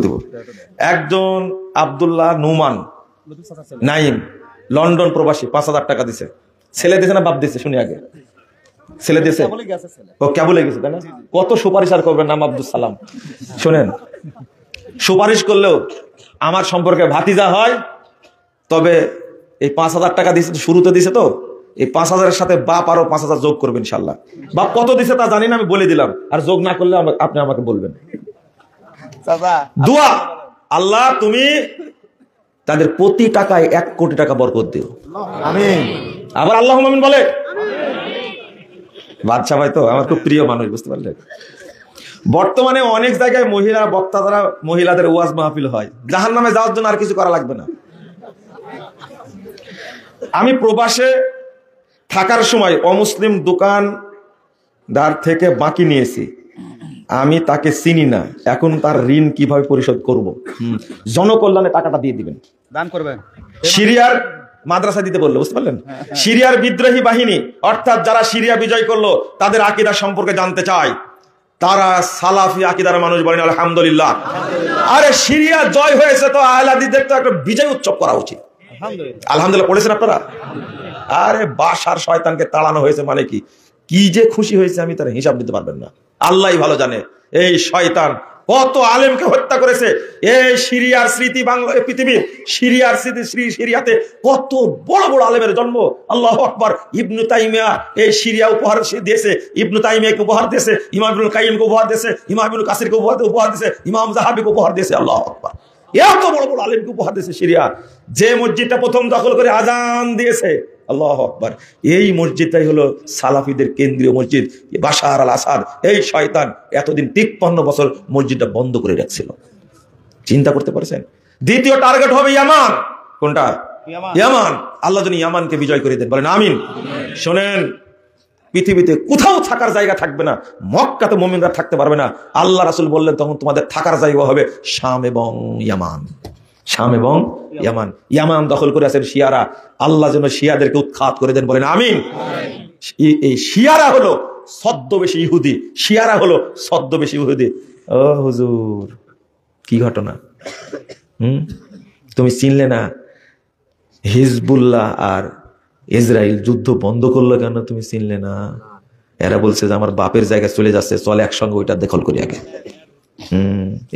Speaker 1: একজন আব্দুল্লাহ নুমান নাইম, লন্ডন প্রবাসী, 5,000 টাকা দিছে। ছেলে দিছে না বাপ দিছে শুনি আগে? ছেলে দিছে। ও কেবলে গেছে তাই না? কত সুপারিশ আর করবেন, নাম আব্দুল সালাম। শোনেন, সুপারিশ করলেও আমার সম্পর্কে ভাতিজা হয়, তবে এই 5,000 টাকা দিছে, শুরুতে দিছে তো, এই 5,000-এর সাথে বাপ আরো 5,000 যোগ করবে ইনশাল্লাহ। বাপ কত দিছে তা জানি না, আমি বলে দিলাম, আর যোগ না করলে আপনি আমাকে বলবেন। দোয়া, আল্লাহ তুমি তাদের প্রতি টাকায় 1 কোটি টাকা বরকত দিও, আমিন। আবার আল্লাহুম্মা আমিন বলে। বাদশা ভাই তো আমার খুব প্রিয় মানুষ, বুঝতে পারলেন। বর্তমানে অনেক জায়গায় মহিলা বক্তা দ্বারা মহিলাদের ওয়াজ মাহফিল হয়, জাহান্নামে যাওয়ার জন্য আর কিছু করা লাগবে না। আমি প্রবাসে থাকার সময় অমুসলিম দোকানদার থেকে বাকি নিয়েছি, আমি তাকে চিনি না, এখন তার ঋণ কিভাবে পরিশোধ করব? জনকল্যাণে টাকাটা দিয়ে দিবেন, দান করবেন। সিরিয়ার মাদ্রাসা দিতে বললো, বুঝতে পারলেন। সিরিয়ার বিদ্রোহী বাহিনী, অর্থাৎ যারা সিরিয়া বিজয় করলো, তাদের আকীদা সম্পর্কে জানতে চায়। তারা সালাফি আকীদার মানুষ, বলেন আলহামদুলিল্লাহ। আরে সিরিয়া জয় হয়েছে তো আহলে হাদিসদের তো একটা বিজয় উৎসব করা উচিত। আলহামদুলিল্লাহ পড়েছেন আপনারা? আরে বাশার শয়তানকে তাড়ানো হয়েছে মানে কি, কি যে খুশি হয়েছে আমি তার হিসাব দিতে পারবেন না, আল্লাহই ভালো জানে। এই শয়তান কত আলেমকে হত্যা করেছে। এই সিরিয়ার স্মৃতি, বাংলা পৃথিবীর সিরিয়ার স্মৃতি, সিরিয়াতে কত বড় বড় আলেমের জন্ম। আল্লাহু আকবার। ইবনু তাইমিয়া এই সিরিয়া উপহার দিয়েছে, ইবনু তাইমিয়াকে উপহার দিয়েছে, ইমাম ইবনুল কাইয়িমকে উপহার দিয়েছে, ইমাম ইবনুল কাসিরকে উপহার দিয়েছে, ইমাম যাহাবিকে উপহার দিয়েছে। আল্লাহু আকবার। এত বড় বড় আলেমকে উপহার দিয়েছে সিরিয়া। যে মসজিদটা প্রথম দখল করে আজান দিয়েছে, আল্লাহু আকবার, এই মসজিদটাই হলো সালাফিদের কেন্দ্রীয় মসজিদ। বাশার আল আসাদ এই শয়তান এতদিন 53 বছর মসজিদটা বন্ধ করে রাখছিল। চিন্তা করতে পারছেন? দ্বিতীয় টার্গেট হবে ইয়ামান। কোনটা? ইয়ামান। আল্লাহ যেন ইয়ামানকে বিজয় করে দেন, বলেন আমিন। শোনেন, পৃথিবীতে কোথাও থাকার জায়গা থাকবে না, মক্কাতে মুমিনরা থাকতে পারবে না। আল্লাহ রাসূল বললেন তখন তোমাদের থাকার জায়গা হবে শাম এবং ইয়ামান। শাম এবং ইয়ামান। ইয়ামান দখল করে আছেন শিয়ারা, আল্লাহ যেন শিয়াদেরকে উৎখাত করে দেন, বলেন আমিন। এই শিয়ারা হলো ছদ্মবেশী ইহুদি, শিয়ারা হলো ছদ্মবেশী ইহুদি। ও হুজুর, কি ঘটনা? তুমি চিনলে না? হিজবুল্লাহ আর ইসরায়েল যুদ্ধ বন্ধ করলো কেন তুমি চিনলে না? এরা বলছে যে আমার বাপের জায়গায় চলে যাচ্ছে, চলে একসঙ্গে ওইটা দখল করি আগে।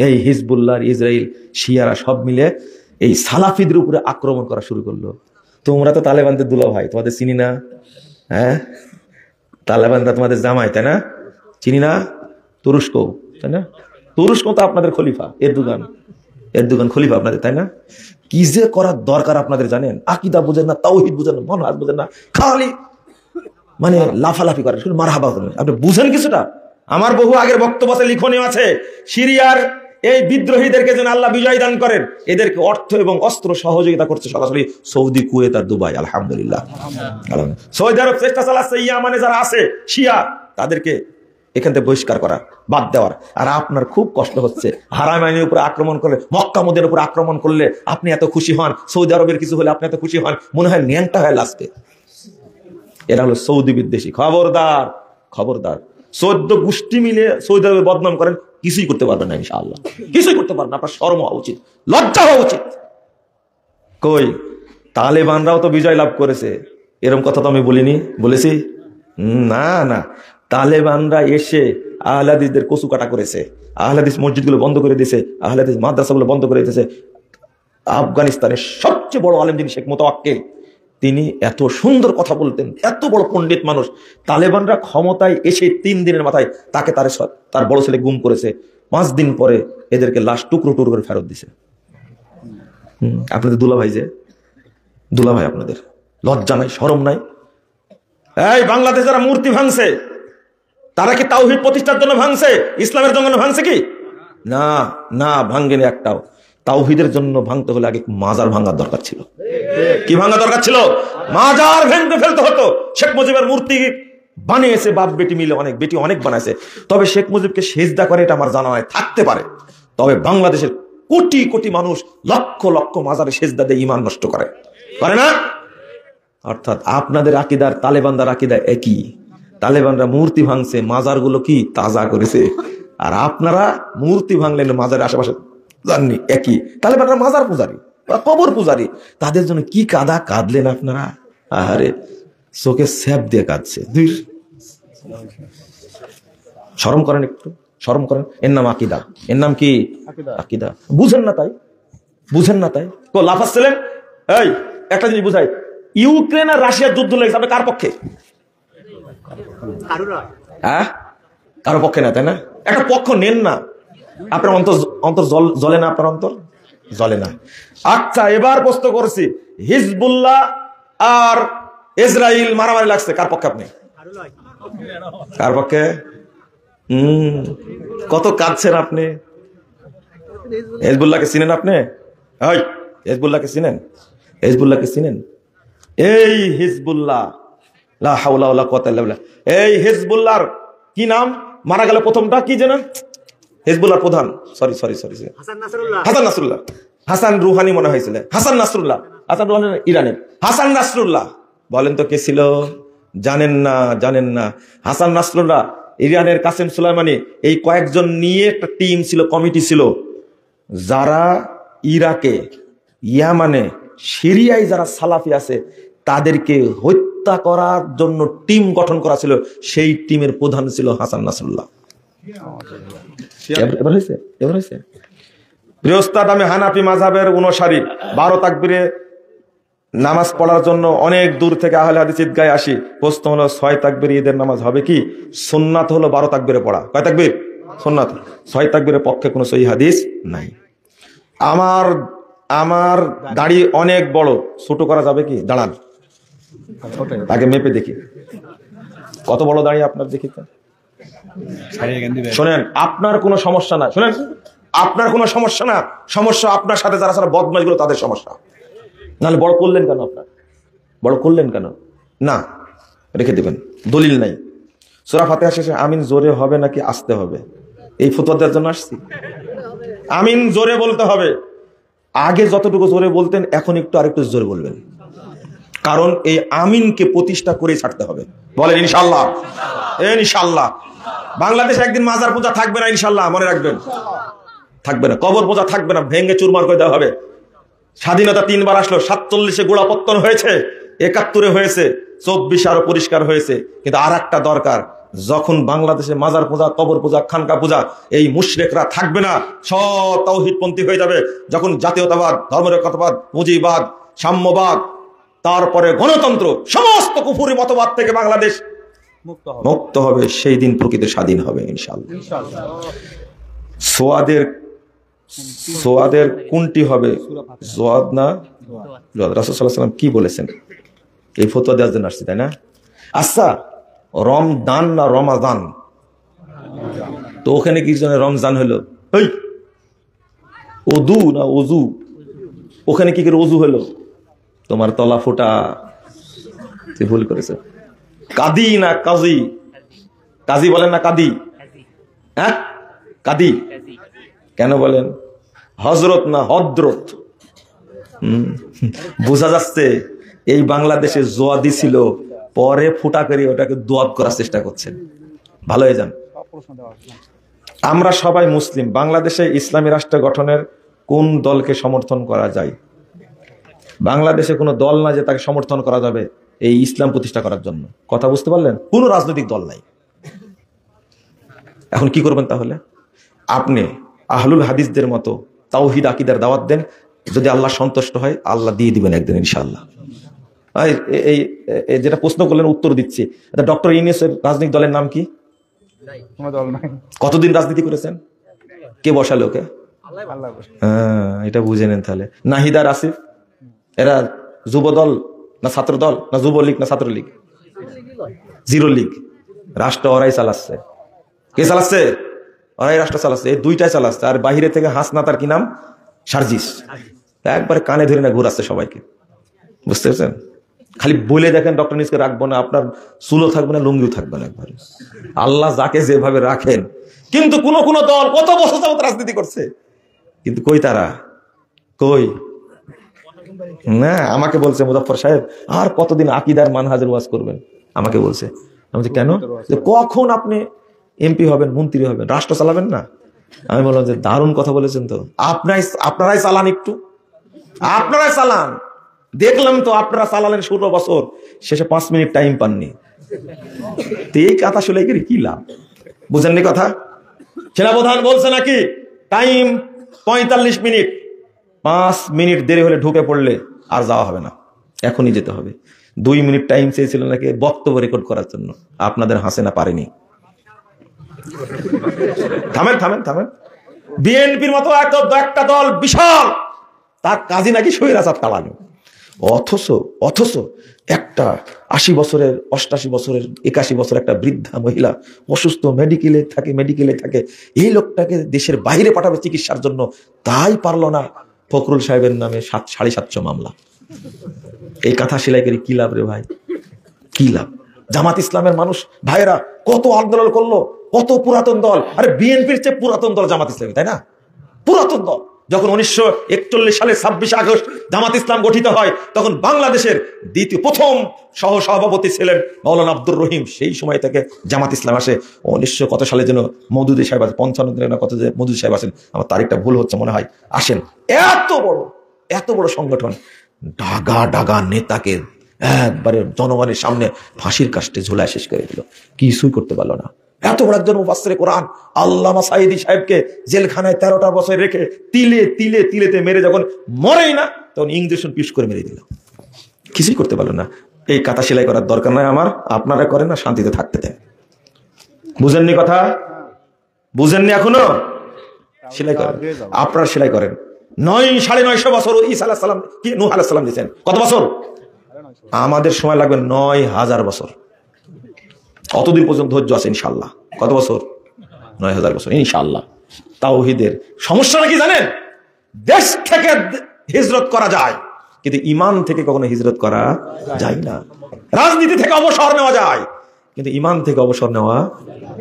Speaker 1: এই হিজবুল্লাহ, ইসরায়েল, শিয়ারা সব মিলে এই সালাফিদের উপরে আক্রমণ করা শুরু করলো। তোমরা তো তালেবানদের দুলা ভাই, তোমাদের চিনি না? হ্যাঁ, তালেবানরা তোমাদের জামাই, তাই না? চিনি না? তুরস্ক, তাই না? তুরস্ক তো আপনাদের খলিফা, এরদোগান খলিফা আপনাদের, তাই না? কি যে করার দরকার আপনাদের জানেন? আকীদা বুঝেন না, তাওহীদ বুঝেন না, মানহাজ বুঝেন না, খালি মানে লাফালাফি করেন, শুধু মারহাবা করেন। আপনি বুঝেন কিছুটা? আমার বহু আগের বক্তব্য আছে, লিখনীয় আছে। সিরিয়ার এই বিদ্রোহীদেরকে যেন আল্লাহ বিজয় দান করেন, এদেরকে অর্থ এবং অস্ত্র সহযোগিতা করছে সরাসরি সৌদি, কুয়েত আর দুবাই। আলহামদুলিল্লাহ। সৌদি আরব চেষ্টা চালাচ্ছে ইয়ামানে যারা আছে শিয়া, তাদেরকে এখান থেকে বহিষ্কার করা, বাদ দেওয়ার। আর আপনার খুব কষ্ট হচ্ছে, হারামাইনের উপর আক্রমণ করলে, মক্কা মদিনার উপর আক্রমণ করলে আপনি এত খুশি হন, সৌদি আরবের কিছু হলে আপনি এত খুশি হন, মনে হয় ন্যাংটা হয় লাস্টে। এরা হলো সৌদি বিদ্বেষী। খবরদার, খবরদার। 14 গোষ্ঠী মিলে সৌদি আরবে বদনাম করেন, কিছুই করতে পারবেন না ইনশাআল্লাহ, কিছুই করতে পারবেন না। আপনার শরম হওয়া উচিত, লজ্জা হওয়া উচিত। কই তালেবানরাও তো বিজয় লাভ করেছে, এরকম কথা তো আমি বলিনি, বলেছি? না না, তালেবানরা এসে আহলে হাদিসদের কচু কাটা করেছে, আহলে হাদিস মসজিদগুলো বন্ধ করে দিয়েছে, আহলে হাদিস মাদ্রাসাগুলো বন্ধ করে দিয়েছে। আফগানিস্তানের সবচেয়ে বড় আলেম যিনি শেখ মোতাওয়াক্কিল, তিনি এত সুন্দর কথা বলতেন, এত বড় পণ্ডিত মানুষ। তালেবানরা ক্ষমতায় এসে 3 দিনের মাথায় তাকে তার বড় ছেলে গুম করেছে। 5 দিন পরে এদেরকে লাশ টুকরো টুকরো করে ফেরত দিছে। আপনাদের দুলাভাই, যে দুলাভাই, আপনাদের লজ্জা নাই, শরম নাই? এই বাংলাদেশে যারা মূর্তি ভাঙছে, তারা কি তাওহীদ প্রতিষ্ঠার জন্য ভাঙছে? ইসলামের জন্য ভাঙছে কি? না না, ভাঙ্গেনি একটাও। তাওহীদের জন্য ভাঙতে হলে আগে মাজার ভাঙার দরকার ছিল। কি ভাঙা দরকার ছিল? মাজার ভেঙে ফেলতে হতো। শেখ মুজিবের মূর্তি বানিয়েছে বাপ বেটি মিলে, অনেক বেটি অনেক বানাইছে। তবে শেখ মুজিবকে সেজদা করে এটা আমার জানা হয়, থাকতে পারে। তবে বাংলাদেশের কোটি কোটি মানুষ লক্ষ লক্ষ মাজারে সেজদা দিয়ে ঈমান নষ্ট করে না? অর্থাৎ আপনাদের আকীদার তালেবানদের আকীদা একই। তালেবানরা মূর্তি ভাঙছে, মাজারগুলো কি তাজা করেছে, আর আপনারা মূর্তি ভাঙলেন, মাজারের আশেপাশে জাননি, একই। তালেবানরা মাজার পূজারী বা কবর পূজারী, তাদের জন্য কি কাদা কাঁদলেন আপনারা। আরে চোখে স্যাপ দিয়ে কাঁদছে। শরম করেন, একটু শরম করেন। এর নাম আকীদা, এর নাম কি আকীদা। বুঝেন না তাই, বুঝেন না তাই লাফাচ্ছিলেন। এই একটা জিনিস বুঝাই, ইউক্রেন আর রাশিয়ার যুদ্ধ লেগেছে, আপনি কার পক্ষে? হ্যাঁ, কারো পক্ষে না, তাই না? একটা পক্ষ নেন না। আপনার অন্তর জ্বলে না? আপনার অন্তর জ্বলে না? আচ্ছা, এবার প্রশ্ন করছি, হিজবুল্লাহ আর ইসরাইল মারামারি লাগছে, কার পক্ষে আপনি? কার পক্ষে? কত কাঁদছেন আপনি। হিজবুল্লাহকে চিনেন আপনি? হিজবুল্লাহকে চিনেন? হিজবুল্লাহকে চিনেন? এই হিজবুল্লাহ, লা হাওলা ওয়ালা কুওয়াতা ইল্লা বিল্লাহ, এই হিজবুল্লাহর কি নাম? মারা গেল প্রথমটা কি জানেন? হিজবুল্লাহর প্রধান, sorry Hasan Nasrullah. Hassan Rouhani মনে হয়েছিল, হাসান নাসরুল্লাহ। হাসান রুহানি ইরানের, হাসান নাসরুল্লাহ বলেন তো কে ছিল? জানেন না, জানেন না। হাসান নাসরুল্লাহ, ইরানের কাসেম সুলাইমানি, এই কয়েকজন নিয়ে একটা টিম ছিল, কমিটি ছিল, যারা ইরাকে, ইয়ামানে, সিরিয়ায় যারা সালাফি আছে তাদেরকে হত্যা করার জন্য টিম গঠন করা ছিল। সেই টিমের প্রধান ছিল হাসান নাসরুল্লাহ। এবার হয়েছে, এবার হয়েছে। বৃহস্পতি আমি হানাফি মাযহাবের অনুসারী, 12 তাকবীরে নামাজ পড়ার জন্য অনেক দূর থেকে আহলে হাদিস ঈদগাহে আসি। প্রশ্ন হলো, 6 তাকবীর ঈদের নামাজ হবে কি? সুন্নাত হলো 12 তাকবীরে পড়া। কয় তাকবীর? সুন্নাত। 6 তাকবীরের পক্ষে কোনো সহিহ হাদিস নাই। আমার দাড়ি অনেক বড়, ছোট করা যাবে কি? দাঁড়ান, তাকে মেপে দেখি কত বড় দাড়ি আপনার, দেখি তো। শোনেন, আপনার কোনো সমস্যা না, শোনেন, আপনার কোনো সমস্যা না, সমস্যা আপনার সাথে যারা সারা বদমাইশগুলো, তাদের সমস্যা। নাহলে বড় করলেন কেন? আপনার বড় করলেন কেন? না, রেখে দেবেন, দলিল নাই। সূরা ফাতিহা শেষে আমিন জোরে হবে নাকি আস্তে হবে, এই ফতোয়া দেওয়ার জন্য আসছি। আমিন জোরে বলতে হবে। আগে যতটুকু জোরে বলতেন, এখন একটু আরেকটু জোরে বলবেন, কারণ এই আমিনকে প্রতিষ্ঠা করে ছাড়তে হবে। বলেন ইনশাআল্লাহ। ইনশাআল্লাহ। বাংলাদেশে একদিন মাজার পূজা থাকবে না, ইনশাআল্লাহ, মনে রাখবেন, থাকবে না। কবর পূজা থাকবে না, ভেঙে চুরমার করে দেওয়া হবে। স্বাধীনতা 3 বার আসলো, 47-এ গোড়াপত্তন হয়েছে, 71-এ হয়েছে, 24-এ আরো পরিষ্কার হয়েছে। কিন্তু আর একটা দরকার, যখন বাংলাদেশে মাজার পূজা, কবর পূজা, খানকা পূজা, এই মুশরিকরা থাকবে না, সব তাওহীদপন্থী হয়ে যাবে। যখন জাতীয়তাবাদ, ধর্মনিরপেক্ষতাবাদ, পুঁজিবাদ, সাম্যবাদ, তারপরে গণতন্ত্র, সমস্ত কুফরি মতবাদ থেকে বাংলাদেশ মুক্ত হবে, সেই দিন প্রকৃত স্বাধীন হবে ইনশাআল্লাহ। সোয়াদের কোনটি হবে? জোয়াদ না জোয়াদ? রাসূল সাল্লাল্লাহু আলাইহি ওয়াসাল্লাম কি বলেছেন? এই ফতোয়া দেওয়ার জন্য আসছে, তাই না? আচ্ছা, রমদান না রমাদান? তো ওখানে কি জন্য রমজান হলো? ওদু না ওজু? ওখানে কি করে ওজু হলো? তোমার তলা ফোটা, তুই ভুল করেছে। কাদি না কাজী? কাজী বলেন না কাদি? হ্যাঁ, কাদি কেন বলেন? হজরত না হদ্রত? বোঝা যাচ্ছে এই বাংলাদেশে জোয়াদি ছিল, পরে ফুটা করে ওটাকে দোয়াত করার চেষ্টা করছেন। ভালো হয়ে যান। আমরা সবাই মুসলিম, বাংলাদেশে ইসলামী রাষ্ট্র গঠনের কোন দলকে সমর্থন করা যায়? বাংলাদেশে কোনো দল না যে তাকে সমর্থন করা যাবে এই ইসলাম প্রতিষ্ঠা করার জন্য। কথা বুঝতে পারলেন? কোনো রাজনৈতিক দল নাই। এখন কি করবেন তাহলে? আপনি আহলুল হাদিসদের মতো তাওহীদ আকীদার দাওয়াত দেন, যদি আল্লাহ সন্তুষ্ট হয় আল্লাহ দিয়ে দিবেন একদিন ইনশাআল্লাহ। এই যেটা প্রশ্ন করলেন উত্তর দিচ্ছি। ডক্টর ইউনূসের রাজনৈতিক দলের নাম কি? কতদিন রাজনীতি করেছেন? কে বসালো ওকে? হ্যাঁ, এটা বুঝে নেন তাহলে। নাহিদার আসিফ, এরা যুব দল না ছাত্র দল, না যুবলীগ না ছাত্রলীগ? জিরো লীগ। রাষ্ট্র ওরাই চালাচ্ছে। কে চালাচ্ছে? ওরাই রাষ্ট্র চালাচ্ছে। এই দুইটাই চালাচ্ছে। আর বাহিরে থেকে হাসনা, তার কি নাম? সার্জিস। একবারে কানে ধরে না ঘুরাচ্ছে সবাইকে। বুঝতে পারছেন? খালি বলে দেখেন ডক্টর নিউজকে রাখবো না, আপনার চুলও থাকবে না, লুঙ্গিও থাকবে না একবারে। আল্লাহ যাকে যেভাবে রাখেন। কিন্তু কোন কোন দল কত বছর যাবত রাজনীতি করছে, কিন্তু কই তারা, কই না। আমাকে বলছে মুজাফফর সাহেব আর কতদিন আকীদার মানহাজের ওয়াজ করবেন, আমাকে বলছে। আমি বলছি কেন? যে কখন আপনি এমপি হবেন, মন্ত্রী হবেন, রাষ্ট্র চালাবেন না? আমি বললাম যে দারুণ কথা বলেছেন তো, আপনারাই চালান, একটু আপনারাই চালান। দেখলাম তো আপনারা চালালেন 16 বছর, শেষে 5 মিনিট টাইম পাননি। এই কথা শুনে কি লাভ? বুঝেননি কথা? সেনাপ্রধান বলছে নাকি টাইম 45 মিনিট, 5 মিনিট দেরি হলে ঢুকে পড়লে আর যাওয়া হবে না, এখনই যেতে হবে। 2 মিনিট টাইম চেয়েছিলেন নাকি বক্তব্য রেকর্ড করার জন্য, আপনাদের হাসিনা পারেনি। থামেন থামেন থামেন। বিএনপির মতো একটা দল বিশাল, তার কাজই নাকি স্বৈরাচার চালানো। অথচ একটা 80 বছরের, 88 বছরের, 81 বছরের একটা বৃদ্ধা মহিলা অসুস্থ, মেডিকেলে থাকে, এই লোকটাকে দেশের বাইরে পাঠাবে চিকিৎসার জন্য, তাই পারলো না। ফখরুল সাহেবের নামে 750 মামলা। এই কথা সেলাই করে কি লাভ রে ভাই, কি লাভ? জামাত ইসলামের মানুষ ভাইরা কত আন্দোলন করলো, কত পুরাতন দল। আরে বিএনপির চেয়ে পুরাতন দল জামাত ইসলামী, তাই না? পুরাতন দল। যখন 1941 সালে 26 আগস্ট জামাত ইসলাম গঠিত হয়, তখন বাংলাদেশের প্রথম সহসভাপতি ছিলেন মাওলানা আব্দুর রহিম। সেই সময় থেকে জামাত ইসলাম আসে। 1900 কত সালে যেন মওদুদী সাহেব আসেন, 55 না কত যে মওদুদী সাহেব আসেন, আমার তারিখটা ভুল হচ্ছে মনে হয়, আসেন। এত বড় সংগঠন, ডাগা নেতাকে একবারে জনগণের সামনে ফাঁসির কাস্টে ঝুলায় শেষ করে দিল, কিছুই করতে পারলো না। এত বড় একজন মুফাসসিরে কোরআন আল্লামা সাঈদী সাহেবকে জেলখানায় 13টা বছর রেখে তিলেতে মেরে যখন মরেই না, তখন ইঞ্জেকশন পিস করে মেরে দিল, কিছুই করতে পারলো না। এই কাঁথা সেলাই করার দরকার নাই আমার, আপনারা করেন না, শান্তিতে থাকতে দেন। বুঝেননি কথা? বুঝেননি এখনো? সেলাই করেন, আপনারা সেলাই করেন। 9,950 বছর ঈসা আলাইহিস সালাম কি নূহ আলাইহিস সালাম দিয়েছেন, কত বছর? আমাদের সময় লাগবে 9,000 বছর। অতদিন পর্যন্ত ধৈর্য আছে ইনশাআল্লাহ। কত বছর? 9,000 বছর ইনশাআল্লাহ। তাওহীদের সমস্যাটা কি জানেন? দেশ থেকে হিজরত করা যায়, কিন্তু ঈমান থেকে কখনো হিজরত করা যায় না। রাজনীতি থেকে অবসর নেওয়া যায়, কিন্তু ঈমান থেকে অবসর নেওয়া।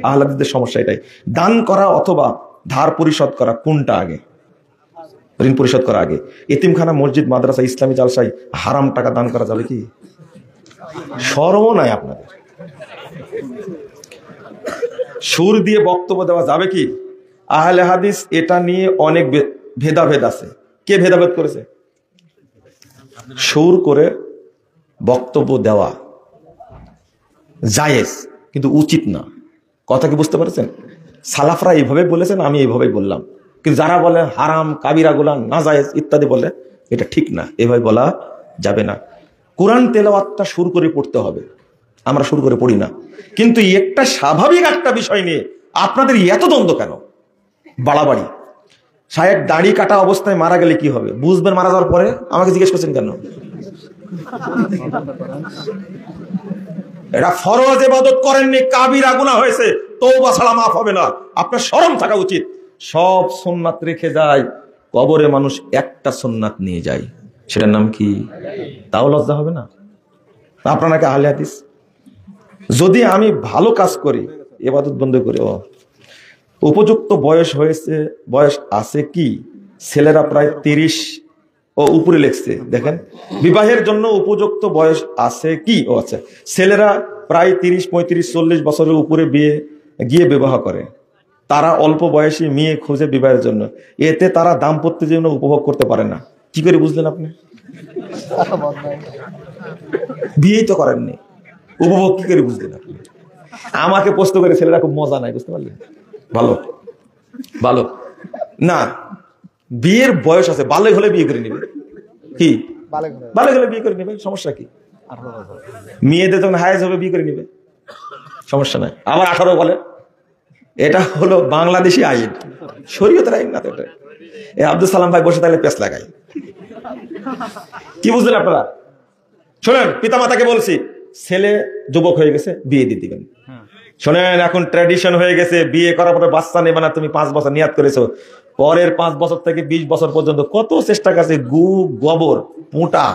Speaker 1: আহলে হাদিসদের সমস্যা এটাই। দান করা অথবা ধার পরিশোধ করা, কোনটা আগে? ঋণ পরিশোধ করা আগে। এতিমখানা, মসজিদ, মাদ্রাসা, ইসলামী জালসায় হারাম টাকা দান করা যাবে কি? শরমও নাই আপনাদের? সুর দিয়ে বক্তব্য দেওয়া যাবে কি? আহলে হাদিস এটা নিয়ে অনেক ভেদাভেদ আছে। কে ভেদাভেদ করেছে? সুর করে বক্তব্য দেওয়া জায়েজ, কিন্তু উচিত না। কথা কি বুঝতে পারছেন? সালাফরা এইভাবে বলেছেন, আমি এইভাবেই বললাম। কিন্তু যারা বলে হারাম, কাবিরা গুনাহ, নাজায়েজ ইত্যাদি বলে, এটা ঠিক না, এভাবে বলা যাবে না। কোরআন তেলাওয়াতটা সুর করে পড়তে হবে, আমরা সুর করে পড়ি না। কিন্তু একটা স্বাভাবিক একটা বিষয় নিয়ে আপনাদের এত দ্বন্দ্ব কেন? বাড়াবাড়ি। সাহেব দাড়ি কাটা অবস্থায় মারা গেলে কি হবে বুঝবেন মারা যাওয়ার পরে? আমাকে জিজ্ঞেস করছেন কেন? এটা ফরজ ইবাদত করেননি, কাবিরা গুনাহ হয়েছে, তওবা ছাড়া মাফ হবে না। আপনার শরম থাকা উচিত। সব সুন্নাত রেখে যায়, কবরে মানুষ একটা সুন্নাত নিয়ে যায়, সেটার নাম কি? তাও লজ্জা হবে না? আপনার নাকি আহলে হাদিস। যদি আমি ভালো কাজ করি, ইবাদত বন্ধ করি, উপযুক্ত বয়স হয়েছে, বয়স আছে কি? ছেলেরা প্রায় 30 ও উপরে লেখছে, দেখেন বিবাহের জন্য উপযুক্ত বয়স আছে কি? আচ্ছা, ছেলেরা প্রায় 30, 35, 40 বছরের উপরে গিয়ে বিবাহ করে। তারা অল্প বয়সী মেয়ে খুঁজে বিবাহের জন্য, এতে তারা দাম্পত্য জীবন উপভোগ করতে পারে না। কি করে বুঝলেন আপনি? বিয়েই তো করেননি, উপভোগ কি করে বুঝলেন আপনি? আমাকে প্রশ্ন করে ছেলেরা খুব মজা নাই, বুঝতে পারলেন? ভালো না, বিয়ের বয়স আছে, বালেগ হলে বিয়ে করে নিবে। কি বালেগ হলে বিয়ে করে নিবে, সমস্যা কি? মেয়েদের যখন হায়েজ হবে বিয়ে করে নিবে, সমস্যা নাই। আবার 18 বলে, এটা হলো বাংলাদেশি আইন, শরীয়তের আইন না তো এটা। আব্দুল সালাম ভাই বসে তাহলে পেছ লাগাই। কি বুঝলেন আপনারা? শোনেন, পিতামাতাকে বলছি, ছেলে যুবক হয়ে গেছে, বিয়ে দিয়ে দিবেন। শোনেন, এখন ট্র্যাডিশন হয়ে গেছে, বিয়ে করার পরে বাচ্চা নেবে না। তুমি 5 বছর নিয়াত করেছো, পরের 5 বছর থেকে 20 বছর পর্যন্ত কত চেষ্টা করছে, গোবর মোটা,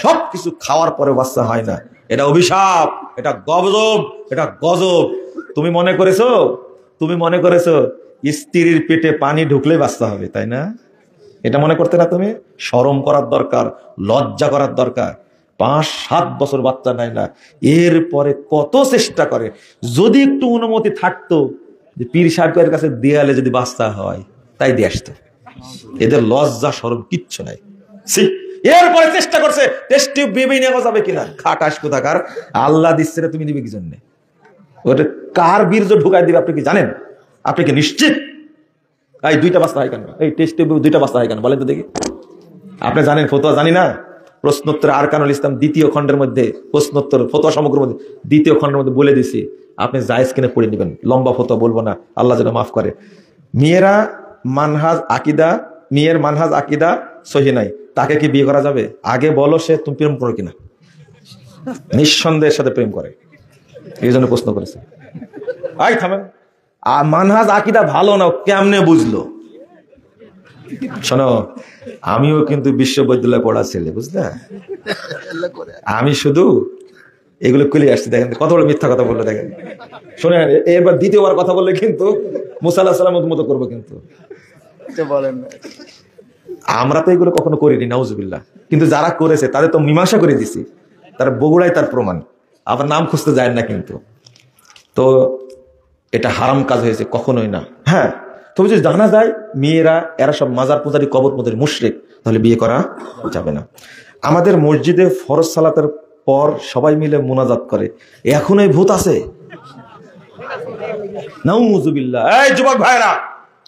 Speaker 1: সবকিছু খাওয়ার পরে বাচ্চা হয় না। এটা অভিশাপ, এটা গজব, এটা গজব। তুমি মনে করেছো স্ত্রীর পেটে পানি ঢুকলে বাচ্চা হবে, তাই না? এটা মনে করতে না? তুমি শরম করার দরকার, লজ্জা করার দরকার। 5-7 বছর বাচ্চা নেয় না, এরপরে কত চেষ্টা করে। যদি একটু অনুমতি থাকতো যে পীর সাহেবের কাছে দেয়ালে যদি বাচ্চা হয়, তাই দিয়ে আসতো। এদের লজ্জা শরম কিচ্ছু নাই। এরপরে চেষ্টা করছে টেস্ট টিউব বেবি নেওয়া যাবে কিনা। খাটাস কোথাকার, আল্লাহ দিচ্ছে না, তুমি দিবে কি জন্য? ওটা কার বীর্য ঢুকাই দিবে আপনি কি জানেন? আপনি কি নিশ্চিত? এই 2টা বাচ্চা হয় কেন? এই টেস্ট টিউব 2টা বাচ্চা হয় কেন বলেন তো দেখি। আপনি জানেন? ফতোয়া জানি না? প্রশ্নোত্তর আরকানুল ইসলাম 2য় খণ্ডের মধ্যে, প্রশ্নোত্তর ফতোয়া সমগ্র মধ্যে 2য় খণ্ডের মধ্যে বলে দিছি, আপনি জায়েজ কিনে পড়ে নেবেন। লম্বা ফতোয়া বলবো না, আল্লাহ যেন মাফ করে। মেয়ের মানহাজ আকিদা সহি নাই, তাকে কি বিয়ে করা যাবে? আগে বলো সে তুমি প্রেম করো কিনা। নিঃসন্দেহের সাথে প্রেম করে, এই জন্য প্রশ্ন করেছে। আই থামেন। মানহাজ আকিদা ভালো না, কেমনে বুঝলো? শোনো, আমিও কিন্তু বিশ্ববিদ্যালয়ে পড়া ছেলে, বুঝলে? আমি শুধু এগুলো খুলে আসছি। দেখেন কত বড় মিথ্যা কথা বললো, দেখেন। শোনেন, এবার 2য়বার কথা বললে কিন্তু মুসা আলাইহিস সালামের মতো করবো কিন্তু। আমরা তো এগুলো কখনো করিনি, নাউজুবিল্লাহ। কিন্তু যারা করেছে তাদের তো মীমাংসা করে দিছি, তার বগুড়ায় তার প্রমাণ। আবার নাম খুঁজতে যায় না কিন্তু। তো এটা হারাম কাজ হয়েছে, কখনোই না। হ্যাঁ, তবে যদি জানা যায় মেয়েরা এরা সব মাজার পূজারী, কবর পূজারী, মুশরিক, তাহলে বিয়ে করা যাবে না। আমাদের মসজিদে ফরজ সালাতের পর সবাই মিলে মুনাজাত করে, এখন এই ভূত আছে? নাউজুবিল্লাহ। এই যুবক ভাইরা,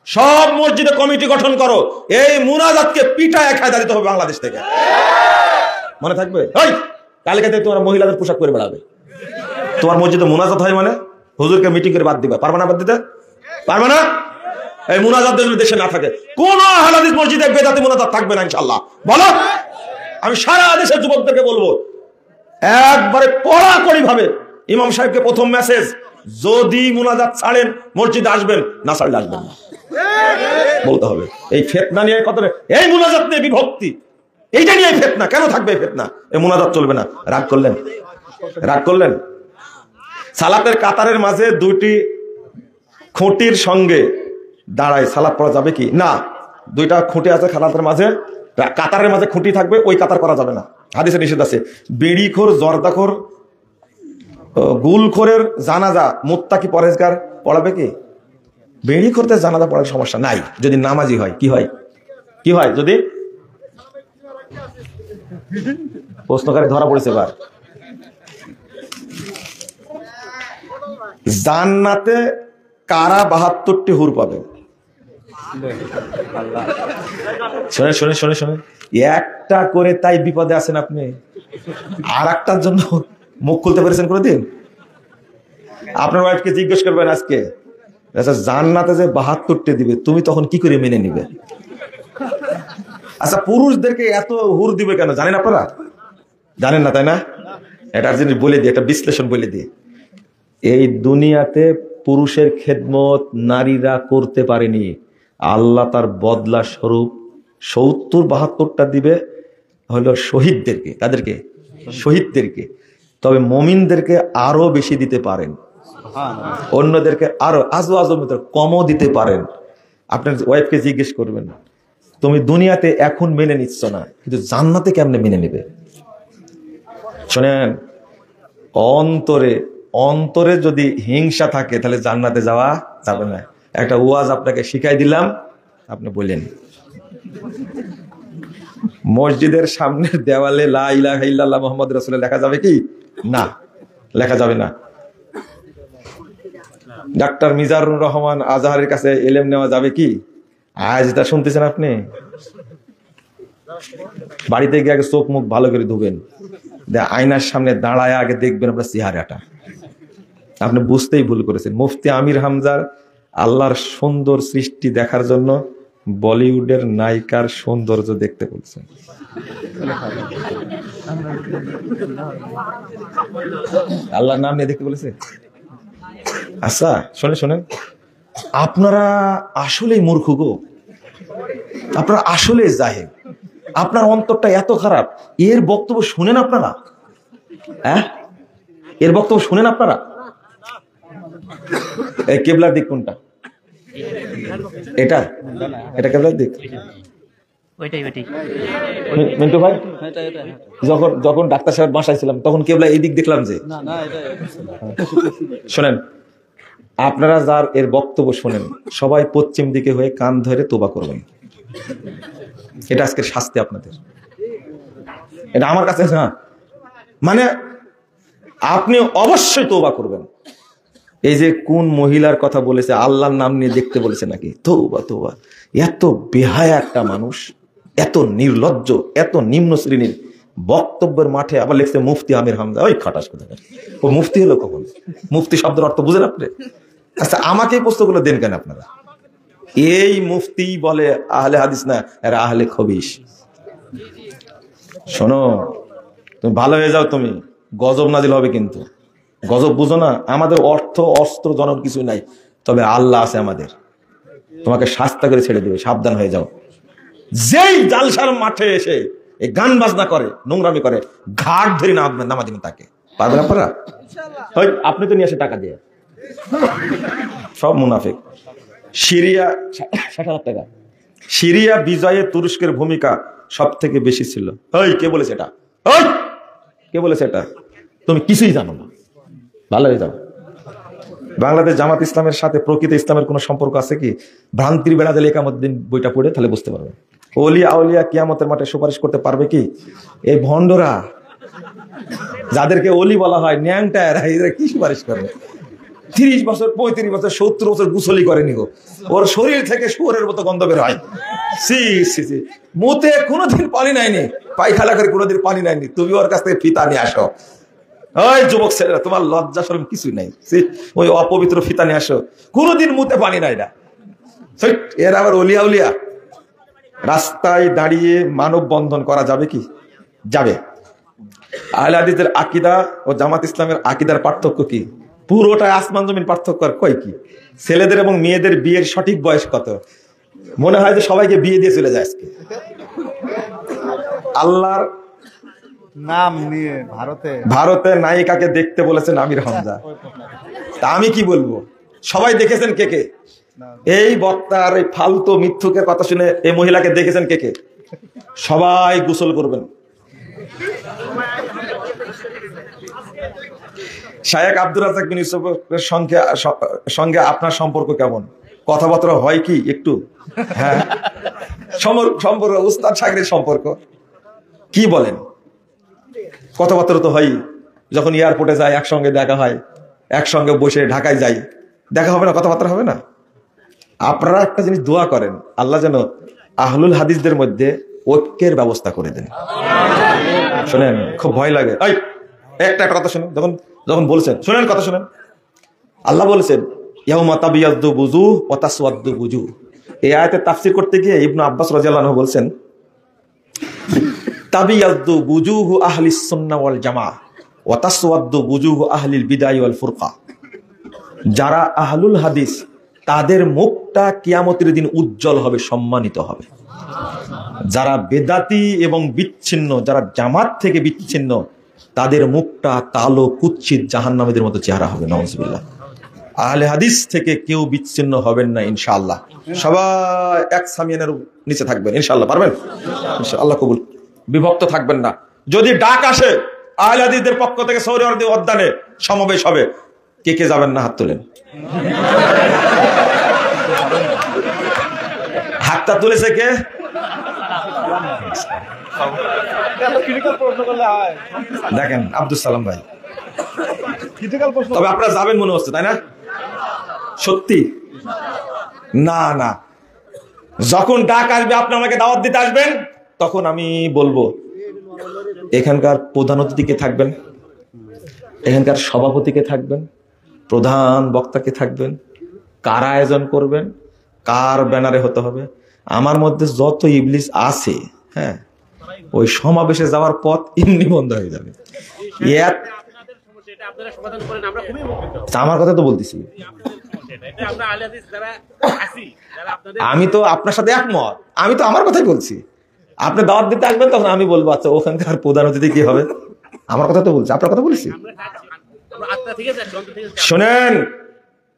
Speaker 1: সব মসজিদে কমিটি গঠন করো, এই মুনাজাতকে পিটায় খায়দা দিতে হবে বাংলাদেশ থেকে। মনে থাকবে? ওই কালকে থেকে তোমার মহিলাদের পোশাক পরে বেড়াবে। তোমার মসজিদে মুনাজাত হয় মানে হুজুরকে মিটিং করে বাদ দিবা, পারবে না? বাদ দিতে পারবে না? এই মুনাজাত দেশে না থাকে, কোন আহলে হাদিস মসজিদে বেদাতি মুনাজাত থাকবে না ইনশাআল্লাহ। বলো, আমি সারা দেশের যুবকদেরকে বলবো, একবারে কড়াকড়ি ভাবে ইমাম সাহেবকে প্রথম মেসেজ, যদি মুনাজাত ছাড়েন মসজিদে আসবেন, না ছাড়লে আসবেন না, বলতে হবে। এই ফিতনা নিয়ে কত, এই মুনাজাত নিয়ে বিভক্তি, এইটা নিয়ে ফিতনা কেন থাকবে? ফিতনা, এই মুনাজাত চলবে না। রাগ করলেন। সালাতের কাতারের মাঝে 2টি খুঁটির সঙ্গে দাঁড়ায় সালাত পড়া যাবে কি না? 2টা খুঁটি আছে সালাতের মাঝে, কাতারের মাঝে খুঁটি থাকবে, ওই কাতার করা যাবে না, হাদিসে নিষেধ আছে। বিড়িখোর, জর্দাখোর, গুলখোরের জানাজা মুত্তাকি পরহেজগার পড়াবে কি? বিড়িখোরদের জানাজা পড়ার সমস্যা নাই, যদি নামাজি হয়। কি হয় যদি? প্রশ্নকারী ধরা পড়েছে এবার। জান্নাতে কারা 72টি হুর পাবে? শোনে একটা করে, তাই বিপদে আছেন আপনি। আর একটার জন্য মুখ খুলতে পেরেছেন কোনোদিন? আপনার ওয়াইফকে জিজ্ঞেস করবেন আজকে, আচ্ছা জান্নাতে যে 72টি দিবে, তুমি তখন কি করে মেনে নিবে? আচ্ছা, পুরুষদেরকে এত হুর দিবে কেন জানেন আপনারা? জানেন না, তাই না? এটার জিনিস বলে দিই, একটা বিশ্লেষণ বলে দিই। এই দুনিয়াতে পুরুষের খেদমত নারীরা করতে পারেনি, আল্লাহ তার বদলা স্বরূপ 70-72টা দিবে হলো শহীদদেরকে। তাদেরকে শহীদদেরকে। তবে মুমিনদেরকে আরো বেশি দিতে পারেন, অন্যদেরকে আরো আজমিতর কমও দিতে পারেন। আপনার ওয়াইফকে জিজ্ঞেস করবেন, তুমি দুনিয়াতে এখন মেনে নিচ্ছ না, কিন্তু জান্নাতে কেমনে মেনে নেবে? শোনেন, অন্তরে যদি হিংসা থাকে তাহলে জান্নাতে যাওয়া যাবে না। একটা ওয়াজ আপনাকে শিখাই দিলাম, আপনি বললেন। মসজিদের সামনের দেওয়ালে লা ইলাহা ইল্লাল্লাহ মুহাম্মদ রাসূলুল্লাহ লেখা যাবে কি? না, লেখা যাবে না। ডাক্তার মিজানুর রহমান আজহারের কাছে ইলম নেওয়া যাবে কি? আজ তা শুনতেছেন আপনি? বাড়িতে গিয়ে আগে চোখ মুখ ভালো করে ধুবেন, আয়নার সামনে দাঁড়ায় আগে দেখবেন আপনার চেহারাটা। আপনি বুঝতেই ভুল করেছেন। মুফতি আমির হামজার আল্লাহর সুন্দর সৃষ্টি দেখার জন্য বলিউডের নায়িকার সৌন্দর্য দেখতে বলছেন। আল্লাহর নাম নিয়ে দেখতে বলেছে। আচ্ছা শোনেন, আপনারা আসলেই মূর্খ গো, আপনারা আসলে জাহেল। আপনার অন্তরটা এত খারাপ, এর বক্তব্য শুনেন আপনারা? হ্যাঁ, এর বক্তব্য শুনেন আপনারা? এই কেবলার দিক কোনটা? এটা এটা কেবলার দিক। মিন্টু ভাই, যখন ডাক্তার সাহেব বাসায় ছিলাম তখন কেবলা এই দিক দেখলাম যে। শোনেন, আপনারা যার এর বক্তব্য শোনেন সবাই পশ্চিম দিকে হয়ে কান ধরে তোবা করবেন। এটা আজকের শাস্তি আপনাদের। এটা আমার কাছে না, মানে আপনি অবশ্যই তোবা করবেন। এই যে কোন মহিলার কথা বলেছে, আল্লাহর নাম নিয়ে দেখতে বলেছে নাকি? তোবা তোবা, এত বেহায়া একটা মানুষ, এত নির্লজ্জ, এত নিম্ন শ্রেণীর বক্তব্যের মাঠে আবার লিখছে মুফতি আমির হামজা। ওই খাটাস কথা, ও মুফতি হলো কখন? মুফতি শব্দের অর্থ বুঝেন আপনি? আচ্ছা, আমাকে এই প্রশ্নগুলো দেন কেন আপনারা? এই মুফতি বলে আহলে হাদিস না, এরা আহলে খবিশ। শোনো, তুমি ভালো হয়ে যাও, তুমি গজব নাজিল হবে কিন্তু। গজব বুঝো না? আমাদের অর্থ অস্ত্র জনক কিছু নাই, তবে আল্লাহ আছে আমাদের, তোমাকে শাস্তা করে ছেড়ে দেবে, সাবধান হয়ে যাও। যেই জালসার মাঠে এসে এই গান বাজনা করে, নোংরামি করে, ঘাট ধরে নামা দিবেন তাকে। পারবেন আপনারা? আপনি তো নিয়ে আসে টাকা দিয়ে, সব মুনাফিক। সিরিয়া 60,000 টাকা। সিরিয়া বিজয়ে তুরস্কের ভূমিকা সব থেকে বেশি ছিল। কে বলেছে এটা? কে বলেছে এটা? তুমি কিছুই জানো না, ভালো হয়ে যাও। বাংলাদেশ জামাত ইসলামের সাথে প্রকৃত ইসলামের কোন সম্পর্ক আছে কি? ভ্রান্তির বেড়া দিলে একামতদিন বইটা পড়ে তাহলে বুঝতে পারবে। ওলিয়া আউলিয়া কিয়ামতের মাঠে সুপারিশ করতে পারবে কি? এই ভণ্ডরা, যাদেরকে ওলি বলা হয়, ন্যাংটায়রা, এরা কি সুপারিশ করবে? 30 বছর 35 বছর 70 বছর গুসলি করেনি গো, ওর শরীর থেকে শুয়োরের মতো গন্ধ বের হয়। মুতে কোনোদিন পানি নাইনি, পায়খানা করে কোনোদিন পানি নাইনি, তুমি ওর কাছ থেকে ফিতা নিয়ে আসো। ওই যুবক ছেলেরা, তোমার লজ্জা শরম কিছুই নাই, ওই অপবিত্র ফিতা নিয়ে আসো, কোনোদিন মুতে পানি নাই না। এর আবার ওলিয়া উলিয়া। রাস্তায় দাঁড়িয়ে মানব বন্ধন করা যাবে কি? যাবে। আহলে হাদিসের আকীদা ও জামাত ইসলামের আকীদার পার্থক্য কি? পুরোটা আসমান জমিন পার্থক্য। আর কয় কি? ছেলেদের এবং মেয়েদের বিয়ের সঠিক বয়স কত? মনে হয় যে সবাইকে বিয়ে দিয়ে চলে যায় আজকে। আল্লাহর নাম নিয়ে ভারতে নায়িকাকে দেখতে বলেছেন আমির হামজা। তা আমি কি বলবো? সবাই দেখেছেন কে কে? এই বক্তার এই ফালতু মিথ্যুকের কথা শুনে এই মহিলাকে দেখেছেন কে কে? সবাই গোসল করবেন। শায়েখ আব্দুর রাজ্জাক বিন ইউসুফের সঙ্গে আপনার সম্পর্ক কেমন? কথাবার্তা হয় কি একটু? হ্যাঁ, সম্পর্ক উস্তাদ শাগরিদ সম্পর্ক কি বলেন? কথাবার্তা তো হয়, যখন এয়ারপোর্টে যায় একসঙ্গে দেখা হয়, একসঙ্গে বসে ঢাকায় যাই, দেখা হবে না? কথাবার্তা হবে না? আপনারা একটা জিনিস দোয়া করেন, আল্লাহ যেন আহলুল হাদিসদের মধ্যে ঐক্যের ব্যবস্থা করে দেন। শোনেন, খুব ভয় লাগে। একটা কথা শুনেন, যখন বলছেন, শোনেন কথা শুনেন। আল্লাহ বলেছেন ইয়াউমা তাবিয়াদ্দু বুজুহ ওয়া তাসওয়াদ্দু বুজুহ। এই আয়াতের তাফসীর করতে গিয়ে ইবনে আব্বাস রাদিয়াল্লাহু আনহু বলছেন তাবিয়াদ্দু বুজুহু আহলিস সুন্নাহ ওয়াল জামাআহ ওয়া তাসওয়াদ্দু বুজুহু আহলিল বিদআহ ওয়াল ফুরকা। যারা আহলুল হাদিস তাদের মুখটা কিয়ামতের দিন উজ্জ্বল হবে, সম্মানিত হবে। যারা বেদাতি এবং বিচ্ছিন্ন, যারা জামাত থেকে বিচ্ছিন্ন, তাদের মুখটা কালো কুৎসিত জাহান্নামীদের মতো চেহারা হবে। নাউজুবিল্লাহ। আহলে হাদিস থেকে কেউ বিচ্ছিন্ন হবেন না ইনশাআল্লাহ। সবাই এক সামিয়ানের নিচে থাকবেন ইনশাআল্লাহ। পারবেন? ইনশাআল্লাহ কবুল। বিভক্ত থাকবেন না। যদি ডাক আসে আহলে হাদিসদের পক্ষ থেকে সৌরওয়ার্দী উদ্যানে সমাবেশ হবে, কে কে যাবেন না? হাত তোলেন। হাতটা তুলেছে কে? দেখেন আব্দুল সালাম ভাই, তবে আপনারা যাবেন মনে হচ্ছে, তাই না? সত্যি? না না, যখন ডাক আসবে আপনি আমাকে দাওয়াত দিতে আসবেন, তখন আমি বলবো এখানকার প্রধান অতিথিকে থাকবেন, এখানকার সভাপতিকে থাকবেন, প্রধান বক্তাকে থাকবেন, কার আয়োজন করবেন, কার ব্যানারে হতে হবে। আমার মধ্যে যত ইবলিস আছে, হ্যাঁ, ওই সমাবেশে যাওয়ার পথ এমনি বন্ধ হয়ে যাবে। আমার কথা তো বলতেছি, আমি তো আপনার সাথে একমত, আমি তো আমার কথাই বলছি। আপনি দাওয়াত দিতে আসবেন তখন আমি বলবো আচ্ছা ওখানকার প্রধান অতিথি কি হবে। আমার কথা তো বলছি, আপনার কথা বলেছি। শোনেন,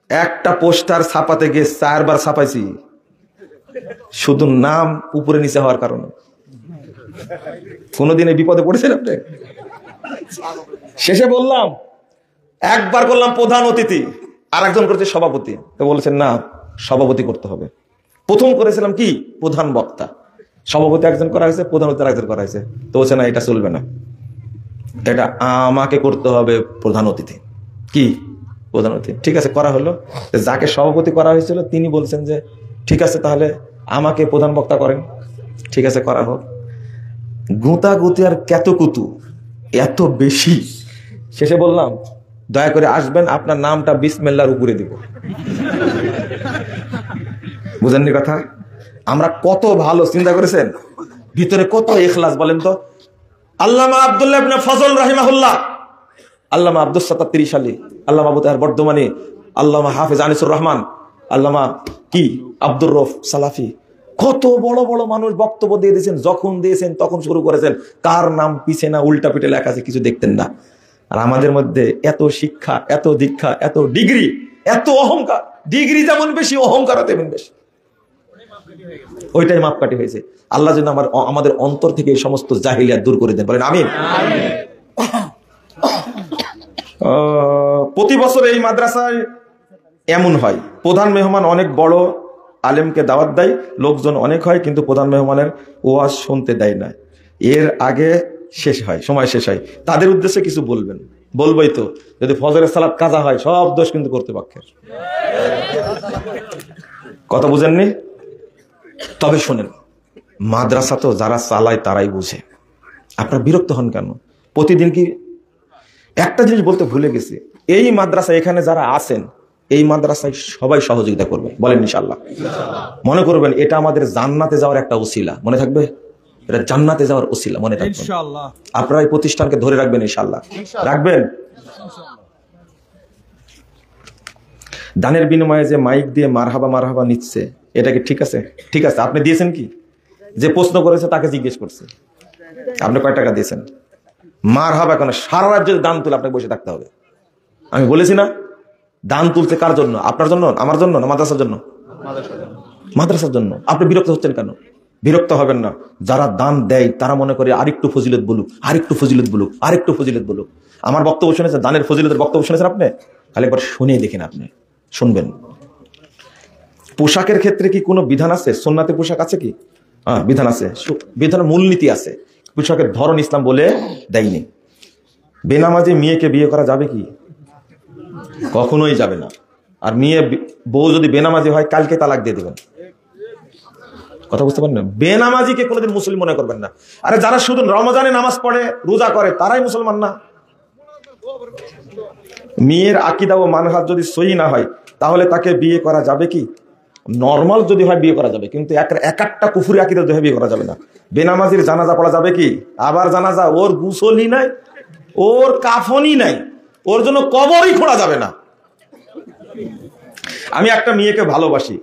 Speaker 1: একটা পোস্টার ছাপাতে গিয়ে 4 বার ছাপাইছি, শুধু নাম উপরে নিচে হওয়ার কারণে। কোনদিন এই বিপদে পড়েছেন আপনি? শেষে বললাম, একবার করলাম প্রধান অতিথি, আর একজন করেছে সভাপতি। তো বলেছেন না, সভাপতি করতে হবে। প্রথম করেছিলাম কি প্রধান বক্তা, সভাপতি একজন করা হয়েছে, প্রধান অতিথি একজন করা হয়েছে। তো বলছে না, এটা চলবে না, এটা আমাকে করতে হবে প্রধান অতিথি। কি প্রধান অতিথি? ঠিক আছে, করা হলো। যাকে সভাপতি করা হয়েছিল তিনি বলছেন যে ঠিক আছে তাহলে আমাকে প্রধান বক্তা করেন। ঠিক আছে, করা হোক। গুঁতাগুতি আর কেতকুতু এত বেশি, শেষে বললাম দয়া করে আসবেন, আপনার নামটা বিসমিল্লাহর উপরে দিব। বুঝেননি কথা? আমরা কত ভালো, চিন্তা করেছেন ভিতরে কত ইখলাস বলেন তো। আল্লামা আব্দুল্লাহ ইবনে ফজল রাহিমাহুল্লাহ, আল্লামা আব্দুস সাত্তার ত্রিশালী, আল্লামা আবু তাহের বর্ধমানী, আল্লামা হাফেজ আনিসুর রহমান, আল্লামা কি আব্দুর রউফ সালাফি, কত বড় বড় মানুষ বক্তব্য দিয়ে দিয়েছেন। যখন দিয়েছেন তখন শুরু করেছেন, কার নাম পিছে না উল্টা পিঠে লেখা আছে কিছু দেখতেন না। আর আমাদের মধ্যে এত শিক্ষা, এত দীক্ষা, এত ডিগ্রি, এত অহংকার। ডিগ্রি যেমন বেশি, অহংকার তেমন বেশি। ওইটাই মাপকাঠি হয়েছে। আল্লাহ যেন আমাদের অন্তর থেকে এই সমস্ত জাহিলিয়াত দূর করে দেন, বলেন আমিন। প্রতি বছর এই মাদ্রাসায় এমন হয়, প্রধান মেহমান অনেক বড় আলেমকে দাওয়াত দেয়, লোকজন অনেক হয়, কিন্তু প্রধান মেহমানের ওয়াজ শুনতে দেয় না। এর আগে শেষ হয়, সময় শেষ হয়। তাদের উদ্দেশ্যে কিছু বলবেন? বলবোই তো, যদি ফজরের সালাত কাজা হয় সব দোষ কিন্তু কর্তৃপক্ষের। কথা বুঝেননি? তবে শোনেন, মাদ্রাসা তো যারা চালায় তারাই বুঝে। আপনার বিরক্ত হন কেন? প্রতিদিন কি একটা জিনিস বলতে ভুলে গেছি, এই মাদ্রাসা এখানে যারা আছেন এই মাদ্রাসায় সবাই সহযোগিতা করবে, বলেন ইনশাআল্লাহ। মনে করবেন এটা আমাদের জান্নাতে যাওয়ার একটা ওসিলা, মনে থাকবে? এটা জান্নাতে যাওয়ার ওসিলা, মনে থাকবে ইনশাআল্লাহ। আপনারা এই প্রতিষ্ঠানকে ধরে রাখবেন ইনশাআল্লাহ, রাখবেন। দানের বিনিময়ে যে মাইক দিয়ে মারহাবা মারহাবা নিচ্ছে, এটা কি ঠিক আছে? ঠিক আছে। আপনি দিয়েছেন কি? যে প্রশ্ন করেছে তাকে জিজ্ঞেস করছে আপনি কয় টাকা দিয়েছেন? মারহাবা কেন? সারা রাত যদি দান তুলে আপনাকে বসে থাকতে হবে। আমি বলেছি না, দান তুলছে কার জন্য? আপনার জন্য, আমার জন্য, না মাদ্রাসার জন্য? মাদ্রাসার জন্য। আপনি বিরক্ত হচ্ছেন কেন? বিরক্ত হবেন না। যারা দান দেয় তারা মনে করে আরেকটু ফজিলত বলুক, আরেকটু ফজিলত বলুক, আরেকটু ফজিলত বলুক। আমার বক্তব্য শুনেছেন, দানের ফজিলতের বক্তব্য শুনেছেন আপনি? খালি একবার শুনে দেখেন, আপনি শুনবেন। পোশাকের ক্ষেত্রে কি কোনো বিধান আছে? সুন্নাতে পোশাক আছে কি? হ্যাঁ, বিধান আছে, বিধানের মূলনীতি আছে। পোশাকের ধরন ইসলাম বলে দেয়নি। বেনামাজি মেয়েকে বিয়ে করা যাবে কি? কখনোই যাবে না। আর মেয়ে বউ যদি বেনামাজি হয় কালকে তালাক দিয়ে দিবেন। কথা বুঝতে পারেন না? বেনামাজিকে কোনোদিন মুসলিম মনে করবেন না। আরে যারা শুধু রমজানে নামাজ পড়ে, রোজা করে, তারাই মুসলমান না? মেয়ের আকীদা ও মানহাজ যদি সহি না হয় তাহলে তাকে বিয়ে করা যাবে কি? নরমাল যদি হয় বিয়ে করা যাবে, কিন্তু একটা কুফরি আকীদা যদি হয় বিয়ে করা যাবে না। বেনামাজির জানাজা পড়া যাবে কি? আবার জানাজা, ওর গোসলই নাই, ওর কাফনই নাই, ওর জন্য কবরই খোঁড়া যাবে না। আমি একটা মেয়েকে ভালোবাসি,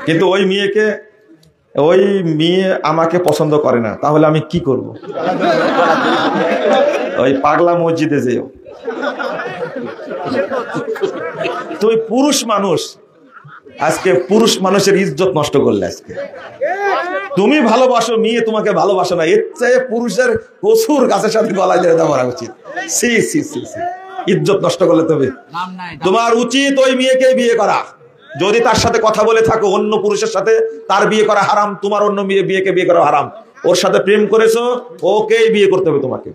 Speaker 1: কিন্তু ওই মেয়ে আমাকে পছন্দ করে না, তাহলে আমি কি করব? ওই পাগলা মসজিদে যেও। তুমি পুরুষ মানুষ, আজকে পুরুষ মানুষের ইজ্জত নষ্ট করলে। আজকে তুমি ভালোবাসো, মেয়ে তোমাকে ভালোবাসো না, এর চেয়ে পুরুষের কচুর গাছের সাথে গলায় ধরে দেওয়া উচিত। সি সি সি সি, ইজ্জত নষ্ট করলে তুমি। তোমার উচিত ওই মেয়েকে বিয়ে করা। যদি তার সাথে কথা বলে থাকো অন্য পুরুষের সাথে, তার বিয়ে করা হারাম, তোমার অন্য বিয়েকে বিয়ে করা হারাম। ওর সাথে প্রেম করেছো, ওকেই বিয়ে করতে হবে তোমাকে।